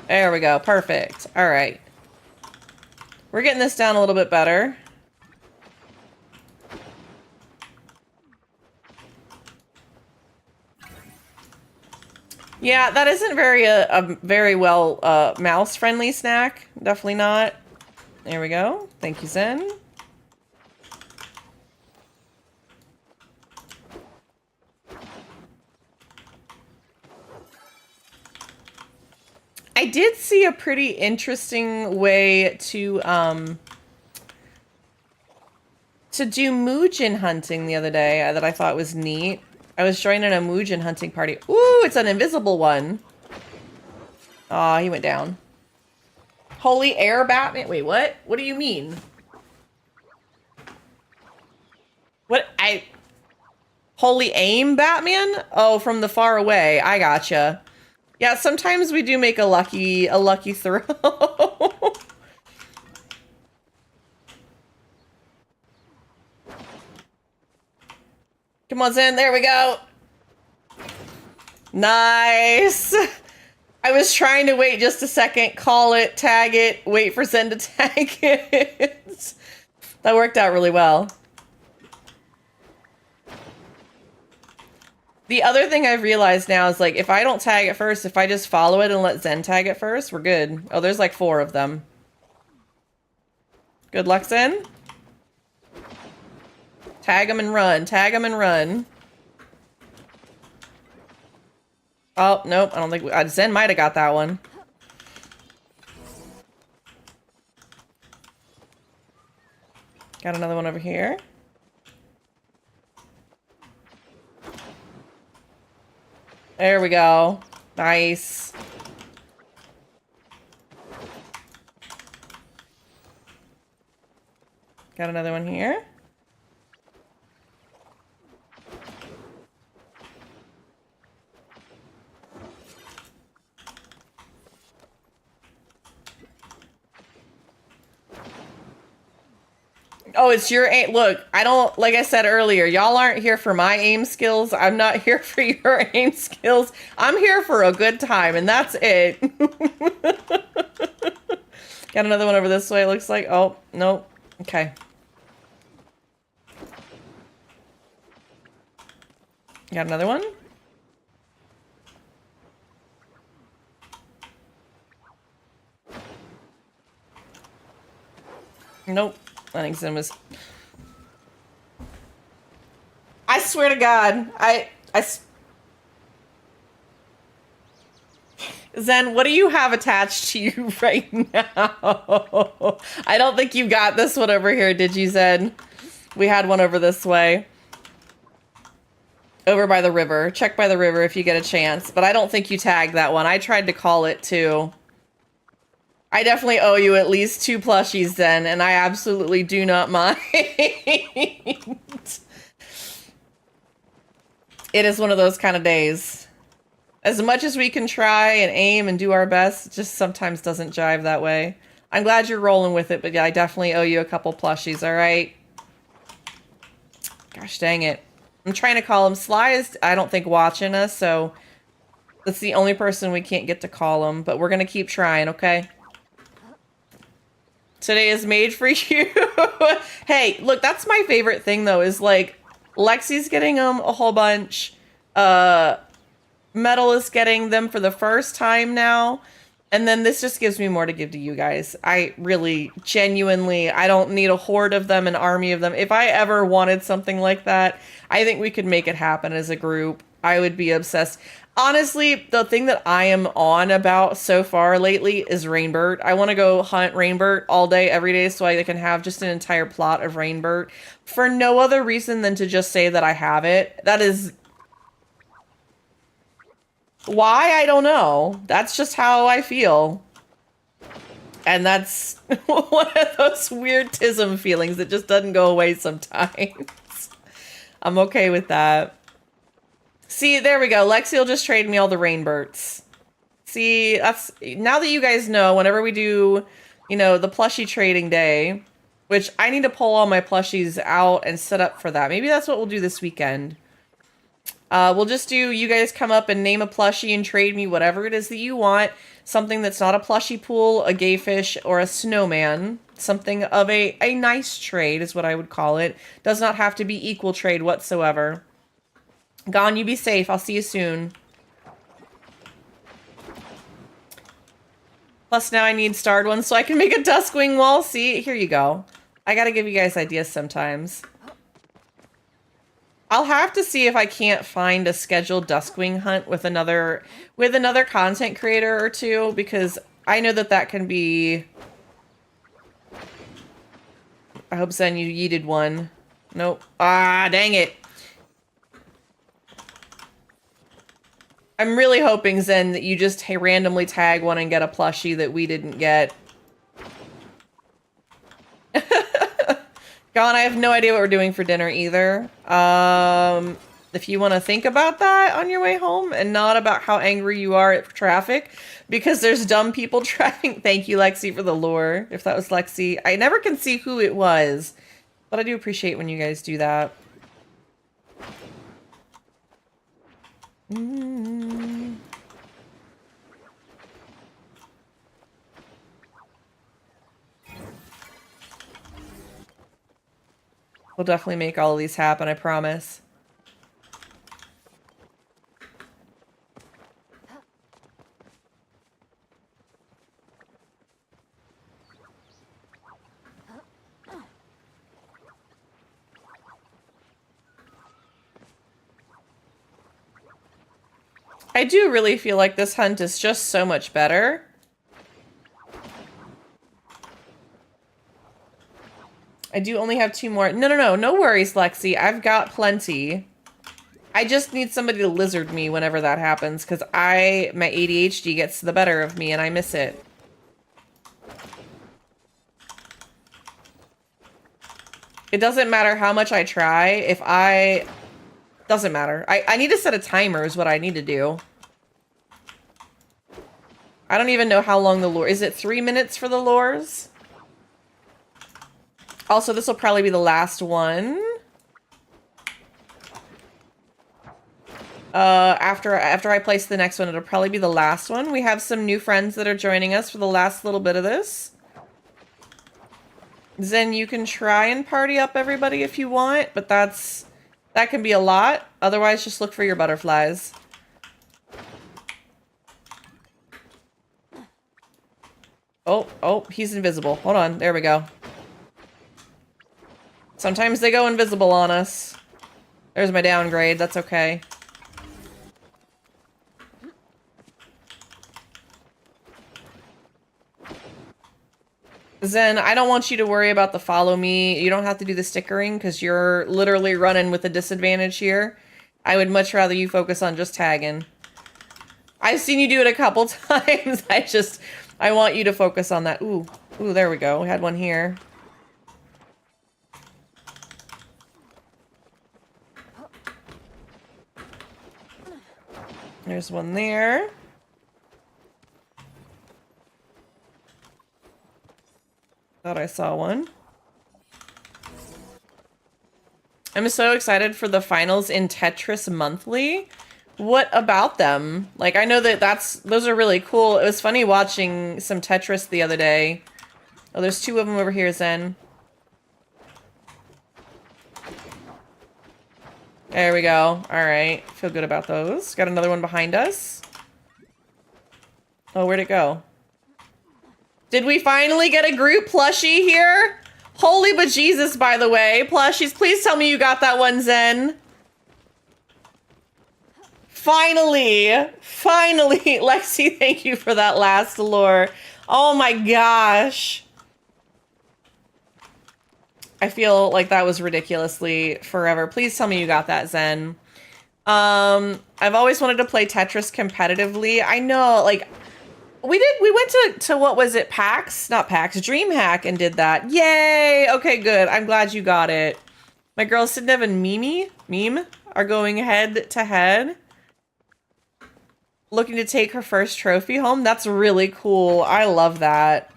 There we go. Perfect. All right. We're getting this down a little bit better. Yeah, that isn't a very well mouse-friendly snack. Definitely not. There we go. Thank you, Zen. I did see a pretty interesting way to do Muujin hunting the other day that I thought was neat. I was joining a Muujin hunting party. Ooh, it's an invisible one. Aw, he went down. Holy air Batman. Wait, what? What do you mean? What? Holy aim Batman? Oh, from the far away. I gotcha. Yeah, sometimes we do make a lucky throw. Come on, Zen. There we go. Nice. I was trying to wait just a second, call it, tag it, wait for Zen to tag it. That worked out really well. The other thing I've realized now is, like, if I don't tag it first, if I just follow it and let Zen tag it first, we're good. Oh, there's like 4 of them. Good luck, Zen. Tag them and run. Tag them and run. Oh, nope. I don't think... Zen might have got that one. Got another one over here. There we go. Nice. Got another one here. Oh, it's your aim. Look, I don't, like I said earlier, y'all aren't here for my aim skills. I'm not here for your aim skills. I'm here for a good time, and that's it. Got another one over this way, it looks like. Oh, nope. Okay. Got another one? Nope. I think Zen was... I swear to God, Zen, what do you have attached to you right now? I don't think you got this one over here, did you, Zen? We had one over this way. Over by the river. Check by the river if you get a chance. But I don't think you tagged that one. I tried to call it, too. I definitely owe you at least 2 plushies then, and I absolutely do not mind. It is one of those kind of days. As much as we can try and aim and do our best, it just sometimes doesn't jive that way. I'm glad you're rolling with it, but yeah, I definitely owe you a couple plushies, alright? Gosh dang it. I'm trying to call him. Sly is, I don't think, watching us, so that's the only person we can't get to call him, but we're gonna keep trying, okay? Today is made for you. Hey, look, that's my favorite thing, though, is, like, Lexi's getting them a whole bunch. Metal is getting them for the first time now. And then this just gives me more to give to you guys. I really, genuinely, I don't need a horde of them, an army of them. If I ever wanted something like that, I think we could make it happen as a group. I would be obsessed. Honestly, the thing that I am on about so far lately is Rainbird. I want to go hunt Rainbird all day, every day, so I can have just an entire plot of Rainbird for no other reason than to just say that I have it. That is why, I don't know. That's just how I feel. And that's one of those weird tism feelings that just doesn't go away sometimes. I'm okay with that. See, there we go. Lexi will just trade me all the Rainbirds. See, that's... Now that you guys know, whenever we do, you know, the plushie trading day, which I need to pull all my plushies out and set up for that. Maybe that's what we'll do this weekend. We'll just do, you guys come up and name a plushie and trade me whatever it is that you want. Something that's not a plushie pool, a gay fish, or a snowman. Something of a nice trade is what I would call it. Does not have to be equal trade whatsoever. Gone, you be safe. I'll see you soon. Plus now I need starred ones so I can make a Duskwing wall. See, here you go. I gotta give you guys ideas sometimes. I'll have to see if I can't find a scheduled Duskwing hunt with another content creator or two, because I know that that can be... I hope Zen, you yeeted one. Nope. Ah, dang it. I'm really hoping, Zen, that you just randomly tag one and get a plushie that we didn't get. Gone, I have no idea what we're doing for dinner either. If you want to think about that on your way home and not about how angry you are at traffic because there's dumb people driving. Thank you, Lexi, for the lore. If that was Lexi. I never can see who it was, but I do appreciate when you guys do that. We'll definitely make all of these happen, I promise. I do really feel like this hunt is just so much better. I do only have 2 more. No worries, Lexi. I've got plenty. I just need somebody to lizard me whenever that happens, because my ADHD gets the better of me and I miss it. It doesn't matter how much I try. Doesn't matter. I need to set a timer is what I need to do. I don't even know how long the lure... Is it 3 minutes for the lures? Also, this will probably be the last one. After I place the next one, it'll probably be the last one. We have some new friends that are joining us for the last little bit of this. Zen, you can try and party up everybody if you want, but that can be a lot. Otherwise, just look for your butterflies. Oh, he's invisible. Hold on. There we go. Sometimes they go invisible on us. There's my downgrade. That's okay. Zen, I don't want you to worry about the follow me. You don't have to do the stickering because you're literally running with a disadvantage here. I would much rather you focus on just tagging. I've seen you do it a couple times. I want you to focus on that. Ooh, there we go. We had one here. There's one there. Thought I saw one. I'm so excited for the finals in Tetris Monthly. What about them? Like, I know those are really cool. It was funny watching some Tetris the other day. Oh, there's 2 of them over here, Zen. There we go. All right. Feel good about those. Got another one behind us. Oh, where'd it go? Did we finally get a group plushie here? Holy bejesus, by the way. Plushies, please tell me you got that one, Zen. Finally. Finally. Lexi, thank you for that last lure. Oh my gosh. I feel like that was ridiculously forever. Please tell me you got that, Zen. I've always wanted to play Tetris competitively. I know, like, we went to what was it? PAX? Not PAX, DreamHack and did that. Yay! Okay, good. I'm glad you got it. My girls Sidnev and Meme are going head to head. Looking to take her first trophy home. That's really cool. I love that.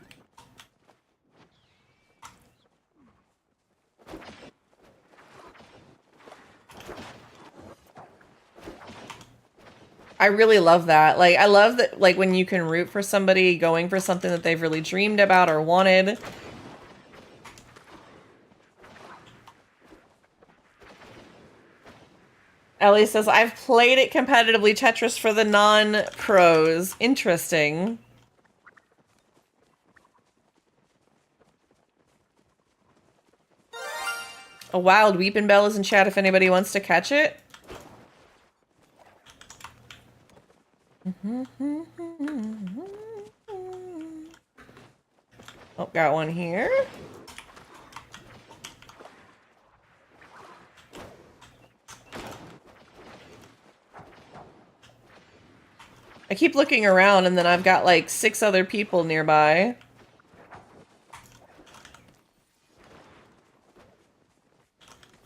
I really love that. Like, I love that, like, when you can root for somebody going for something that they've really dreamed about or wanted. Ellie says, I've played it competitively, Tetris for the non-pros. Interesting. A wild weeping bell is in chat if anybody wants to catch it. Oh, got one here. I keep looking around and then I've got like 6 other people nearby.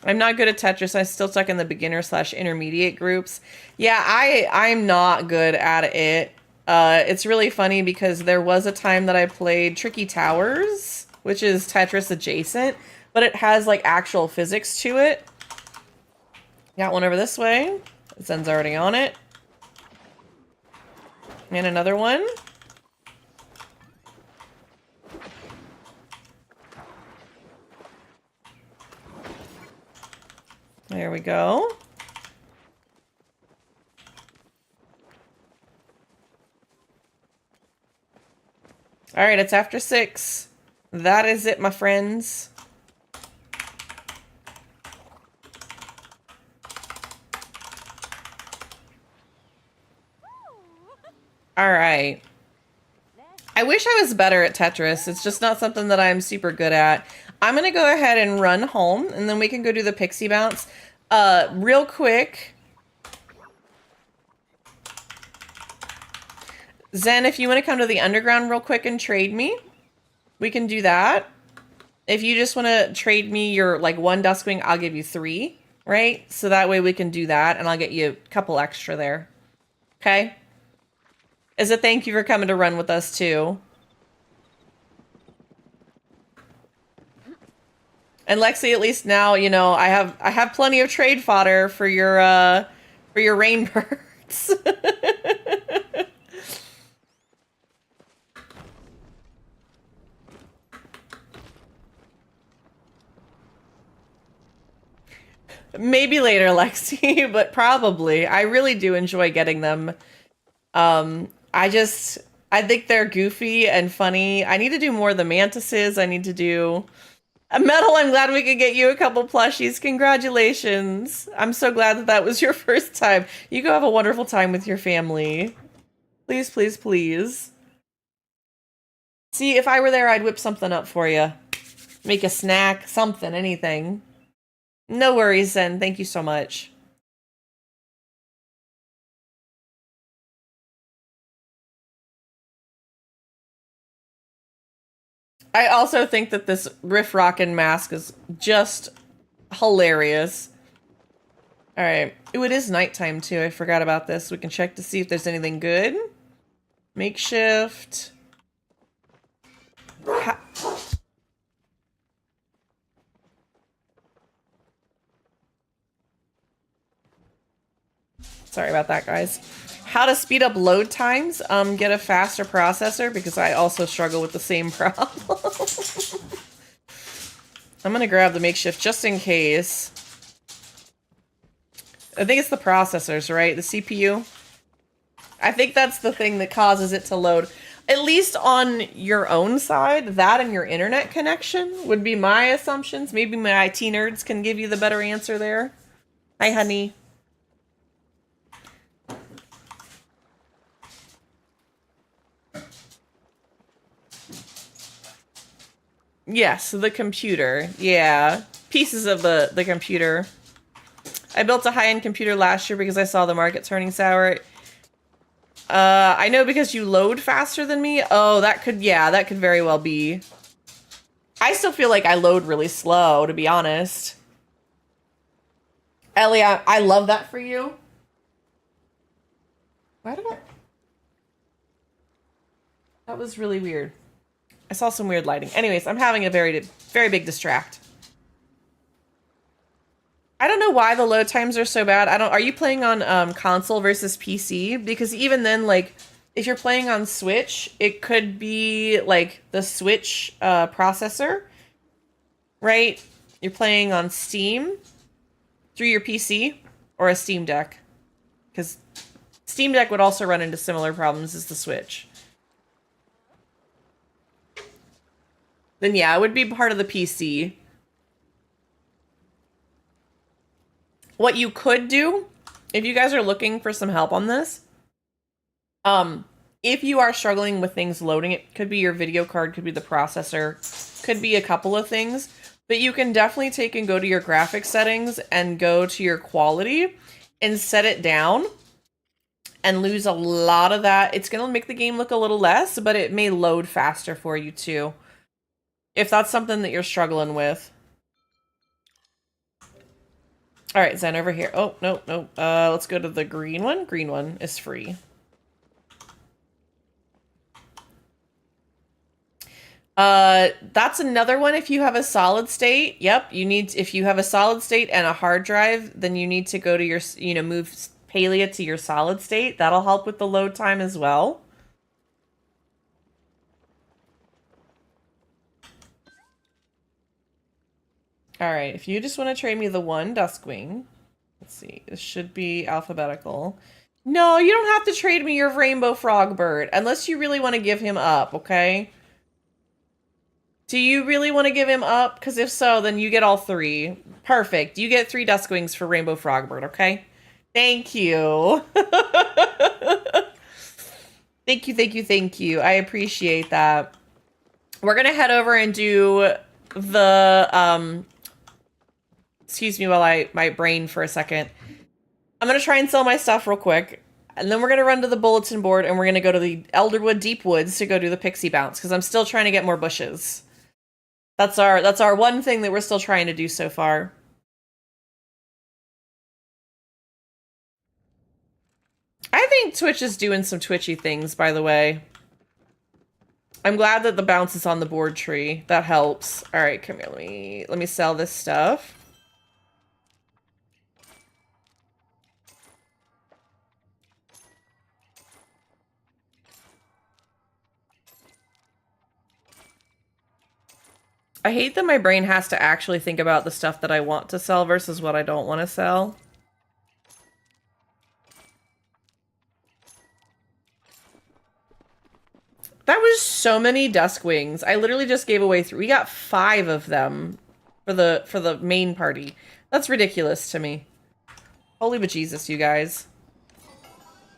I'm not good at Tetris. I'm still stuck in the beginner/intermediate groups. Yeah, I'm not good at it. It's really funny because there was a time that I played Tricky Towers, which is Tetris adjacent, but it has like actual physics to it. Got one over this way. The sun's already on it. And another one. There we go. All right, it's after 6. That is it, my friends. All right. I wish I was better at Tetris. It's just not something that I'm super good at. I'm going to go ahead and run home, and then we can go do the pixie bounce. Real quick. Zen, if you want to come to the underground real quick and trade me, we can do that. If you just want to trade me your, like, 1 Duskwing, I'll give you 3, right? So that way we can do that, and I'll get you a couple extra there. Okay? As a thank you for coming to run with us, too. And Lexi, at least now, you know, I have plenty of trade fodder for your rainbirds. Maybe later, Lexi, but probably. I really do enjoy getting them. I think they're goofy and funny. I need to do more of the mantises. I need to do a Metal. I'm glad we could get you a couple plushies. Congratulations. I'm so glad that that was your first time. You go have a wonderful time with your family. Please, please, please. See, if I were there, I'd whip something up for you. Make a snack, something, anything. No worries, Zen. Thank you so much. I also think that this Riff Rockin' mask is just hilarious. Alright. Ooh, it is nighttime too. I forgot about this. We can check to see if there's anything good. Makeshift. Sorry about that, guys. How to speed up load times? Get a faster processor, because I also struggle with the same problem. I'm gonna grab the makeshift just in case. I think it's the processors, right? The CPU. I think that's the thing that causes it to load. At least on your own side, that and your internet connection would be my assumptions. Maybe my IT nerds can give you the better answer there. Hi, honey. Yes, the computer. Yeah. Pieces of the computer. I built a high-end computer last year because I saw the market turning sour. I know because you load faster than me. Oh, that could very well be. I still feel like I load really slow, to be honest. Ellie, I love that for you. Why did I? That was really weird. I saw some weird lighting. Anyways, I'm having a very, very big distract. I don't know why the load times are so bad. Are you playing on console versus PC? Because even then, like, if you're playing on Switch, it could be like the Switch processor, right? You're playing on Steam through your PC or a Steam Deck. Because Steam Deck would also run into similar problems as the Switch. Then yeah, it would be part of the PC. What you could do, if you guys are looking for some help on this, if you are struggling with things loading, it could be your video card, could be the processor, could be a couple of things, but you can definitely take and go to your graphics settings and go to your quality and set it down. and lose a lot of that. It's going to make the game look a little less, but it may load faster for you too, if that's something that you're struggling with. All right, Zen, over here. Oh, no, no. Let's go to the green one. Green one is free. That's another one if you have a solid state. Yep, if you have a solid state and a hard drive, then you need to go to your, move Palia to your solid state. That'll help with the load time as well. All right, if you just want to trade me the one Duskwing, let's see, this should be alphabetical. No, you don't have to trade me your Rainbow Frogbird unless you really want to give him up, okay? Do you really want to give him up? Because if so, then you get all three. Perfect. You get 3 Duskwings for Rainbow Frogbird, okay? Thank you. Thank you, thank you, thank you. I appreciate that. We're going to head over and do the... excuse me while I my brain for a second. I'm going to try and sell my stuff real quick. And then we're going to run to the bulletin board and we're going to go to the Elderwood Deep Woods to go do the Pixie Bounce because I'm still trying to get more bushes. That's our one thing that we're still trying to do so far. I think Twitch is doing some twitchy things, by the way. I'm glad that the bounce is on the board tree. That helps. All right, come here. Let me sell this stuff. I hate that my brain has to actually think about the stuff that I want to sell versus what I don't want to sell. That was so many Duskwings. I literally just gave away 3. We got 5 of them for the main party. That's ridiculous to me. Holy bejesus, you guys.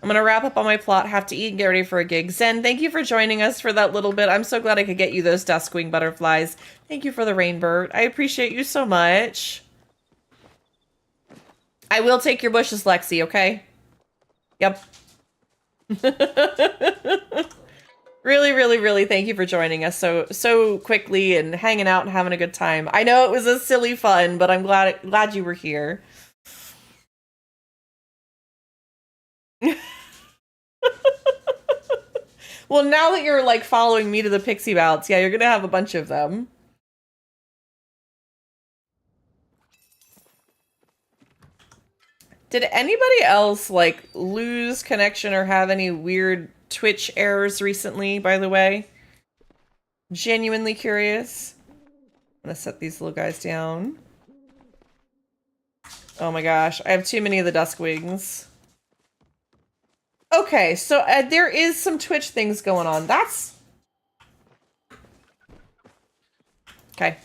I'm gonna wrap up on my plot, have to eat and get ready for a gig. Zen, thank you for joining us for that little bit. I'm so glad I could get you those Duskwing butterflies. Thank you for the rainbird. I appreciate you so much. I will take your bushes, Lexi, okay? Yep. Really, really, really thank you for joining us so quickly and hanging out and having a good time. I know it was a silly fun, but I'm glad you were here. Well, now that you're like following me to the Pixie Bounce, yeah, you're gonna have a bunch of them. Did anybody else like lose connection or have any weird Twitch errors recently, by the way? Genuinely curious. I'm gonna set these little guys down. Oh my gosh, I have too many of the Duskwings. Okay, so there is some Twitch things going on. That's... Okay.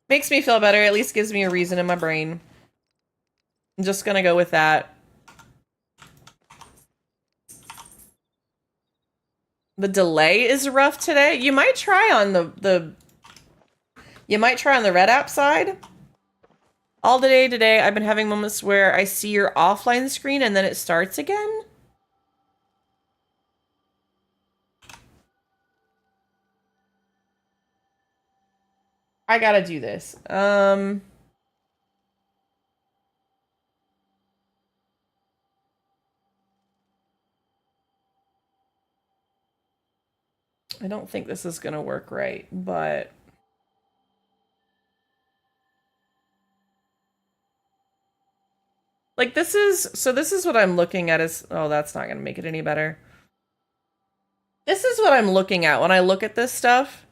Makes me feel better. At least gives me a reason in my brain. I'm just gonna go with that. The delay is rough today. You might try on the Red app side. All day today, I've been having moments where I see your offline screen and then it starts again. I gotta do this. I don't think this is gonna work right, but... Like, this is what I'm looking at is... Oh, that's not gonna make it any better. This is what I'm looking at when I look at this stuff.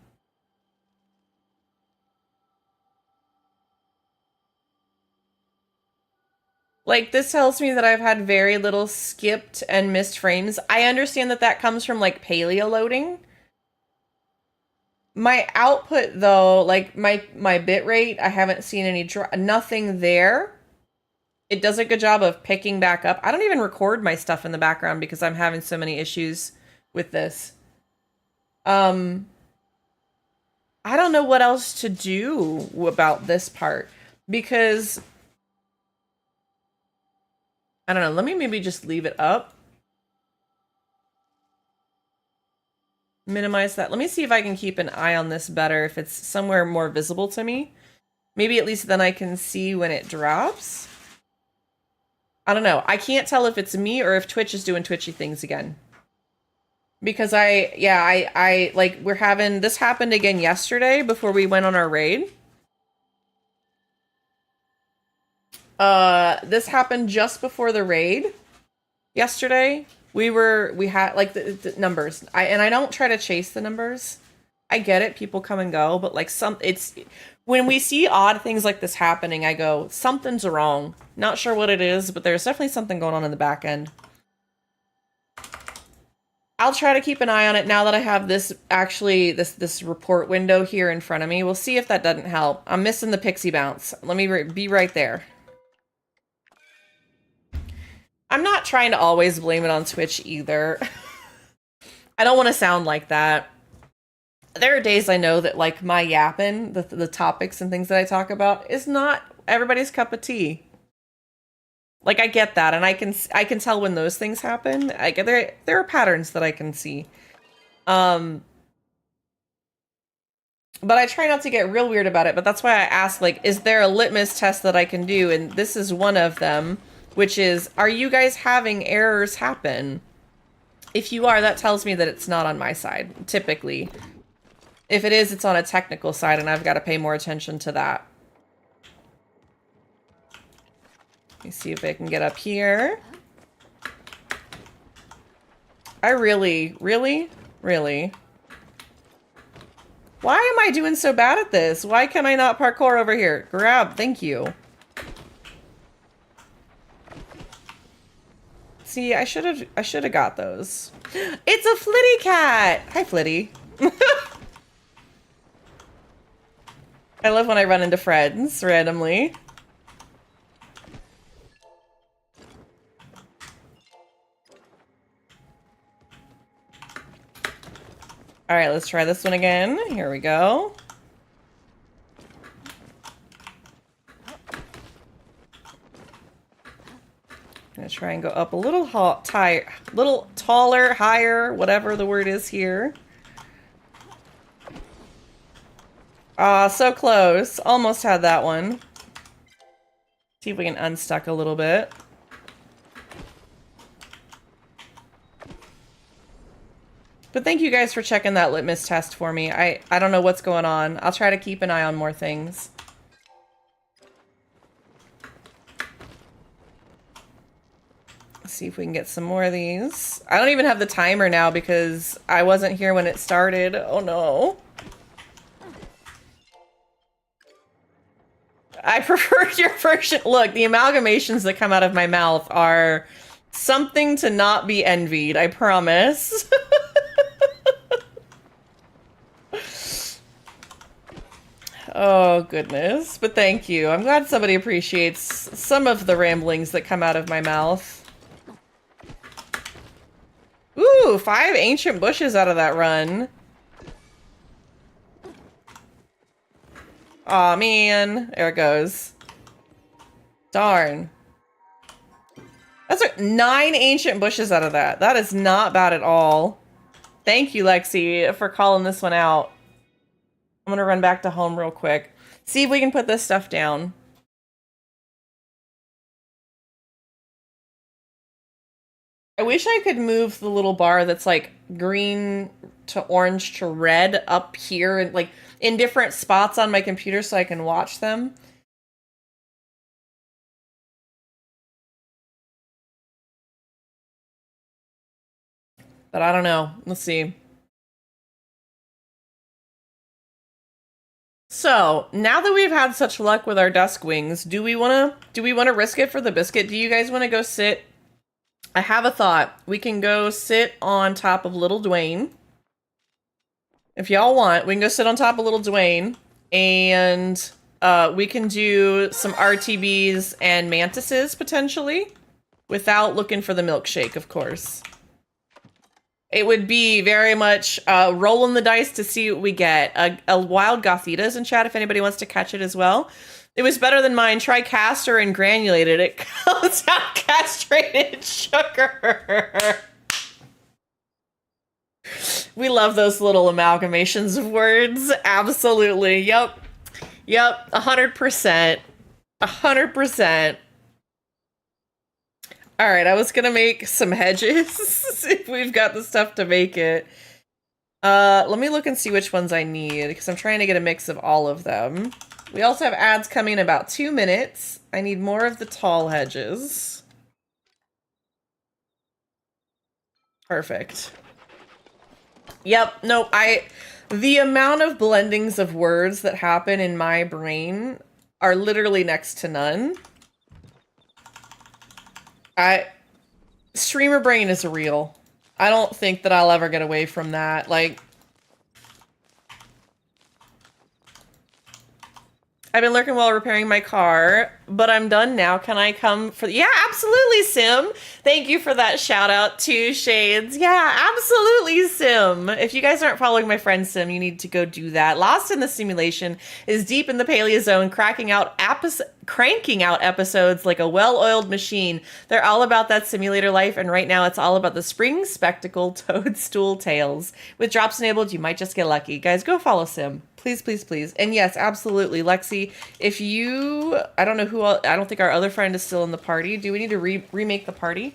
Like, this tells me that I've had very little skipped and missed frames. I understand that that comes from, like, Palia loading. My output, though, like, my bit rate, I haven't seen any nothing there. It does a good job of picking back up. I don't even record my stuff in the background because I'm having so many issues with this. I don't know what else to do about this part because... I don't know, let me maybe just leave it up minimize that. Let me see if I can keep an eye on this better if it's somewhere more visible to me. Maybe at least then I can see when it drops. I don't know. I can't tell if it's me or if Twitch is doing twitchy things again. Because I like, we're having, this happened again yesterday before we went on our raid. This happened just before the raid yesterday. We had like the numbers. I don't try to chase the numbers. I get it. People come and go, but like when we see odd things like this happening, I go, something's wrong. Not sure what it is, but there's definitely something going on in the back end. I'll try to keep an eye on it now that I have this this report window here in front of me. We'll see if that doesn't help. I'm missing the pixie bounce. Let me be right there. I'm not trying to always blame it on Twitch either. I don't want to sound like that. There are days I know that like my yapping, the topics and things that I talk about is not everybody's cup of tea. Like I get that, and I can tell when those things happen. There are patterns that I can see. But I try not to get real weird about it, but that's why I asked, like, is there a litmus test that I can do? And this is one of them, which is, are you guys having errors happen? If you are, that tells me that it's not on my side, typically. If it is, it's on a technical side, and I've got to pay more attention to that. Let me see if I can get up here. I really? Why am I doing so bad at this? Why can I not parkour over here? Grab, thank you. See, I should have got those. It's a Flitty cat! Hi, Flitty. I love when I run into friends randomly. All right, let's try this one again. Here we go. I'm gonna try and go up a little taller, higher, whatever the word is here. Ah, so close. Almost had that one. See if we can unstuck a little bit. But thank you guys for checking that litmus test for me. I don't know what's going on. I'll try to keep an eye on more things. Let's see if we can get some more of these. I don't even have the timer now because I wasn't here when it started. Oh no. I prefer your version. Look, the amalgamations that come out of my mouth are something to not be envied, I promise. Oh, goodness. But thank you. I'm glad somebody appreciates some of the ramblings that come out of my mouth. Ooh, 5 ancient bushes out of that run. Aw, man. There it goes. Darn. That's 9 ancient bushes out of that. That is not bad at all. Thank you, Lexi, for calling this one out. I'm gonna run back to home real quick. See if we can put this stuff down. I wish I could move the little bar that's like green to orange to red up here and like in different spots on my computer so I can watch them. But I don't know. Let's see. So, now that we've had such luck with our dusk wings, do we want to risk it for the biscuit? Do you guys want to go sit? I have a thought. We can go sit on top of little Dwayne. If y'all want, we can go sit on top of little Dwayne and we can do some RTBs and mantises potentially without looking for the milkshake, of course. It would be very much rolling the dice to see what we get. A wild Gothita's in chat if anybody wants to catch it as well. It was better than mine. Try castor and granulated. It comes out castrated sugar. We love those little amalgamations of words. Absolutely. Yep. 100%. 100%. All right, I was gonna make some hedges if we've got the stuff to make it. Let me look and see which ones I need because I'm trying to get a mix of all of them. We also have ads coming in about 2 minutes. I need more of the tall hedges. Perfect. Yep, nope, the amount of blendings of words that happen in my brain are literally next to none. Streamer brain is real. I don't think that I'll ever get away from that. Like, I've been lurking while repairing my car, but I'm done now. Can I come for... Yeah, absolutely, Sim. Thank you for that shout out to Shades. Yeah, absolutely, Sim. If you guys aren't following my friend Sim, you need to go do that. Lost in the Simulation is deep in the Palia zone, cranking out episodes like a well-oiled machine. They're all about that simulator life, and right now it's all about the spring spectacle toadstool tales. With drops enabled, you might just get lucky. Guys, go follow Sim. Please, please, please. And yes, absolutely, Lexi, if you... I don't know who else... I don't think our other friend is still in the party. Do we need to remake the party?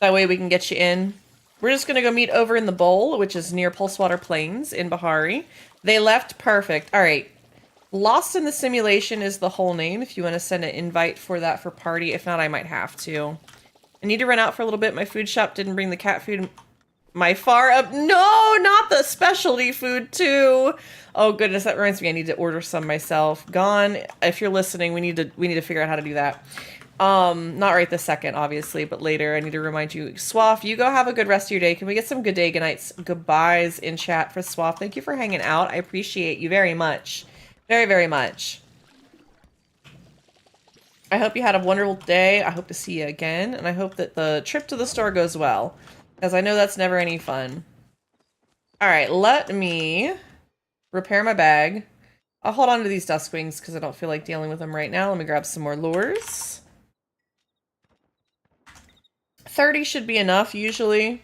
That way we can get you in. We're just going to go meet over in the Bowl, which is near Pulsewater Plains in Bahari. They left. Perfect. All right. Lost in the Simulation is the whole name if you want to send an invite for that for party. If not, I might have to. I need to run out for a little bit. My food shop didn't bring the cat food... My far up. No, not the specialty food too. Oh goodness, that reminds me. I need to order some myself. Gone. If you're listening, we need to figure out how to do that. Not right this second, obviously, but later. I need to remind you. Swaff, you go have a good rest of your day. Can we get some good day, good nights, goodbyes in chat for Swaff? Thank you for hanging out. I appreciate you very much. Very, very much. I hope you had a wonderful day. I hope to see you again, and I hope that the trip to the store goes well. Because I know that's never any fun. Alright, let me repair my bag. I'll hold on to these Duskwings because I don't feel like dealing with them right now. Let me grab some more lures. 30 should be enough, usually.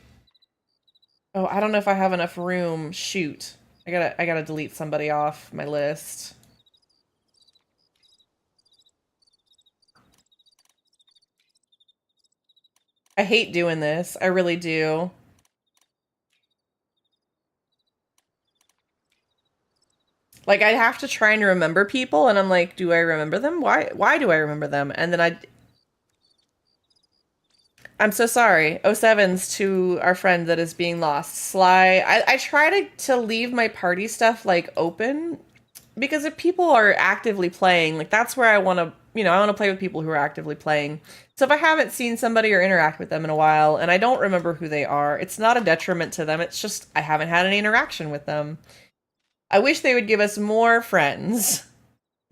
Oh, I don't know if I have enough room. Shoot. I gotta delete somebody off my list. I hate doing this. I really do. Like, I have to try and remember people, and I'm like, do I remember them? Why do I remember them? And then I'm so sorry. 07s to our friend that is being lost. Sly. I try to leave my party stuff, like, open. Because if people are actively playing, like, that's where I want to, I want to play with people who are actively playing. So if I haven't seen somebody or interact with them in a while, and I don't remember who they are, it's not a detriment to them. It's just I haven't had any interaction with them. I wish they would give us more friends.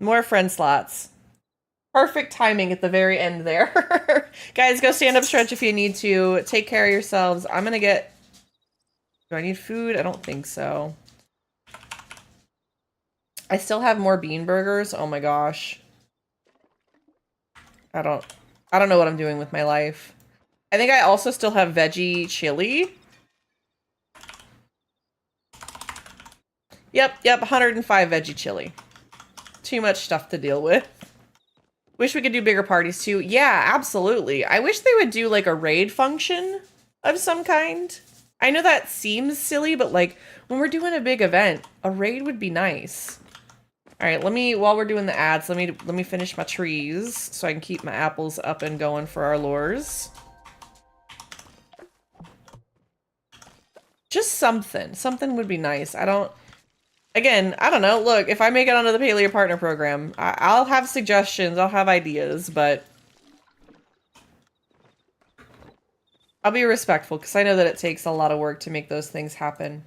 More friend slots. Perfect timing at the very end there. Guys, go stand up stretch if you need to. Take care of yourselves. I'm going to get... Do I need food? I don't think so. I still have more bean burgers. Oh my gosh. I don't know what I'm doing with my life. I think I also still have veggie chili. Yep, 105 veggie chili. Too much stuff to deal with. Wish we could do bigger parties too. Yeah, absolutely. I wish they would do like a raid function of some kind. I know that seems silly, but like when we're doing a big event, a raid would be nice. All right, while we're doing the ads, let me finish my trees so I can keep my apples up and going for our lures. Just something would be nice. I don't know. Look, if I make it onto the Palia Partner Program, I'll have suggestions, I'll have ideas, but I'll be respectful because I know that it takes a lot of work to make those things happen.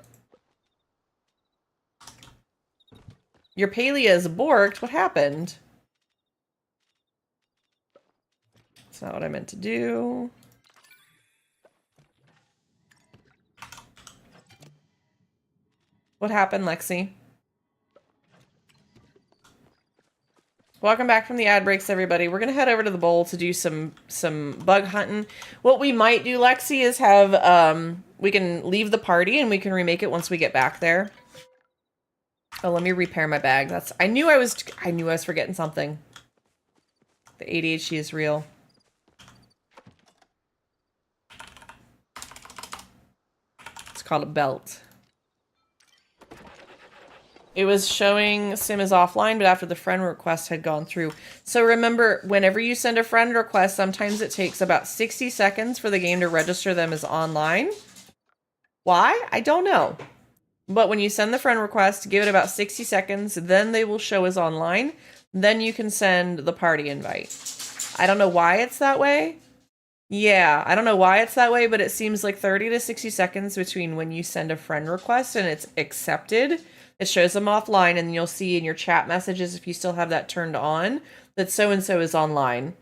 Your Palia is borked? What happened? That's not what I meant to do. What happened, Lexi? Welcome back from the ad breaks, everybody. We're gonna head over to the bowl to do some bug hunting. What we might do, Lexi, is have we can leave the party and we can remake it once we get back there. Oh, let me repair my bag. I knew I was forgetting something. The ADHD is real. It's called a belt. It was showing Sim is offline, but after the friend request had gone through. So remember, whenever you send a friend request, sometimes it takes about 60 seconds for the game to register them as online. Why? I don't know. But when you send the friend request, give it about 60 seconds, then they will show as online. Then you can send the party invite. I don't know why it's that way. Yeah, I don't know why it's that way, but it seems like 30 to 60 seconds between when you send a friend request and it's accepted. It shows them offline, and you'll see in your chat messages, if you still have that turned on, that so-and-so is online.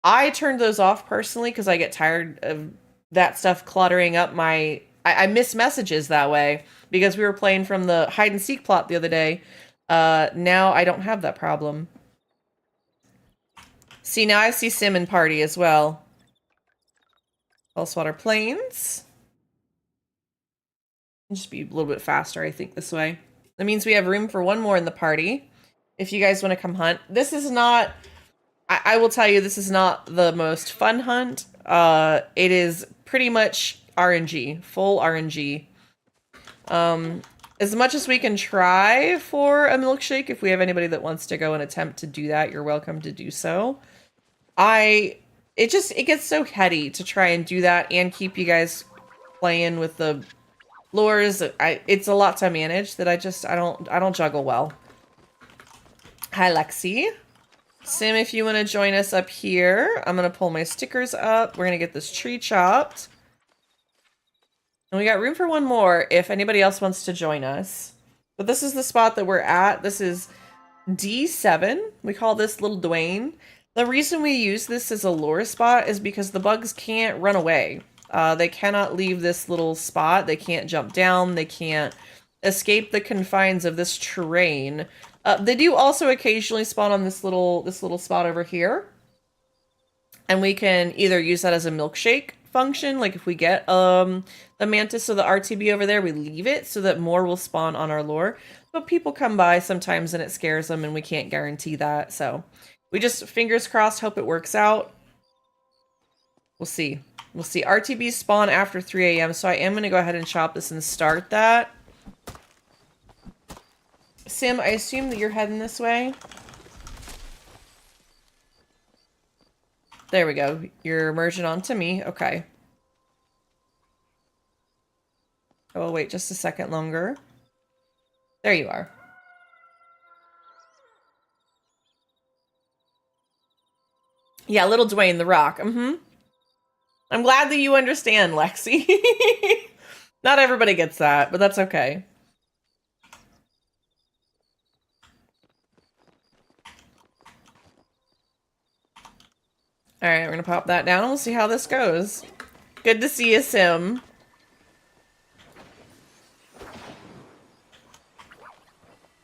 I turned those off personally because I get tired of that stuff cluttering up my... I miss messages that way because we were playing from the hide-and-seek plot the other day. Now I don't have that problem. See, now I see Sim and Party as well. Saltwater Plains. Just be a little bit faster, I think, this way. That means we have room for one more in the party. If you guys want to come hunt. This is not... I will tell you, this is not the most fun hunt. It is pretty much RNG. Full RNG. As much as we can try for a milkshake, if we have anybody that wants to go and attempt to do that, you're welcome to do so. It gets so heady to try and do that and keep you guys playing with the lures. It's a lot to manage that I don't juggle well. Hi, Lexi. Sim, if you want to join us up here, I'm going to pull my stickers up. We're going to get this tree chopped. And we got room for one more if anybody else wants to join us. But this is the spot that we're at. This is D7. We call this Little Dwayne. The reason we use this as a lure spot is because the bugs can't run away. They cannot leave this little spot. They can't jump down. They can't escape the confines of this terrain. They do also occasionally spawn on this little spot over here. And we can either use that as a milkshake function. Like if we get the mantis or the RTB over there, we leave it so that more will spawn on our lure. But people come by sometimes and it scares them and we can't guarantee that. So we just, fingers crossed, hope it works out. We'll see. We'll see. RTBs spawn after 3 a.m. So I am going to go ahead and chop this and start that. Sim, I assume that you're heading this way. There we go. You're merging onto me. Okay. Oh, wait just a second longer. There you are. Yeah, Little Dwayne, the rock. Mm-hmm. I'm glad that you understand, Lexi. Not everybody gets that, but that's okay. All right, we're gonna pop that down. We'll see how this goes. Good to see you, Sim.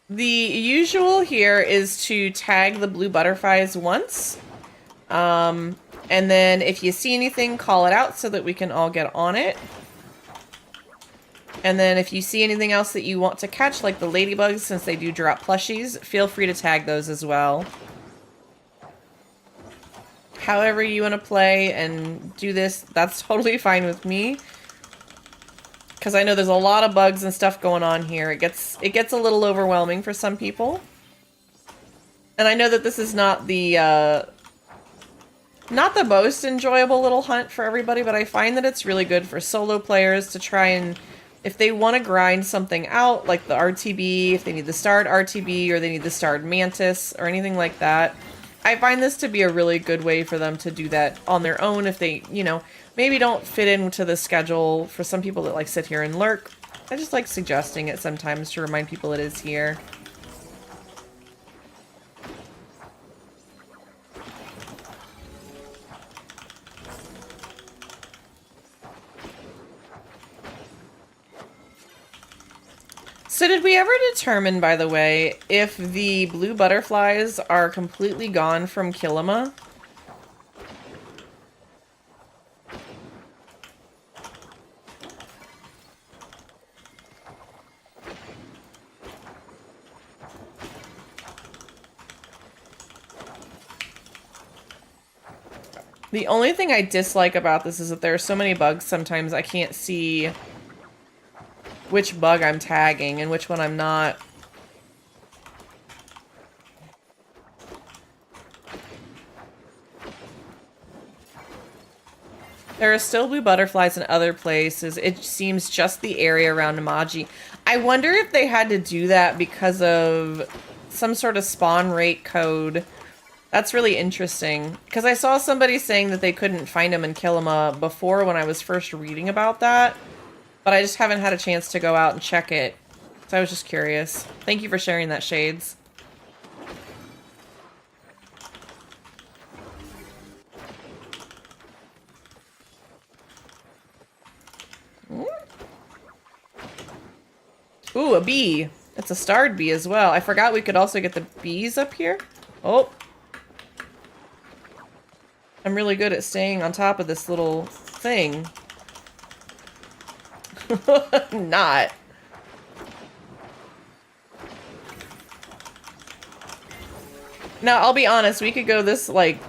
The usual here is to tag the blue butterflies once. And then if you see anything, call it out so that we can all get on it. And then if you see anything else that you want to catch, like the ladybugs, since they do drop plushies, feel free to tag those as well. However you want to play and do this, that's totally fine with me. Because I know there's a lot of bugs and stuff going on here. It gets a little overwhelming for some people. And I know that this is not the most enjoyable little hunt for everybody, but I find that it's really good for solo players to try and, if they want to grind something out, like the RTB, if they need the starred RTB or they need the starred mantis or anything like that, I find this to be a really good way for them to do that on their own if they, you know, maybe don't fit into the schedule. For some people that like sit here and lurk, I just like suggesting it sometimes to remind people it is here. So did we ever determine, by the way, if the blue butterflies are completely gone from Kilima? The only thing I dislike about this is that there are so many bugs sometimes I can't see which bug I'm tagging and which one I'm not. There are still blue butterflies in other places. It seems just the area around Namaji. I wonder if they had to do that because of some sort of spawn rate code. That's really interesting. Because I saw somebody saying that they couldn't find them in Kilima before when I was first reading about that. But I just haven't had a chance to go out and check it. So I was just curious. Thank you for sharing that, Shades. Ooh, a bee. It's a starred bee as well. I forgot we could also get the bees up here. Oh. I'm really good at staying on top of this little thing. Not. Now, I'll be honest, we could go this, like,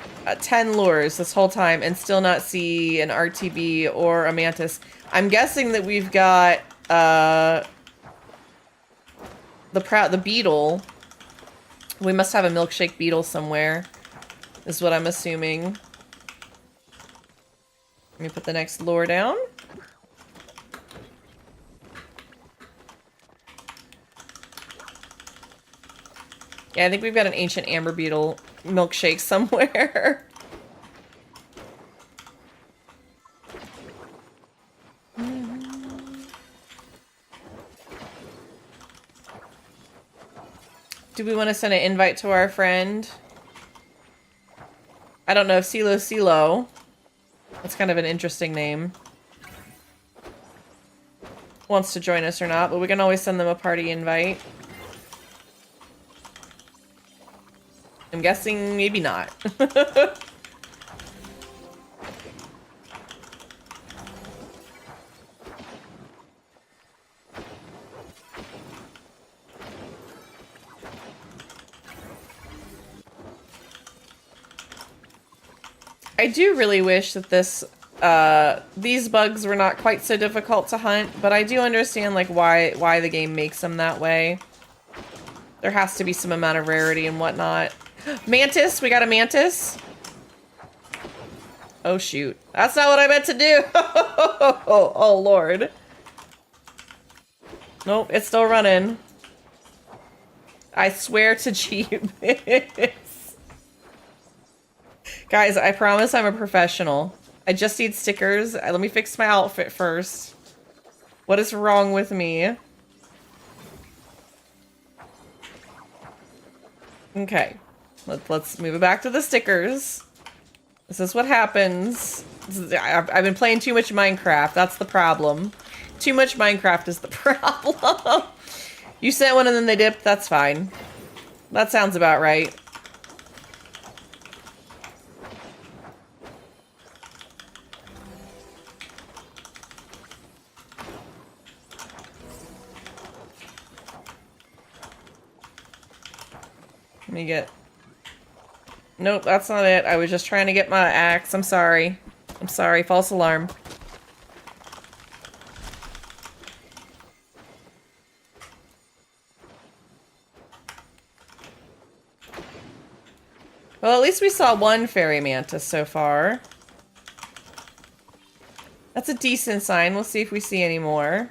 10 lures this whole time and still not see an RTB or a mantis. I'm guessing that we've got, the beetle. We must have a milkshake beetle somewhere, is what I'm assuming. Let me put the next lure down. Yeah, I think we've got an ancient amber beetle milkshake somewhere. Do we want to send an invite to our friend? I don't know if Silo. That's kind of an interesting name. Wants to join us or not, but we can always send them a party invite. I'm guessing maybe not. I do really wish that these bugs were not quite so difficult to hunt, but I do understand like why the game makes them that way. There has to be some amount of rarity and whatnot. Mantis, we got a mantis. Oh shoot, that's not what I meant to do. Oh Lord. Nope, it's still running. I swear to Jeebus. Guys, I promise I'm a professional. I just need stickers. Let me fix my outfit first. What is wrong with me? Okay. Let's move it back to the stickers. This is what happens. I've been playing too much Minecraft. That's the problem. Too much Minecraft is the problem. You sent one and then they dipped. That's fine. That sounds about right. Let me get... Nope, that's not it. I was just trying to get my axe. I'm sorry. I'm sorry. False alarm. Well, at least we saw one fairy mantis so far. That's a decent sign. We'll see if we see any more.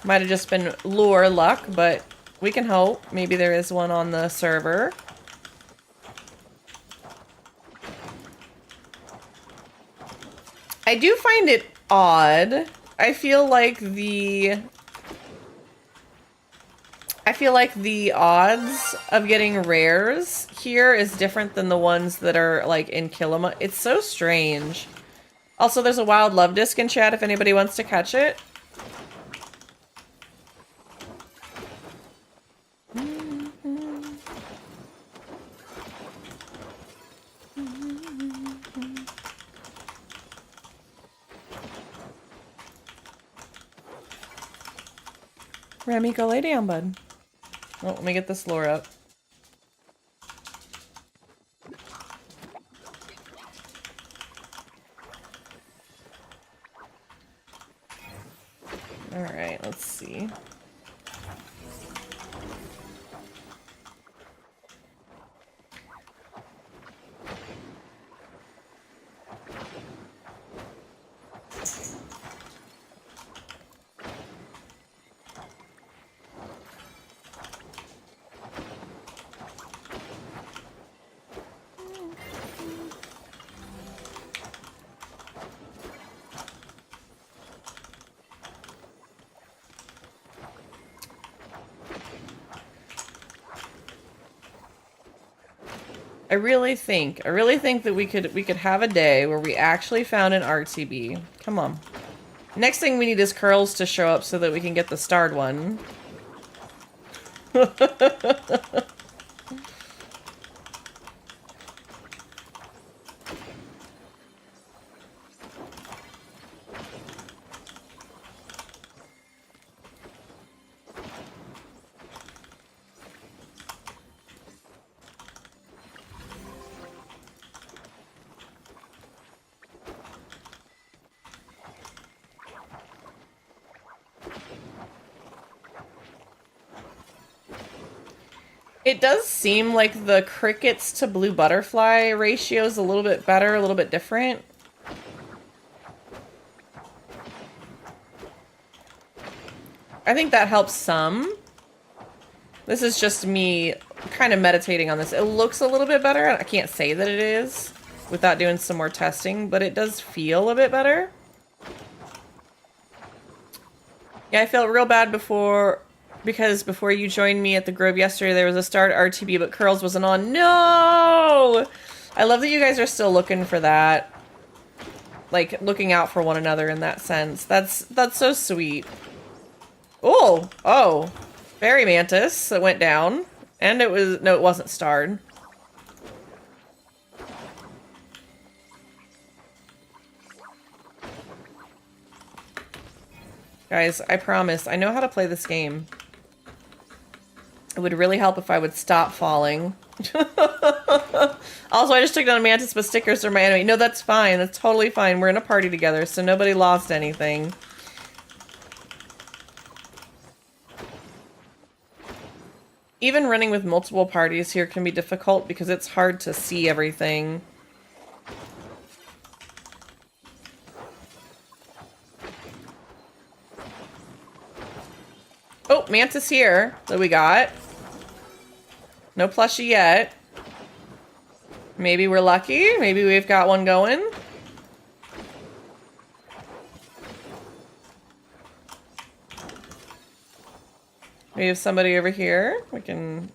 Might have just been lure luck, but we can hope. Maybe there is one on the server. I do find it odd. I feel like the odds of getting rares here is different than the ones that are like in Kilima. It's so strange. Also, there's a wild love disc in chat if anybody wants to catch it. Remy, go lay down, bud. Oh, let me get this lure up. Alright, let's see. I really think that we could have a day where we actually found an RTB. Come on. Next thing we need is curls to show up so that we can get the starred one. It does seem like the crickets to blue butterfly ratio is a little bit better, a little bit different. I think that helps some. This is just me kind of meditating on this. It looks a little bit better. I can't say that it is without doing some more testing, but it does feel a bit better. Yeah, I felt real bad because before you joined me at the Grove yesterday, there was a start RTB, but Curls wasn't on. No! I love that you guys are still looking for that. Like, looking out for one another in that sense. That's so sweet. Oh! Oh! Fairy Mantis that went down. And it was... No, it wasn't starred. Guys, I promise, I know how to play this game. It would really help if I would stop falling. Also, I just took down a mantis, but stickers are my enemy. No, that's fine. That's totally fine. We're in a party together, so nobody lost anything. Even running with multiple parties here can be difficult because it's hard to see everything. Oh, mantis here that we got. No plushie yet. Maybe we're lucky. Maybe we've got one going. We have somebody over here. We can...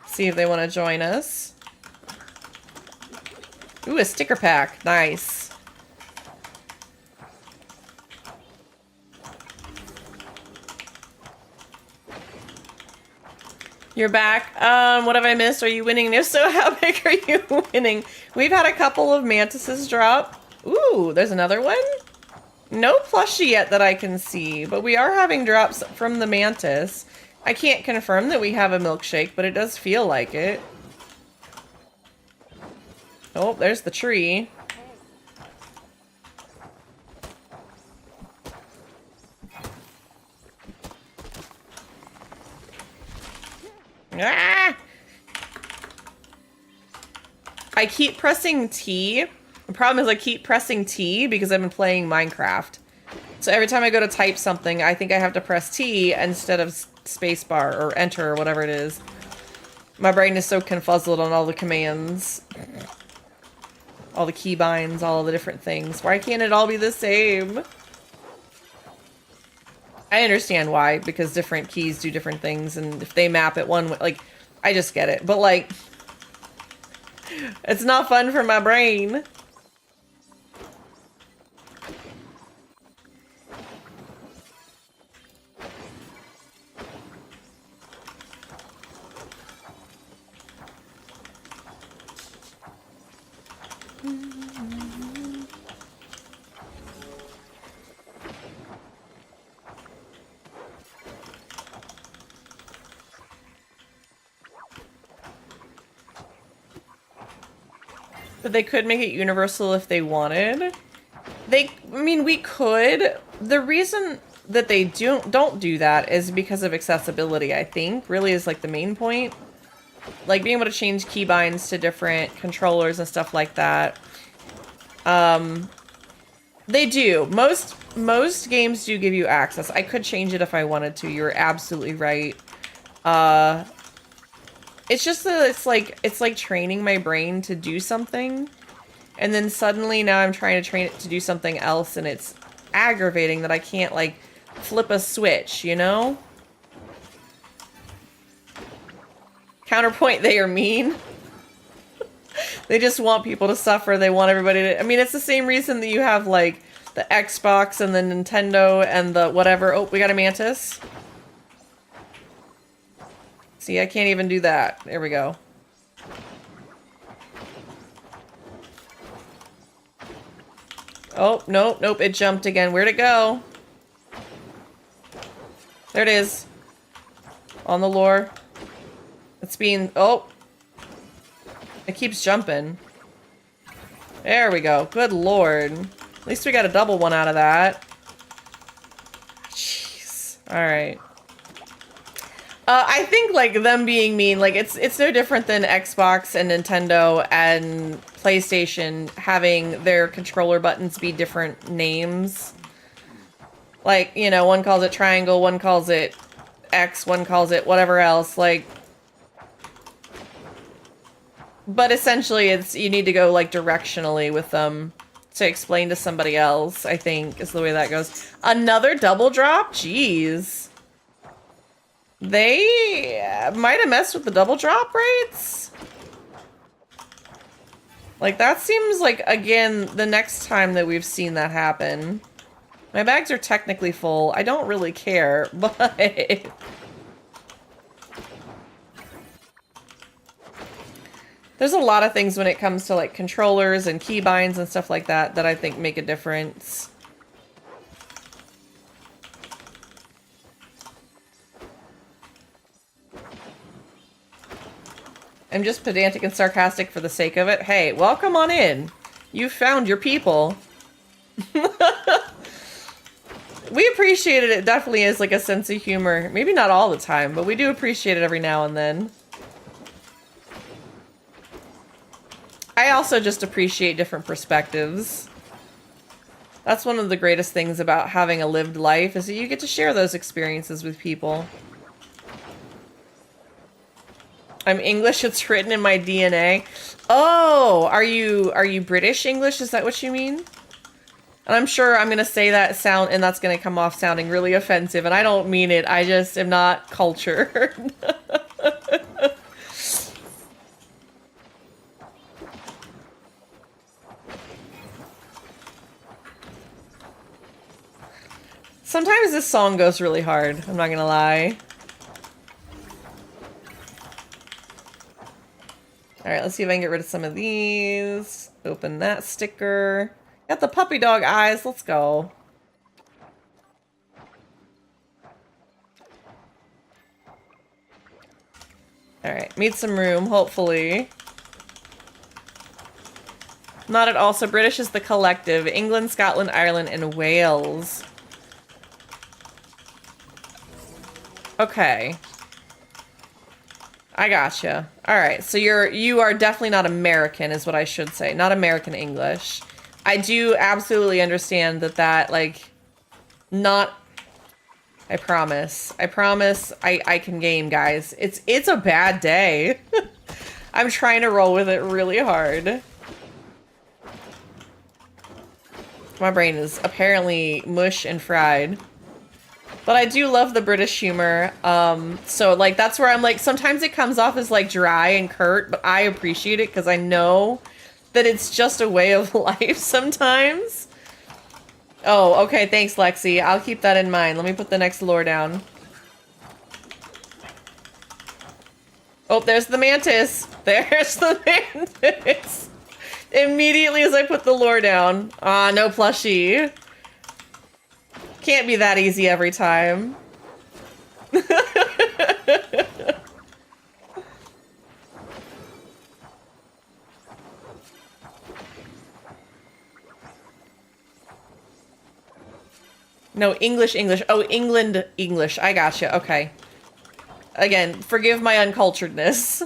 see if they want to join us. Ooh, a sticker pack. Nice. You're back. What have I missed? Are you winning? And if so, how big are you winning? We've had a couple of mantises drop. Ooh, there's another one. No plushie yet that I can see, but we are having drops from the mantis. I can't confirm that we have a milkshake, but it does feel like it. Oh, there's the tree. Ah! I keep pressing T. The problem is I keep pressing T because I've been playing Minecraft. So every time I go to type something, I think I have to press T instead of spacebar or enter or whatever it is. My brain is so confuzzled on all the commands. All the keybinds, all the different things. Why can't it all be the same? I understand why, because different keys do different things, and if they map it one way, like, I just get it. But, like, it's not fun for my brain. But they could make it universal if they wanted. I mean, we could. The reason that they don't do that is because of accessibility, I think. Really is like the main point. Like being able to change keybinds to different controllers and stuff like that. They do. Most games do give you access. I could change it if I wanted to. You're absolutely right. It's just that it's like training my brain to do something. And then suddenly now I'm trying to train it to do something else, and it's aggravating that I can't like flip a switch, you know? Counterpoint, they are mean. They just want people to suffer. They want everybody to... I mean, it's the same reason that you have, like, the Xbox and the Nintendo and the whatever. Oh, we got a mantis. See, I can't even do that. There we go. Oh, nope, nope. It jumped again. Where'd it go? There it is. On the lure. It's being... Oh. It keeps jumping. There we go. Good lord. At least we got a double one out of that. Jeez. Alright. I think, like, them being mean, like, it's no different than Xbox and Nintendo and PlayStation having their controller buttons be different names. Like, you know, one calls it triangle, one calls it X, one calls it whatever else, like... But essentially, it's you need to go, like, directionally with them to explain to somebody else, I think, is the way that goes. Another double drop? Jeez. They might have messed with the double drop rates. Like, that seems like, again, the next time that we've seen that happen. My bags are technically full. I don't really care, but... There's a lot of things when it comes to, like, controllers and keybinds and stuff like that that I think make a difference. I'm just pedantic and sarcastic for the sake of it. Hey, welcome on in. You found your people. We appreciate it. It definitely is like a sense of humor. Maybe not all the time, but we do appreciate it every now and then. I also just appreciate different perspectives. That's one of the greatest things about having a lived life, is that you get to share those experiences with people. I'm English, it's written in my DNA. Oh, are you British English? Is that what you mean? And I'm sure I'm gonna say that sound and that's gonna come off sounding really offensive, and I don't mean it. I just am not cultured. Sometimes this song goes really hard, I'm not gonna lie. Alright, let's see if I can get rid of some of these. Open that sticker. Got the puppy dog eyes, let's go. Alright, meet some room, hopefully. Not at all, so British is the collective. England, Scotland, Ireland, and Wales. Okay. I gotcha. Alright, so you are definitely not American, is what I should say. Not American English. I do absolutely understand that, like, not... I promise. I promise I can game, guys. It's a bad day. I'm trying to roll with it really hard. My brain is apparently mush and fried. But I do love the British humor, so, like, that's where I'm, like, sometimes it comes off as, like, dry and curt, but I appreciate it because I know that it's just a way of life sometimes. Oh, okay, thanks, Lexi. I'll keep that in mind. Let me put the next lure down. Oh, there's the mantis. There's the mantis. Immediately as I put the lure down. Ah, no plushie. Can't be that easy every time. No, English. Oh, England, English. I gotcha. Okay. Again, forgive my unculturedness.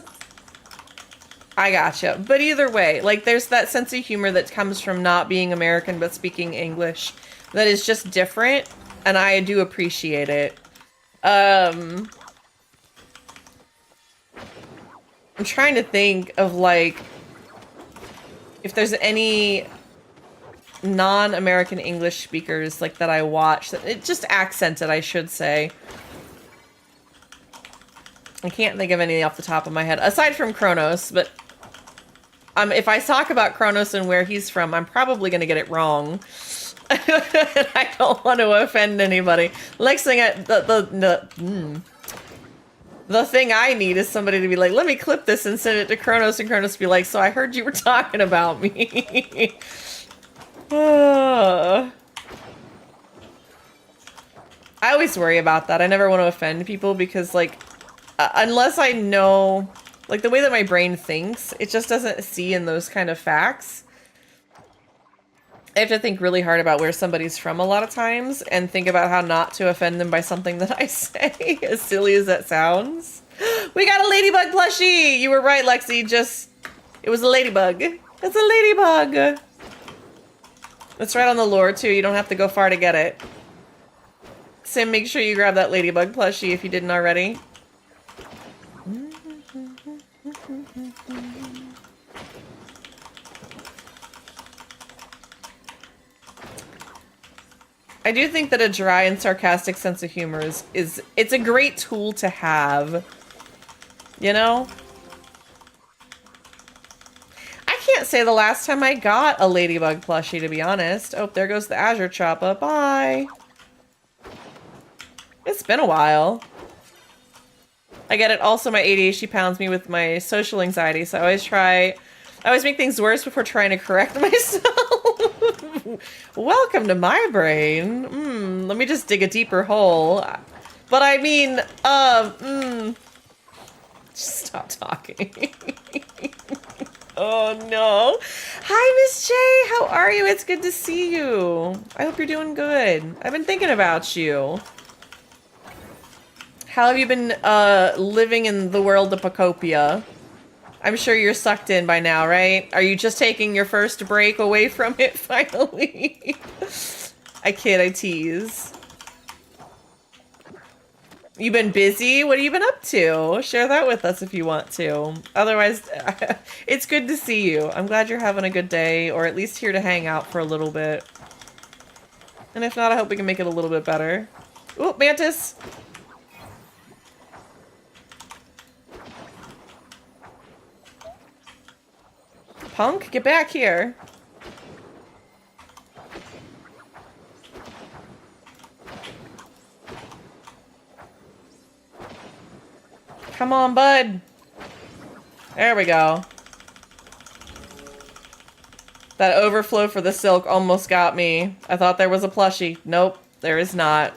I gotcha. But either way, like, there's that sense of humor that comes from not being American but speaking English that is just different, and I do appreciate it. I'm trying to think of, like, if there's any non-American English speakers, like, that I watch. It just accented, I should say. I can't think of any off the top of my head, aside from Kronos, but if I talk about Kronos and where he's from, I'm probably going to get it wrong. I don't want to offend anybody. Next thing the thing I need is somebody to be like, let me clip this and send it to Kronos, and Kronos be like, so I heard you were talking about me. I always worry about that. I never want to offend people because, like, unless I know, like, the way that my brain thinks, it just doesn't see in those kind of facts. I have to think really hard about where somebody's from a lot of times and think about how not to offend them by something that I say, as silly as that sounds. We got a ladybug plushie! You were right, Lexi. It was a ladybug. It's a ladybug. It's right on the lure, too. You don't have to go far to get it. Sim, make sure you grab that ladybug plushie if you didn't already. I do think that a dry and sarcastic sense of humor it's a great tool to have. You know? I can't say the last time I got a ladybug plushie, to be honest. Oh, there goes the Azure Choppa. Bye. It's been a while. I get it. Also, my ADHD pounds me with my social anxiety, so I always make things worse before trying to correct myself. Welcome to my brain. Let me just dig a deeper hole. But I mean, just stop talking. Oh no. Hi, Miss J. How are you? It's good to see you. I hope you're doing good. I've been thinking about you. How have you been living in the world of Pacopia? I'm sure you're sucked in by now, right? Are you just taking your first break away from it finally? I kid, I tease. You been busy? What have you been up to? Share that with us if you want to. Otherwise, it's good to see you. I'm glad you're having a good day, or at least here to hang out for a little bit. And if not, I hope we can make it a little bit better. Ooh, Mantis! Punk, get back here. Come on, bud. There we go. That overflow for the silk almost got me. I thought there was a plushie. Nope, there is not.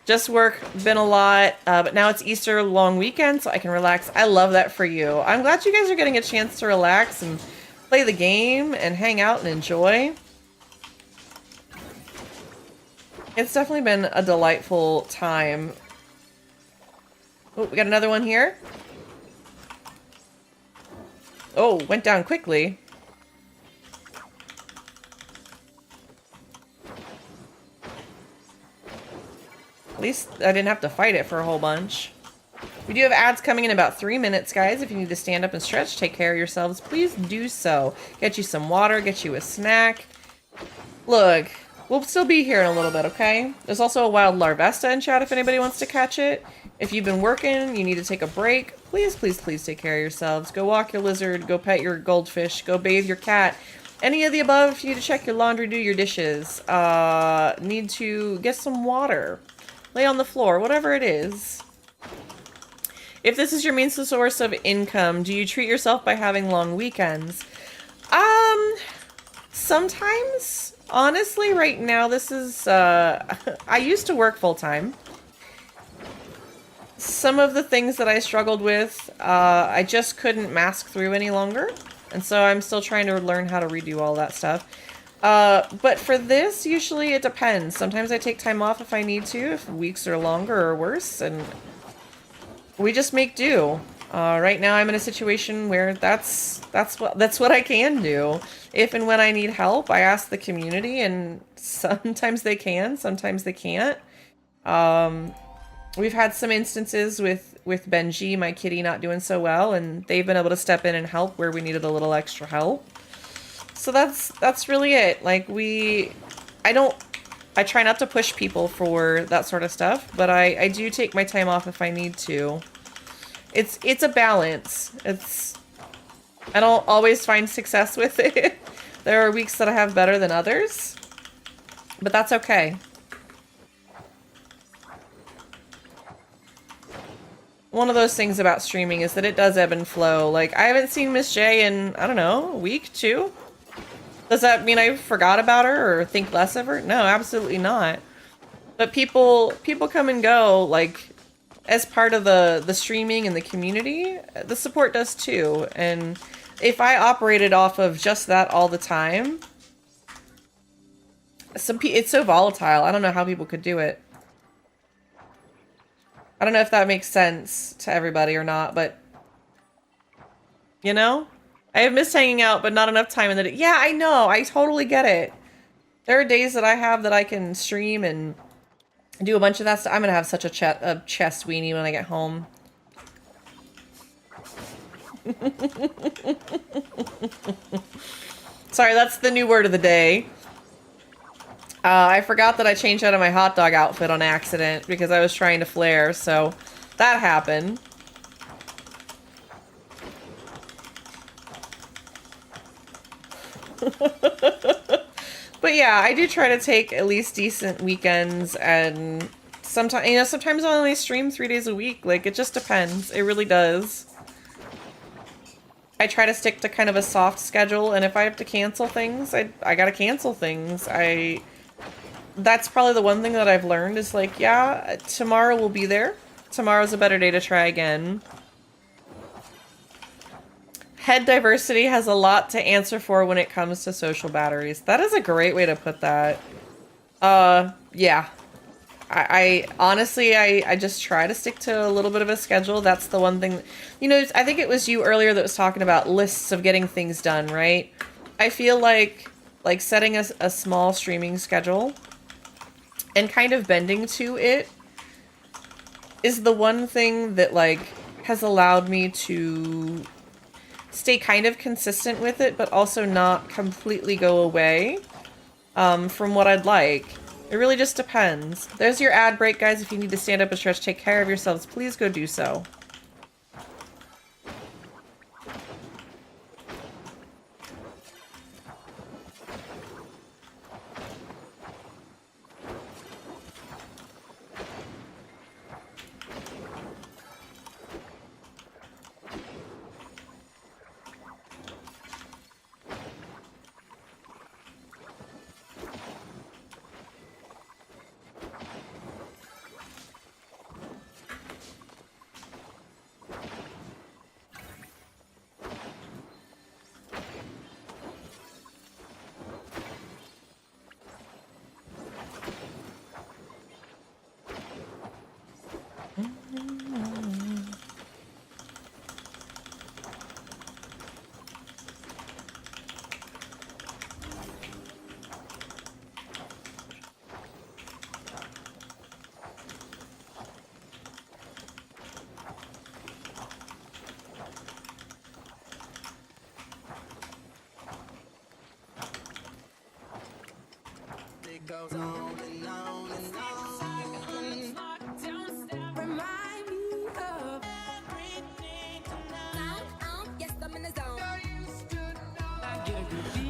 Just work, been a lot, but now it's Easter long weekend, so I can relax. I love that for you. I'm glad you guys are getting a chance to relax and play the game and hang out and enjoy. It's definitely been a delightful time. Oh, we got another one here. Oh, went down quickly. At least I didn't have to fight it for a whole bunch. We do have ads coming in about 3 minutes, guys. If you need to stand up and stretch, take care of yourselves, please do so. Get you some water, get you a snack. Look, we'll still be here in a little bit, okay? There's also a wild larvesta in chat if anybody wants to catch it. If you've been working, you need to take a break, please, please, please take care of yourselves. Go walk your lizard, go pet your goldfish, go bathe your cat. Any of the above, if you need to check your laundry, do your dishes, need to get some water. Lay on the floor, whatever it is. If this is your main source of income, do you treat yourself by having long weekends? Sometimes. Honestly, right now, this is, I used to work full-time. Some of the things that I struggled with, I just couldn't mask through any longer. And so I'm still trying to learn how to redo all that stuff. But for this, usually it depends. Sometimes I take time off if I need to, if weeks are longer or worse, and we just make do. Right now I'm in a situation where that's what I can do. If and when I need help, I ask the community, and sometimes they can, sometimes they can't. We've had some instances with Benji, my kitty, not doing so well, and they've been able to step in and help where we needed a little extra help. So that's really it. Like, I try not to push people for that sort of stuff, but I do take my time off if I need to. It's a balance. I don't always find success with it. There are weeks that I have better than others, but that's okay. One of those things about streaming is that it does ebb and flow. Like, I haven't seen Miss J in, I don't know, a week, 2? Does that mean I forgot about her or think less of her? No, absolutely not. But people come and go, like, as part of the streaming and the community. The support does too. And if I operated off of just that all the time, it's so volatile. I don't know how people could do it. I don't know if that makes sense to everybody or not, but you know? I have missed hanging out, but not enough time in the day. Yeah, I know. I totally get it. There are days that I have that I can stream and do a bunch of that stuff. I'm gonna have such a chest weenie when I get home. Sorry, that's the new word of the day. I forgot that I changed out of my hot dog outfit on accident because I was trying to flare, so that happened. But yeah, I do try to take at least decent weekends, and sometimes I only stream 3 days a week. Like, it just depends. It really does. I try to stick to kind of a soft schedule, and if I have to cancel things, I gotta cancel things. That's probably the one thing that I've learned is, like, yeah, tomorrow will be there. Tomorrow's a better day to try again. Head diversity has a lot to answer for when it comes to social batteries. That is a great way to put that. Yeah. I honestly, I just try to stick to a little bit of a schedule. That's the one thing, you know, I think it was you earlier that was talking about lists of getting things done, right? I feel like setting a small streaming schedule and kind of bending to it is the one thing that, like, has allowed me to stay kind of consistent with it, but also not completely go away from what I'd like. It really just depends. There's your ad break, guys. If you need to stand up and stretch, take care of yourselves, please go do so. Goes on and on and on. Remind me of everything tonight. Yes, I'm in the zone.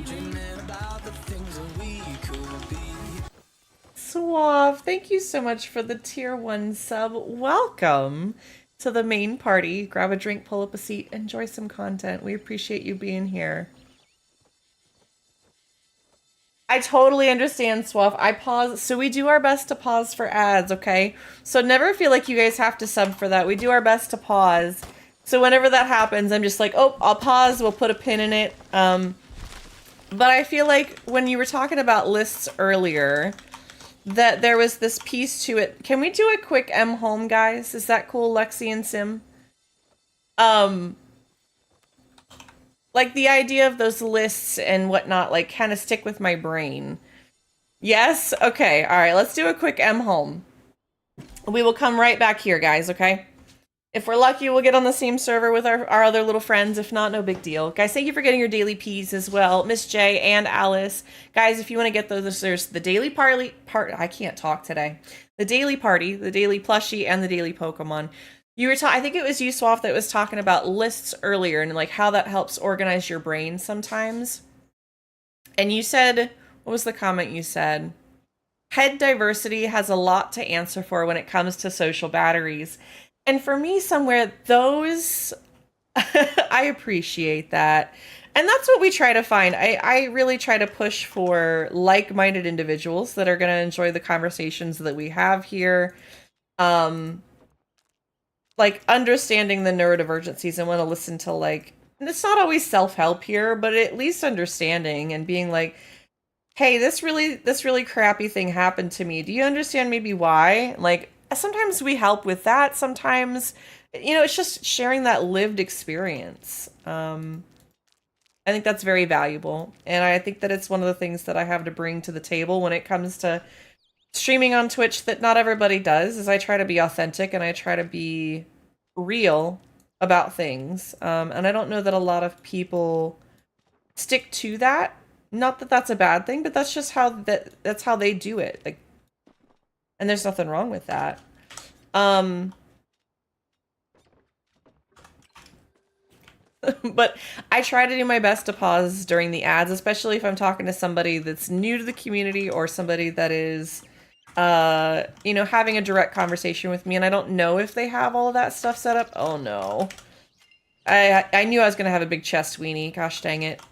Dreaming about the things that we could be. Suave, thank you so much for the tier 1 sub. Welcome to the main party. Grab a drink, pull up a seat, enjoy some content. We appreciate you being here. I totally understand, Swaff. I pause, so we do our best to pause for ads, okay? So never feel like you guys have to sub for that. We do our best to pause. So whenever that happens, I'm just like, oh, I'll pause, we'll put a pin in it. But I feel like when you were talking about lists earlier, that there was this piece to it. Can we do a quick M home, guys? Is that cool, Lexi and Sim? Like the idea of those lists and whatnot, like kind of stick with my brain. Yes? Okay, all right, let's do a quick M home. We will come right back here, guys, okay? If we're lucky, we'll get on the same server with our other little friends. If not, no big deal. Guys, thank you for getting your daily P's as well. Miss J and Alice. Guys, if you want to get those, there's the daily I can't talk today. The daily party, the daily plushie, and the daily Pokemon. You were I think it was you, Swaff, that was talking about lists earlier and like how that helps organize your brain sometimes. And you said, what was the comment you said? Head diversity has a lot to answer for when it comes to social batteries. And for me, somewhere, those, I appreciate that. And that's what we try to find. I really try to push for like-minded individuals that are going to enjoy the conversations that we have here. Like, understanding the neurodivergencies and want to listen to, like, and it's not always self-help here, but at least understanding and being like, hey, this really crappy thing happened to me. Do you understand maybe why? Like, sometimes we help with that. Sometimes, you know, it's just sharing that lived experience. I think that's very valuable. And I think that it's one of the things that I have to bring to the table when it comes to streaming on Twitch that not everybody does, is I try to be authentic and I try to be real about things. And I don't know that a lot of people stick to that. Not that that's a bad thing, but that's just how that's how they do it. Like, and there's nothing wrong with that. But I try to do my best to pause during the ads, especially if I'm talking to somebody that's new to the community or somebody that is, you know, having a direct conversation with me and I don't know if they have all of that stuff set up. Oh no. I knew I was going to have a big chest weenie. Gosh dang it.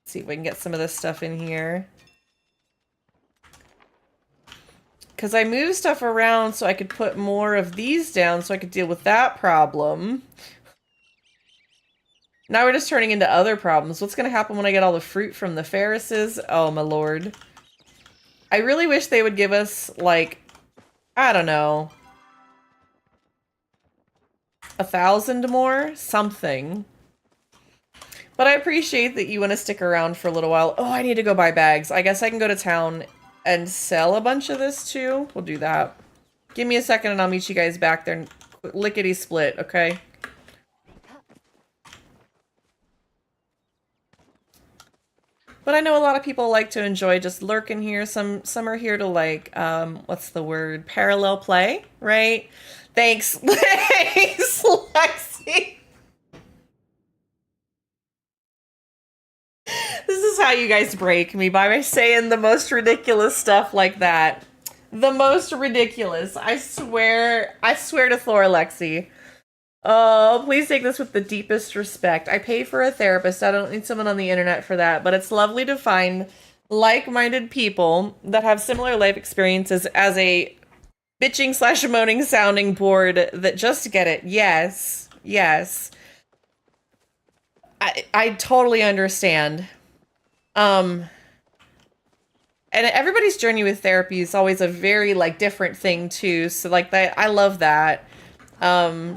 Let's see if we can get some of this stuff in here. Because I moved stuff around so I could put more of these down so I could deal with that problem. Now we're just turning into other problems. What's going to happen when I get all the fruit from the Ferrises? Oh, my lord. I really wish they would give us, like, I don't know, 1,000 more? Something. But I appreciate that you want to stick around for a little while. Oh, I need to go buy bags. I guess I can go to town and sell a bunch of this too. We'll do that. Give me a second and I'll meet you guys back there. Lickety split, okay? But I know a lot of people like to enjoy just lurking here. Some are here to, like, what's the word? Parallel play, right? Thanks. Thanks, Lexi. This is how you guys break me, by saying the most ridiculous stuff like that. The most ridiculous. I swear to Thor, Lexi. Oh, please take this with the deepest respect. I pay for a therapist. I don't need someone on the internet for that, but it's lovely to find like-minded people that have similar life experiences as a bitching / moaning sounding board that just get it. Yes. Yes. I totally understand. And everybody's journey with therapy is always a very, like, different thing too. So, like, that, I love that.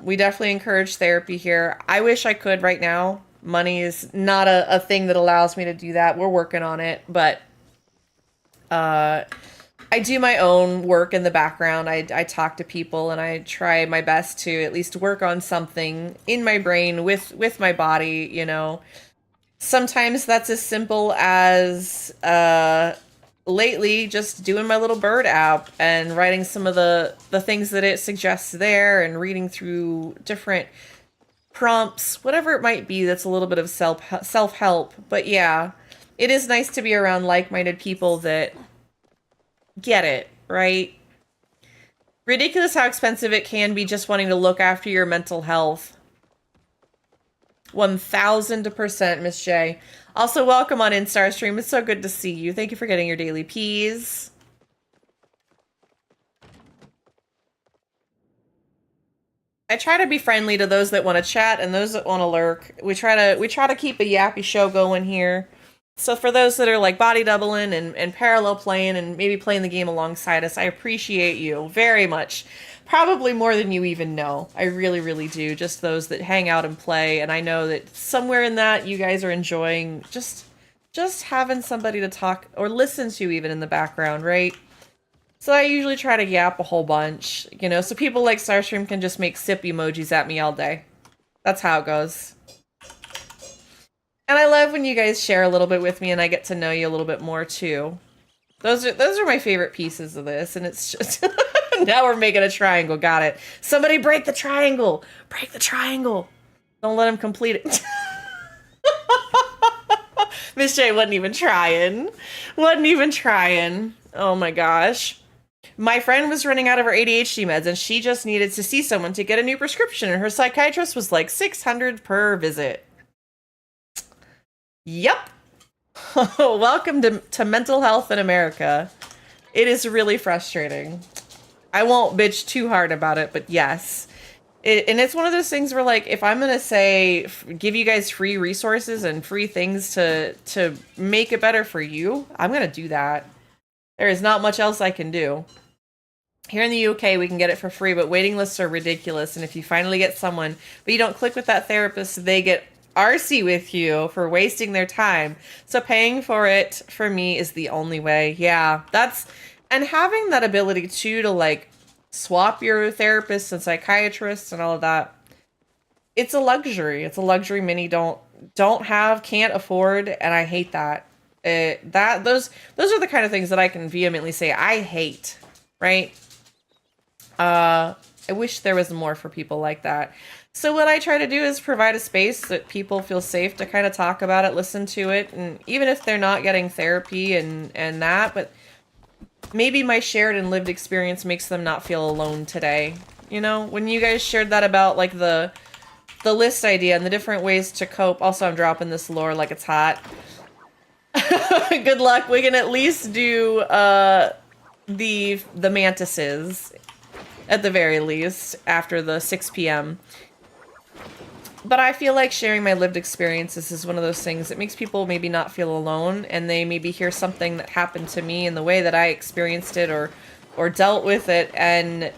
We definitely encourage therapy here. I wish I could right now. Money is not a thing that allows me to do that. We're working on it, but I do my own work in the background. I talk to people and I try my best to at least work on something in my brain with my body, you know. Sometimes that's as simple as lately just doing my little bird app and writing some of the things that it suggests there and reading through different prompts, whatever it might be that's a little bit of self-help. But yeah, it is nice to be around like-minded people that get it, right? Ridiculous how expensive it can be just wanting to look after your mental health. 1000%, Miss J. Also, welcome on InStar Stream. It's so good to see you. Thank you for getting your daily P's. I try to be friendly to those that want to chat and those that want to lurk. We try to keep a yappy show going here. So for those that are like body doubling and parallel playing and maybe playing the game alongside us, I appreciate you very much. Probably more than you even know. I really, really do. Just those that hang out and play. And I know that somewhere in that you guys are enjoying just having somebody to talk or listen to even in the background, right? So I usually try to yap a whole bunch, you know, so people like Starstream can just make sip emojis at me all day. That's how it goes. And I love when you guys share a little bit with me and I get to know you a little bit more too. Those are my favorite pieces of this, and it's just now we're making a triangle. Got it. Somebody break the triangle. Break the triangle. Don't let him complete it. Miss J wasn't even trying. Wasn't even trying. Oh my gosh. My friend was running out of her ADHD meds and she just needed to see someone to get a new prescription, and her psychiatrist was like $600 per visit. Yep. Welcome to mental health in America. It is really frustrating. I won't bitch too hard about it, but yes. And it's one of those things where, like, if I'm going to say, give you guys free resources and free things to make it better for you, I'm going to do that. There is not much else I can do. Here in the UK, we can get it for free, but waiting lists are ridiculous. And if you finally get someone, but you don't click with that therapist, they get arsy with you for wasting their time. So paying for it, for me, is the only way. Yeah, and having that ability, too, to, like, swap your therapists and psychiatrists and all of that, it's a luxury. It's a luxury many don't have, can't afford, and I hate that. Those are the kind of things that I can vehemently say I hate, right? I wish there was more for people like that. So what I try to do is provide a space that people feel safe to kind of talk about it, listen to it, and even if they're not getting therapy and that, but maybe my shared and lived experience makes them not feel alone today. You know, when you guys shared that about like the list idea and the different ways to cope. Also, I'm dropping this lore like it's hot. Good luck. We can at least do the mantises at the very least after the 6 p.m. But I feel like sharing my lived experiences is one of those things that makes people maybe not feel alone, and they maybe hear something that happened to me in the way that I experienced it or dealt with it, and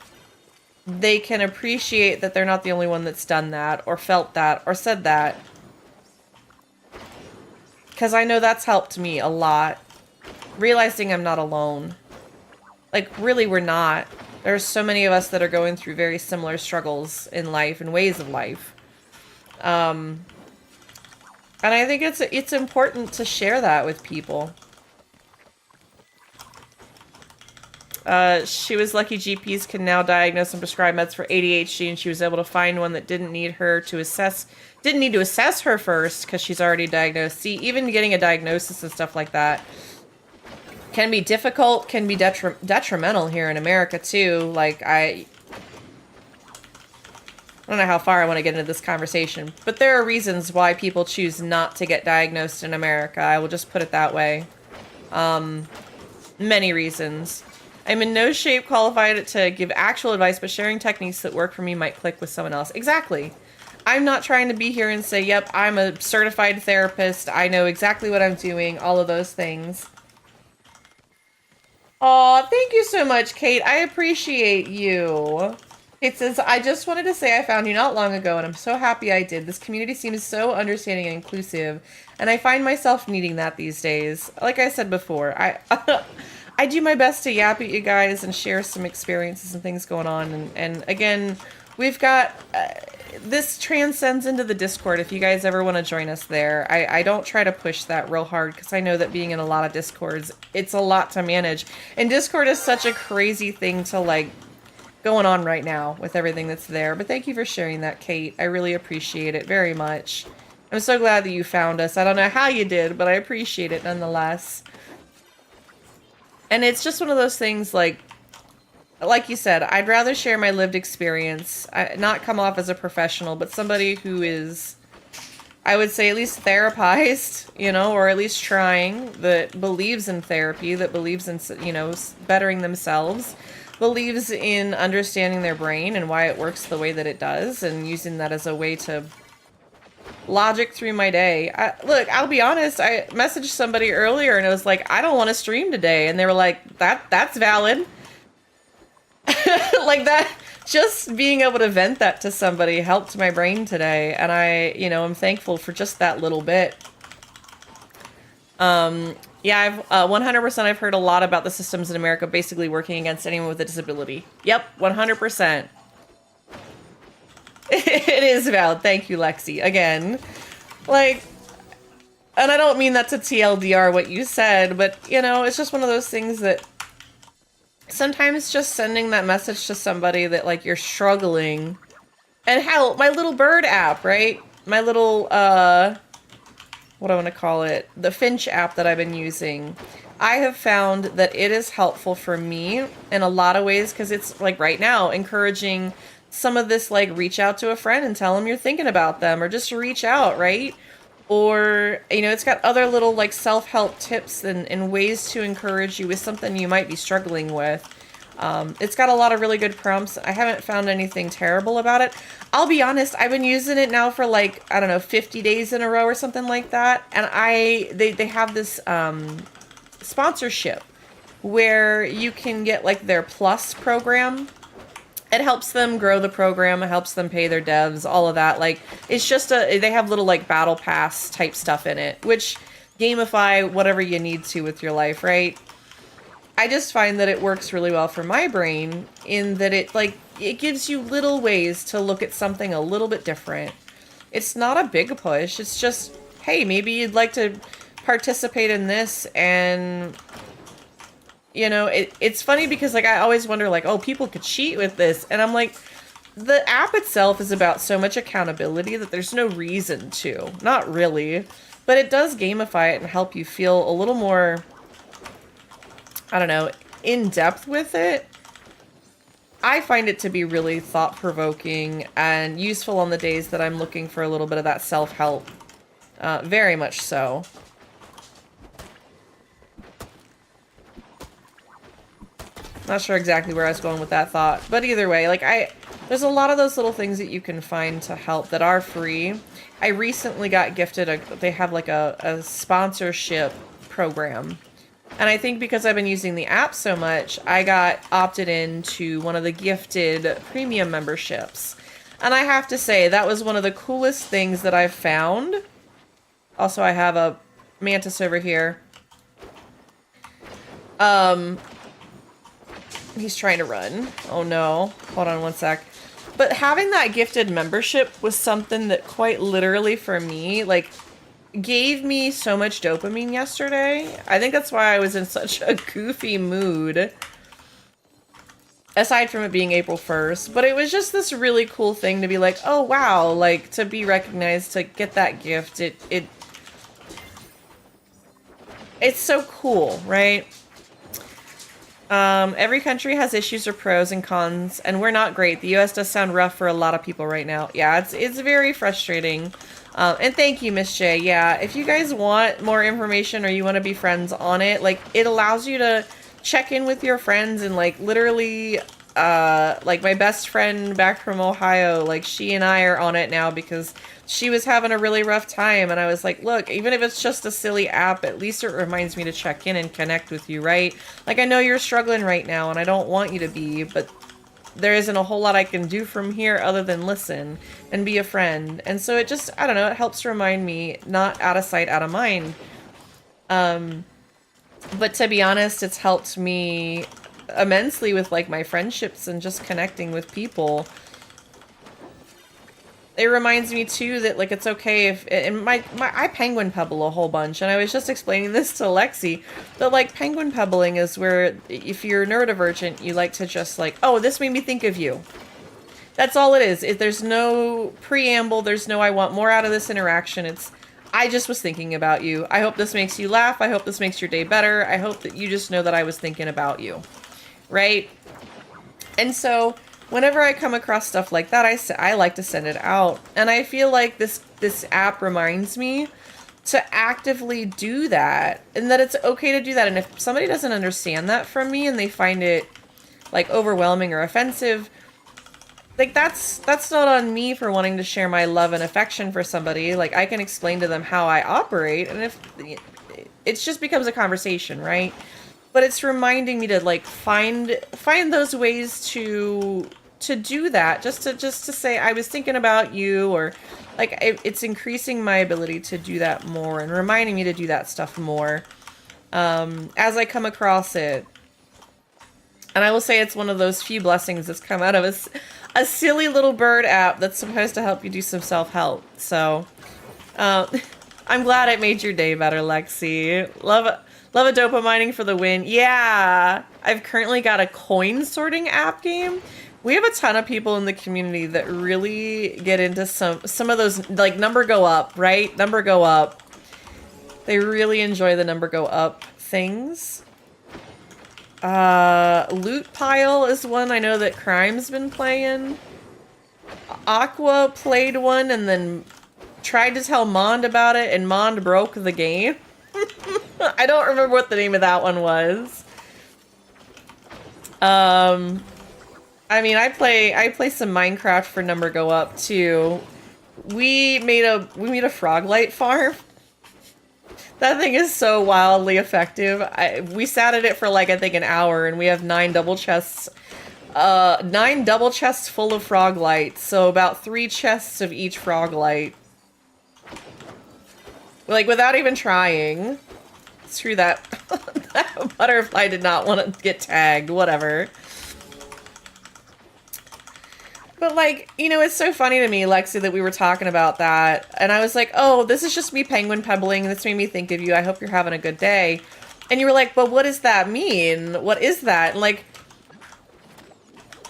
they can appreciate that they're not the only one that's done that or felt that or said that. Because I know that's helped me a lot. Realizing I'm not alone. Like, really, we're not. There's so many of us that are going through very similar struggles in life and ways of life. And I think it's important to share that with people. She was lucky GPs can now diagnose and prescribe meds for ADHD, and she was able to find one that didn't need to assess her first because she's already diagnosed. See, even getting a diagnosis and stuff like that can be difficult, can be detrimental here in America too. Like, I don't know how far I want to get into this conversation, but there are reasons why people choose not to get diagnosed in America. I will just put it that way. Many reasons. I'm in no shape qualified to give actual advice, but sharing techniques that work for me might click with someone else. Exactly. I'm not trying to be here and say, yep, I'm a certified therapist. I know exactly what I'm doing. All of those things. Aw, thank you so much, Kate. I appreciate you. It says, I just wanted to say I found you not long ago, and I'm so happy I did. This community seems so understanding and inclusive, and I find myself needing that these days. Like I said before, I do my best to yap at you guys and share some experiences and things going on. And again, we've got... this transcends into the Discord if you guys ever want to join us there. I don't try to push that real hard because I know that being in a lot of Discords, it's a lot to manage. And Discord is such a crazy thing to, like, going on right now with everything that's there. But thank you for sharing that, Kate. I really appreciate it very much. I'm so glad that you found us. I don't know how you did, but I appreciate it nonetheless. And it's just one of those things, like you said, I'd rather share my lived experience, not come off as a professional, but somebody who is I would say at least therapized, you know, or at least trying, that believes in therapy, that believes in, you know, bettering themselves, believes in understanding their brain and why it works the way that it does, and using that as a way to logic through my day. Look, I'll be honest, I messaged somebody earlier and it was like, I don't want to stream today. And they were like, that's valid. Like that, just being able to vent that to somebody helped my brain today. And I, you know, I'm thankful for just that little bit. Yeah, I've 100% I've heard a lot about the systems in America basically working against anyone with a disability. Yep, 100%. It is valid. Thank you, Lexi. Again, like, and I don't mean that to TLDR what you said, but, you know, it's just one of those things that sometimes just sending that message to somebody that, like, you're struggling. And hell, my little bird app, right? My little, what do I want to call it? The Finch app that I've been using. I have found that it is helpful for me in a lot of ways because it's, like, right now, encouraging some of this, like, reach out to a friend and tell them you're thinking about them, or just reach out, right? Or, you know, it's got other little, like, self-help tips and ways to encourage you with something you might be struggling with. It's got a lot of really good prompts. I haven't found anything terrible about it. I'll be honest, I've been using it now for, like, I don't know, 50 days in a row or something like that. And they have this sponsorship where you can get, like, their Plus program. It helps them grow the program, it helps them pay their devs, all of that. Like, it's just they have little, like, battle pass type stuff in it, which gamify whatever you need to with your life, right? I just find that it works really well for my brain in that it, like, it gives you little ways to look at something a little bit different. It's not a big push, it's just, hey, maybe you'd like to participate in this. And you know, it's funny because, like, I always wonder, like, oh, people could cheat with this. And I'm like, the app itself is about so much accountability that there's no reason to. Not really. But it does gamify it and help you feel a little more, I don't know, in depth with it. I find it to be really thought-provoking and useful on the days that I'm looking for a little bit of that self-help. Very much so. Not sure exactly where I was going with that thought, but either way, like, there's a lot of those little things that you can find to help that are free. I recently got gifted they have like a sponsorship program. And I think because I've been using the app so much, I got opted into one of the gifted premium memberships. And I have to say, that was one of the coolest things that I've found. Also, I have a mantis over here. He's trying to run. Oh no. Hold on one sec. But having that gifted membership was something that quite literally for me, like, gave me so much dopamine yesterday. I think that's why I was in such a goofy mood. Aside from it being April 1st. But it was just this really cool thing to be like, oh wow, like, to be recognized, to get that gift. It's so cool, right? Every country has issues or pros and cons, and we're not great. The US does sound rough for a lot of people right now. Yeah, it's very frustrating. And thank you, Miss J. Yeah, if you guys want more information or you want to be friends on it, like, it allows you to check in with your friends and, like, literally, like, my best friend back from Ohio, like, she and I are on it now because she was having a really rough time, and I was like, look, even if it's just a silly app, at least it reminds me to check in and connect with you, right? Like, I know you're struggling right now, and I don't want you to be, but there isn't a whole lot I can do from here other than listen and be a friend. And so it just, I don't know, it helps remind me, not out of sight, out of mind. But to be honest, it's helped me immensely with, like, my friendships and just connecting with people. It reminds me too that, like, it's okay if, and I penguin pebble a whole bunch, and I was just explaining this to Lexi, that, like, penguin pebbling is where, if you're neurodivergent, you like to just, like, oh, this made me think of you. That's all it is. There's no preamble, there's no I want more out of this interaction. It's, I just was thinking about you. I hope this makes you laugh. I hope this makes your day better. I hope that you just know that I was thinking about you. Right? And so whenever I come across stuff like that, I like to send it out. And I feel like this app reminds me to actively do that, and that it's okay to do that. And if somebody doesn't understand that from me and they find it like overwhelming or offensive, like that's not on me for wanting to share my love and affection for somebody. Like, I can explain to them how I operate, and if it just becomes a conversation, right? But it's reminding me to like find those ways to do that, just to say I was thinking about you, or like it's increasing my ability to do that more and reminding me to do that stuff more as I come across it. And I will say it's one of those few blessings that's come out of a silly little bird app that's supposed to help you do some self-help. So I'm glad it made your day better, Lexi. Love a dopamining for the win. Yeah, I've currently got a coin sorting app game. We have a ton of people in the community that really get into some of those, like number go up, right? Number go up. They really enjoy the number go up things. Loot Pile is one I know that Crime's been playing. Aqua played one and then tried to tell Mond about it, and Mond broke the game. I don't remember what the name of that one was. I mean, I play some Minecraft for number go up too. We made a frog light farm. That thing is so wildly effective. We sat at it for like, I think, an hour, and we have 9 double chests. 9 double chests full of frog lights, so about 3 chests of each frog light. Like, without even trying. Screw that. That butterfly did not want to get tagged. Whatever. But, like, you know, it's so funny to me, Lexi, that we were talking about that. And I was like, oh, this is just me penguin pebbling. This made me think of you. I hope you're having a good day. And you were like, but what does that mean? What is that? And, like,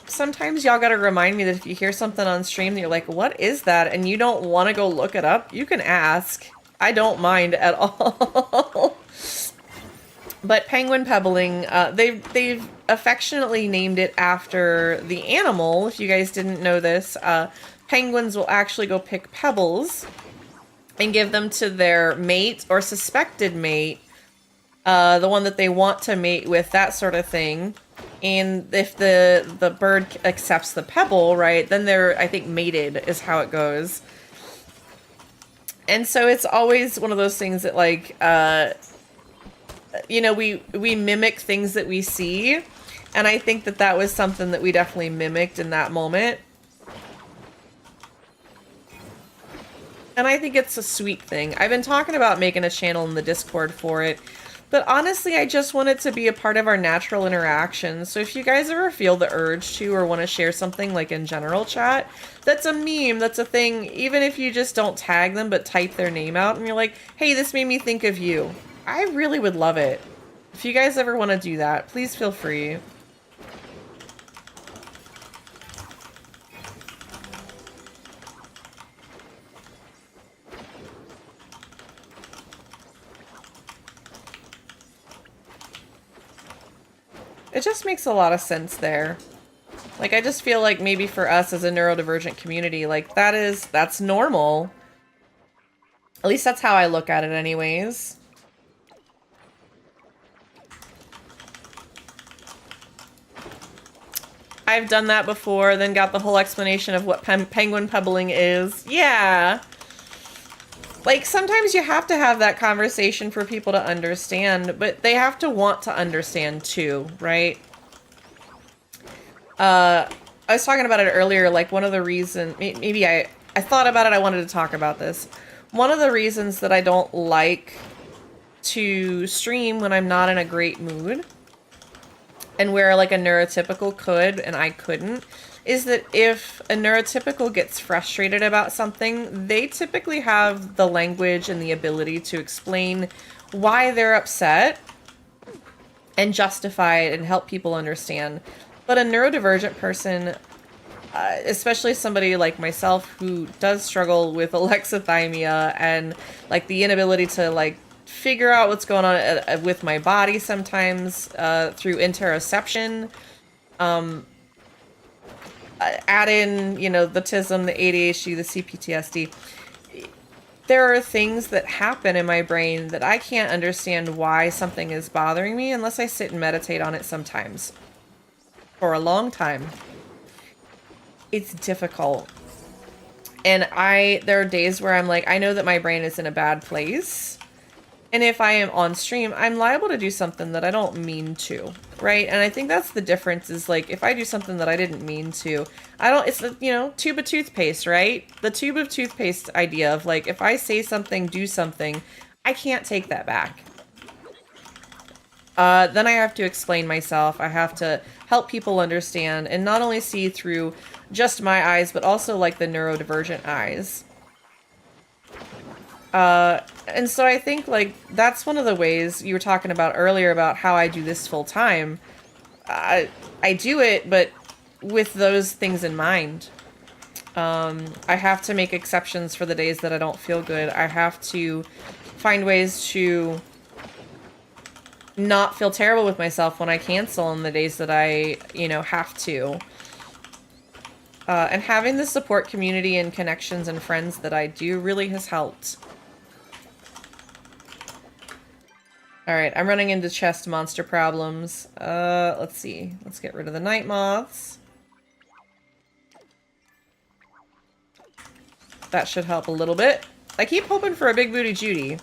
sometimes y'all gotta remind me that if you hear something on stream that you're like, what is that? And you don't want to go look it up, you can ask. I don't mind at all. But penguin pebbling, they've affectionately named it after the animal. If you guys didn't know this, penguins will actually go pick pebbles and give them to their mate or suspected mate, the one that they want to mate with, that sort of thing. And if the bird accepts the pebble, right, then they're, I think, mated is how it goes. And so it's always one of those things that, like, you know, we mimic things that we see. And I think that that was something that we definitely mimicked in that moment. And I think it's a sweet thing. I've been talking about making a channel in the Discord for it. But honestly, I just want it to be a part of our natural interaction. So if you guys ever feel the urge to or want to share something like in general chat, that's a meme, that's a thing, even if you just don't tag them but type their name out and you're like, hey, this made me think of you. I really would love it. If you guys ever want to do that, please feel free. It just makes a lot of sense there. Like, I just feel like maybe for us as a neurodivergent community, like, that's normal. At least that's how I look at it anyways. I've done that before, then got the whole explanation of what penguin pebbling is. Yeah. Like, sometimes you have to have that conversation for people to understand, but they have to want to understand too, right? I was talking about it earlier, like one of the reasons, maybe I thought about it, I wanted to talk about this. One of the reasons that I don't like to stream when I'm not in a great mood, and where like a neurotypical could and I couldn't, is that if a neurotypical gets frustrated about something, they typically have the language and the ability to explain why they're upset and justify it and help people understand. But a neurodivergent person, especially somebody like myself who does struggle with alexithymia and like the inability to like figure out what's going on with my body sometimes through interoception, add in, you know, the TISM, the ADHD, the CPTSD. There are things that happen in my brain that I can't understand why something is bothering me unless I sit and meditate on it sometimes. For a long time. It's difficult. And there are days where I'm like, I know that my brain is in a bad place. And if I am on stream, I'm liable to do something that I don't mean to, right? And I think that's the difference is like, if I do something that I didn't mean to, it's the, you know, tube of toothpaste, right? The tube of toothpaste idea of like, if I say something, do something, I can't take that back. Then I have to explain myself. I have to help people understand and not only see through just my eyes, but also like the neurodivergent eyes. And so I think like that's one of the ways you were talking about earlier about how I do this full time. I do it, but with those things in mind. I have to make exceptions for the days that I don't feel good. I have to find ways to not feel terrible with myself when I cancel on the days that I, you know, have to. And having the support community and connections and friends that I do really has helped. Alright, I'm running into chest monster problems. Let's see. Let's get rid of the night moths. That should help a little bit. I keep hoping for a big booty Judy.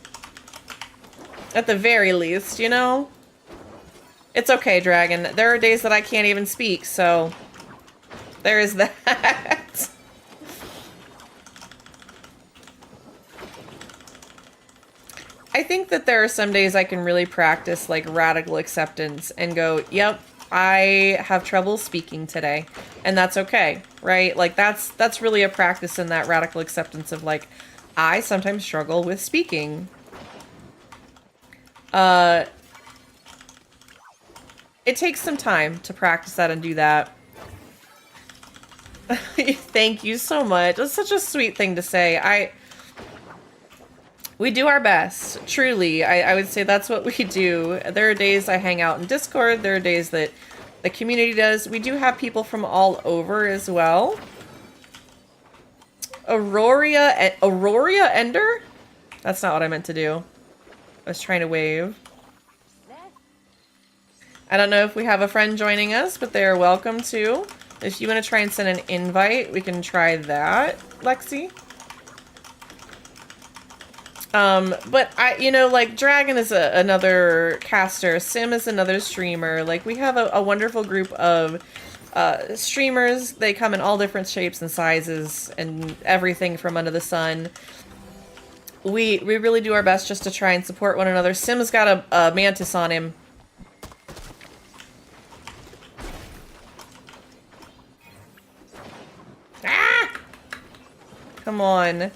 At the very least, you know? It's okay, Dragon. There are days that I can't even speak, so... there is that. I think that there are some days I can really practice like radical acceptance and go, yep, I have trouble speaking today. And that's okay, right? Like that's really a practice in that radical acceptance of like, I sometimes struggle with speaking. It takes some time to practice that and do that. Thank you so much. That's such a sweet thing to say. We do our best, truly. I would say that's what we do. There are days I hang out in Discord. There are days that the community does. We do have people from all over as well. Aurora Ender? That's not what I meant to do. I was trying to wave. I don't know if we have a friend joining us, but they are welcome to. If you want to try and send an invite, we can try that, Lexi. But you know, like, Dragon is another caster, Sim is another streamer. Like, we have a wonderful group of streamers. They come in all different shapes and sizes and everything from under the sun. We really do our best just to try and support one another. Sim's got a mantis on him. Ah! Come on.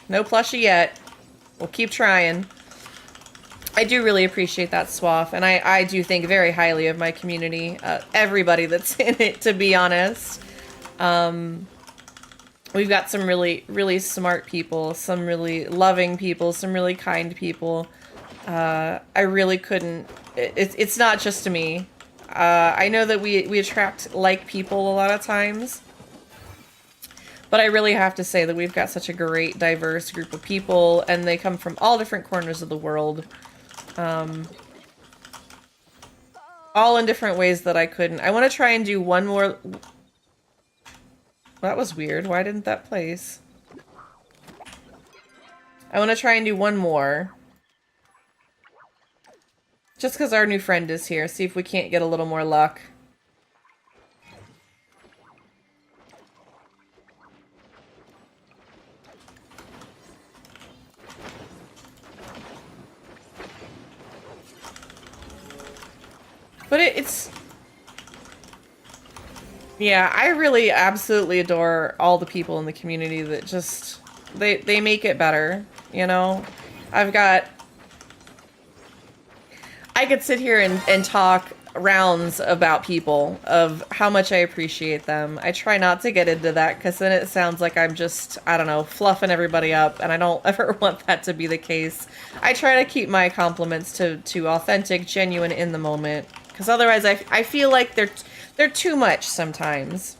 No plushie yet. We'll keep trying. I do really appreciate that, Swaff, and I do think very highly of my community. Everybody that's in it, to be honest. We've got some really, really smart people, some really loving people, some really kind people. I really couldn't... It's not just to me. I know that we attract like people a lot of times. But I really have to say that we've got such a great, diverse group of people, and they come from all different corners of the world. All in different ways that I couldn't. I want to try and do one more... That was weird. Why didn't that place? I want to try and do one more. Just because our new friend is here. See if we can't get a little more luck. But it's... Yeah, I really absolutely adore all the people in the community that just... They make it better, you know? I've got... I could sit here and talk rounds about people, of how much I appreciate them. I try not to get into that, because then it sounds like I'm just, I don't know, fluffing everybody up, and I don't ever want that to be the case. I try to keep my compliments to authentic, genuine, in the moment because otherwise I feel like they're too much sometimes.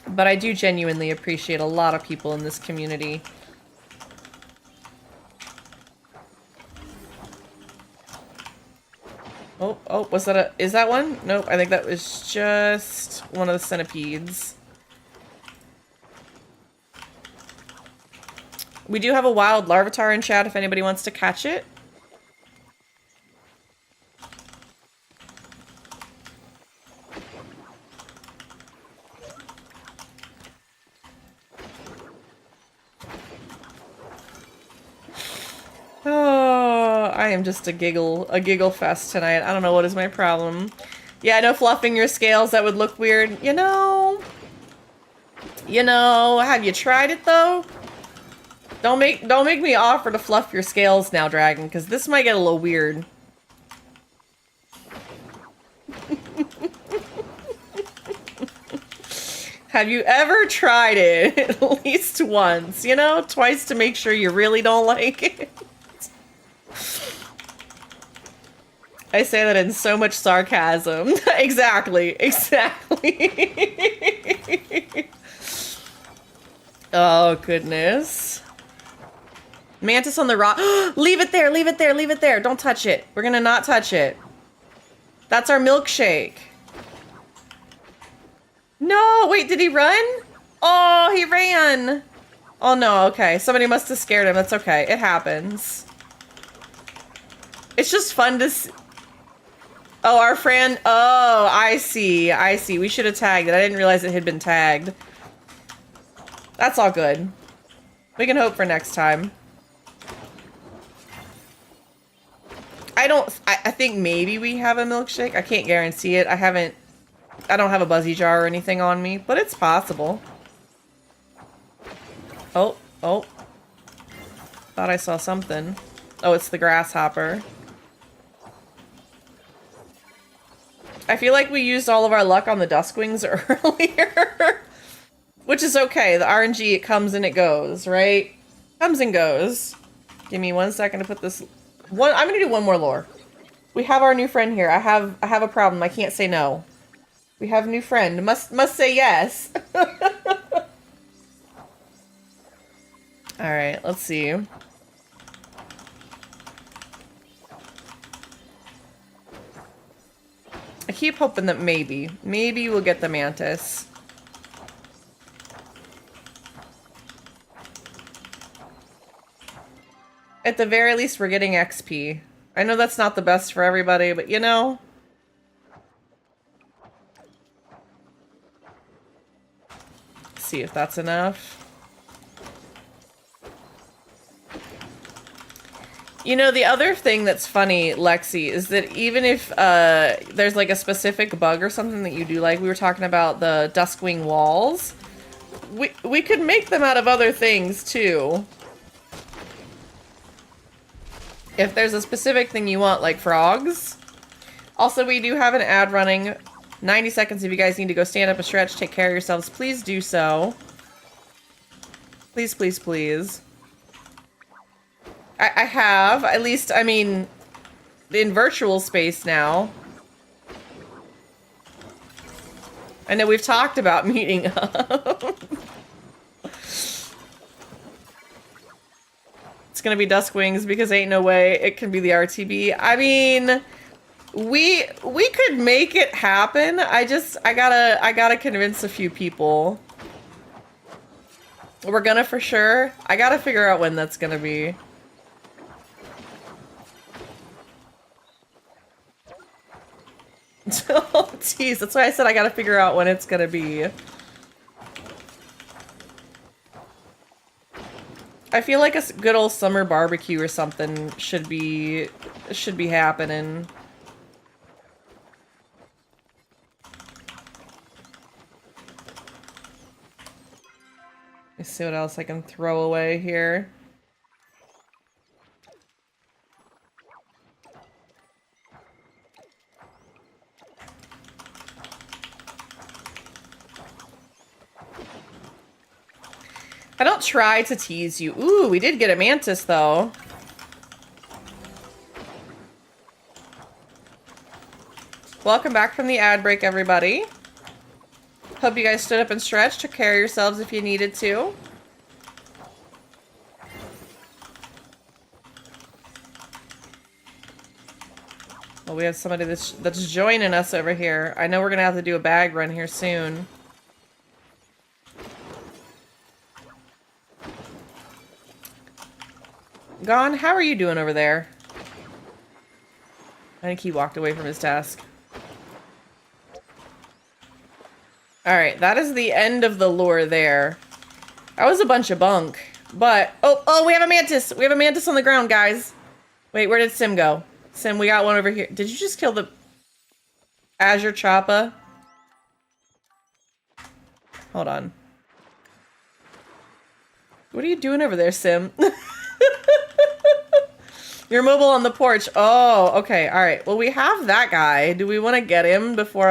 But I do genuinely appreciate a lot of people in this community. Oh, was that is that one? Nope, I think that was just one of the centipedes. We do have a wild larvitar in chat if anybody wants to catch it. Oh, I am just a giggle fest tonight. I don't know what is my problem. Yeah, I know fluffing your scales, that would look weird. You know, have you tried it though? Don't make me offer to fluff your scales now, Dragon, because this might get a little weird. Have you ever tried it at least once? You know, twice to make sure you really don't like it. I say that in so much sarcasm. Exactly. Oh, goodness. Mantis on the rock. Leave it there, leave it there, leave it there. Don't touch it. We're gonna not touch it. That's our milkshake. No, wait, did he run? Oh, he ran. Oh no, okay. Somebody must have scared him. That's okay. It happens. It's just fun to see. Oh, our friend. Oh, I see. I see. We should have tagged it. I didn't realize it had been tagged. That's all good. We can hope for next time. I think maybe we have a milkshake. I can't guarantee it. I don't have a buzzy jar or anything on me, but it's possible. Oh. Thought I saw something. Oh, it's the grasshopper. I feel like we used all of our luck on the Duskwings earlier. Which is okay. The RNG, it comes and it goes, right? Comes and goes. Give me 1 second to put this... I'm gonna do one more lore. We have our new friend here. I have a problem. I can't say no. We have a new friend. Must say yes. Alright, let's see. I keep hoping that maybe we'll get the mantis. At the very least, we're getting XP. I know that's not the best for everybody, but you know. See if that's enough. You know, the other thing that's funny, Lexi, is that even if there's like a specific bug or something that you do like, we were talking about the Duskwing walls, we could make them out of other things too. If there's a specific thing you want, like frogs. Also, we do have an ad running. 90 seconds if you guys need to go stand up and stretch, take care of yourselves. Please do so. Please, please, please. I have, at least, I mean, in virtual space now. I know we've talked about meeting up. It's gonna be Duskwings because ain't no way it can be the RTB. I mean, we could make it happen. I gotta convince a few people. We're gonna for sure. I gotta figure out when that's gonna be. Oh, jeez. That's why I said I gotta figure out when it's gonna be. I feel like a good old summer barbecue or something should be happening. Let's see what else I can throw away here. I don't try to tease you. Ooh, we did get a mantis, though. Welcome back from the ad break, everybody. Hope you guys stood up and stretched. Took care of yourselves if you needed to. Well, we have somebody that's joining us over here. I know we're gonna have to do a bag run here soon. Gone, how are you doing over there? I think he walked away from his task. Alright, that is the end of the lure there. That was a bunch of bunk. But, oh, we have a mantis! We have a mantis on the ground, guys! Wait, where did Sim go? Sim, we got one over here. Did you just kill the Azure Choppa? Hold on. What are you doing over there, Sim? You're mobile on the porch. Oh, okay. All right. Well, we have that guy. Do we want to get him before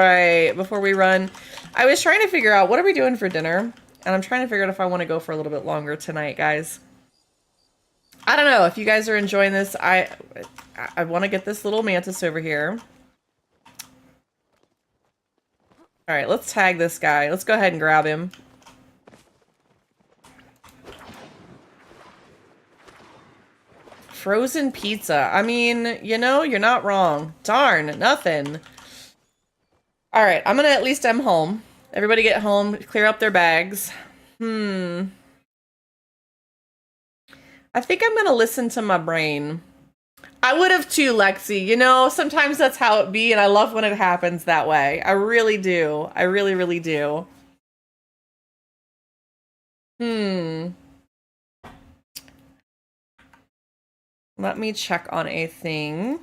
we run? I was trying to figure out what are we doing for dinner, and I'm trying to figure out if I want to go for a little bit longer tonight, guys. I don't know if you guys are enjoying this. I want to get this little mantis over here. All right, let's tag this guy. Let's go ahead and grab him. Frozen pizza. I mean, you know, you're not wrong. Darn, nothing. All right, I'm gonna at least M home. Everybody get home, clear up their bags. I think I'm gonna listen to my brain. I would have too, Lexi. You know, sometimes that's how it be, and I love when it happens that way. I really do. I really, really do. Let me check on a thing.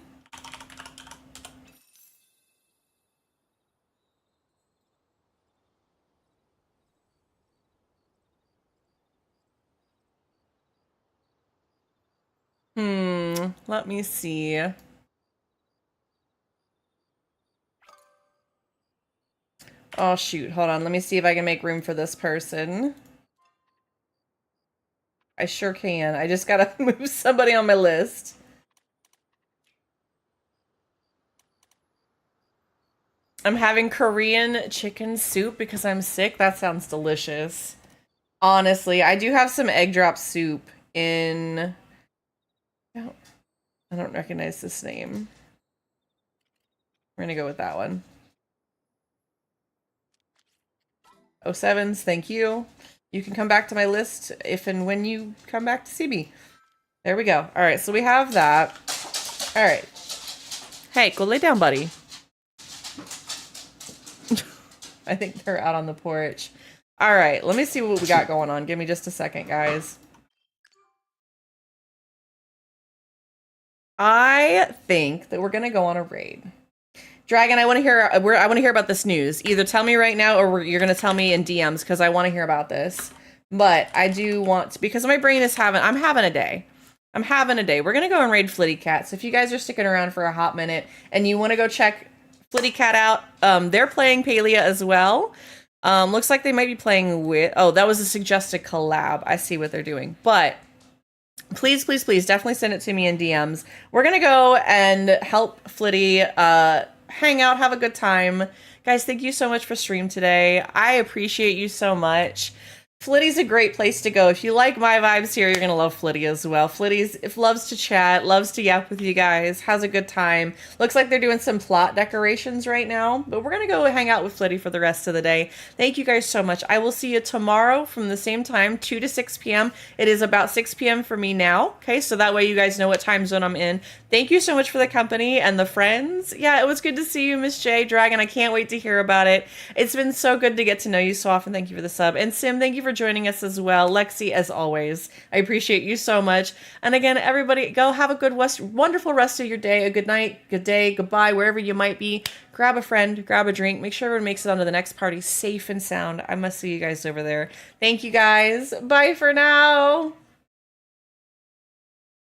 Let me see. Oh, shoot. Hold on. Let me see if I can make room for this person. I sure can. I just gotta move somebody on my list. I'm having Korean chicken soup because I'm sick. That sounds delicious. Honestly, I do have some egg drop soup in... I don't recognize this name. We're gonna go with that one. 07s, thank you. You can come back to my list if and when you come back to see me. There we go. All right, so we have that. All right. Hey, go lay down, buddy. I think they're out on the porch. All right, let me see what we got going on. Give me just a second, guys. I think that we're gonna go on a raid. Dragon, I want to hear. I want to hear about this news. Either tell me right now, or you're gonna tell me in DMs because I want to hear about this. But I do want to, because my brain is having. I'm having a day. I'm having a day. We're gonna go and raid Flitty Cat. So if you guys are sticking around for a hot minute and you want to go check Flitty Cat out, they're playing Palia as well. Looks like they might be playing with. Oh, that was a suggested collab. I see what they're doing, but. Please, please, please, definitely send it to me in DMs. We're gonna go and help Flitty hang out, have a good time. Guys, thank you so much for stream today. I appreciate you so much. Flitty's a great place to go. If you like my vibes here, you're gonna love Flitty as well. Flitty's loves to chat, loves to yap with you guys, has a good time. Looks like they're doing some plot decorations right now, but we're gonna go hang out with Flitty for the rest of the day. Thank you guys so much. I will see you tomorrow from the same time, 2 to 6 p.m. It is about 6 p.m. for me now, okay? So that way you guys know what time zone I'm in. Thank you so much for the company and the friends. Yeah, it was good to see you, Miss J. Dragon. I can't wait to hear about it. It's been so good to get to know you so often. Thank you for the sub. And Sim, thank you for joining us as well. Lexi, as always, I appreciate you so much. And again, everybody, go have a good, wonderful rest of your day. A good night, good day, goodbye, wherever you might be. Grab a friend, grab a drink. Make sure everyone makes it onto the next party safe and sound. I must see you guys over there. Thank you guys. Bye for now.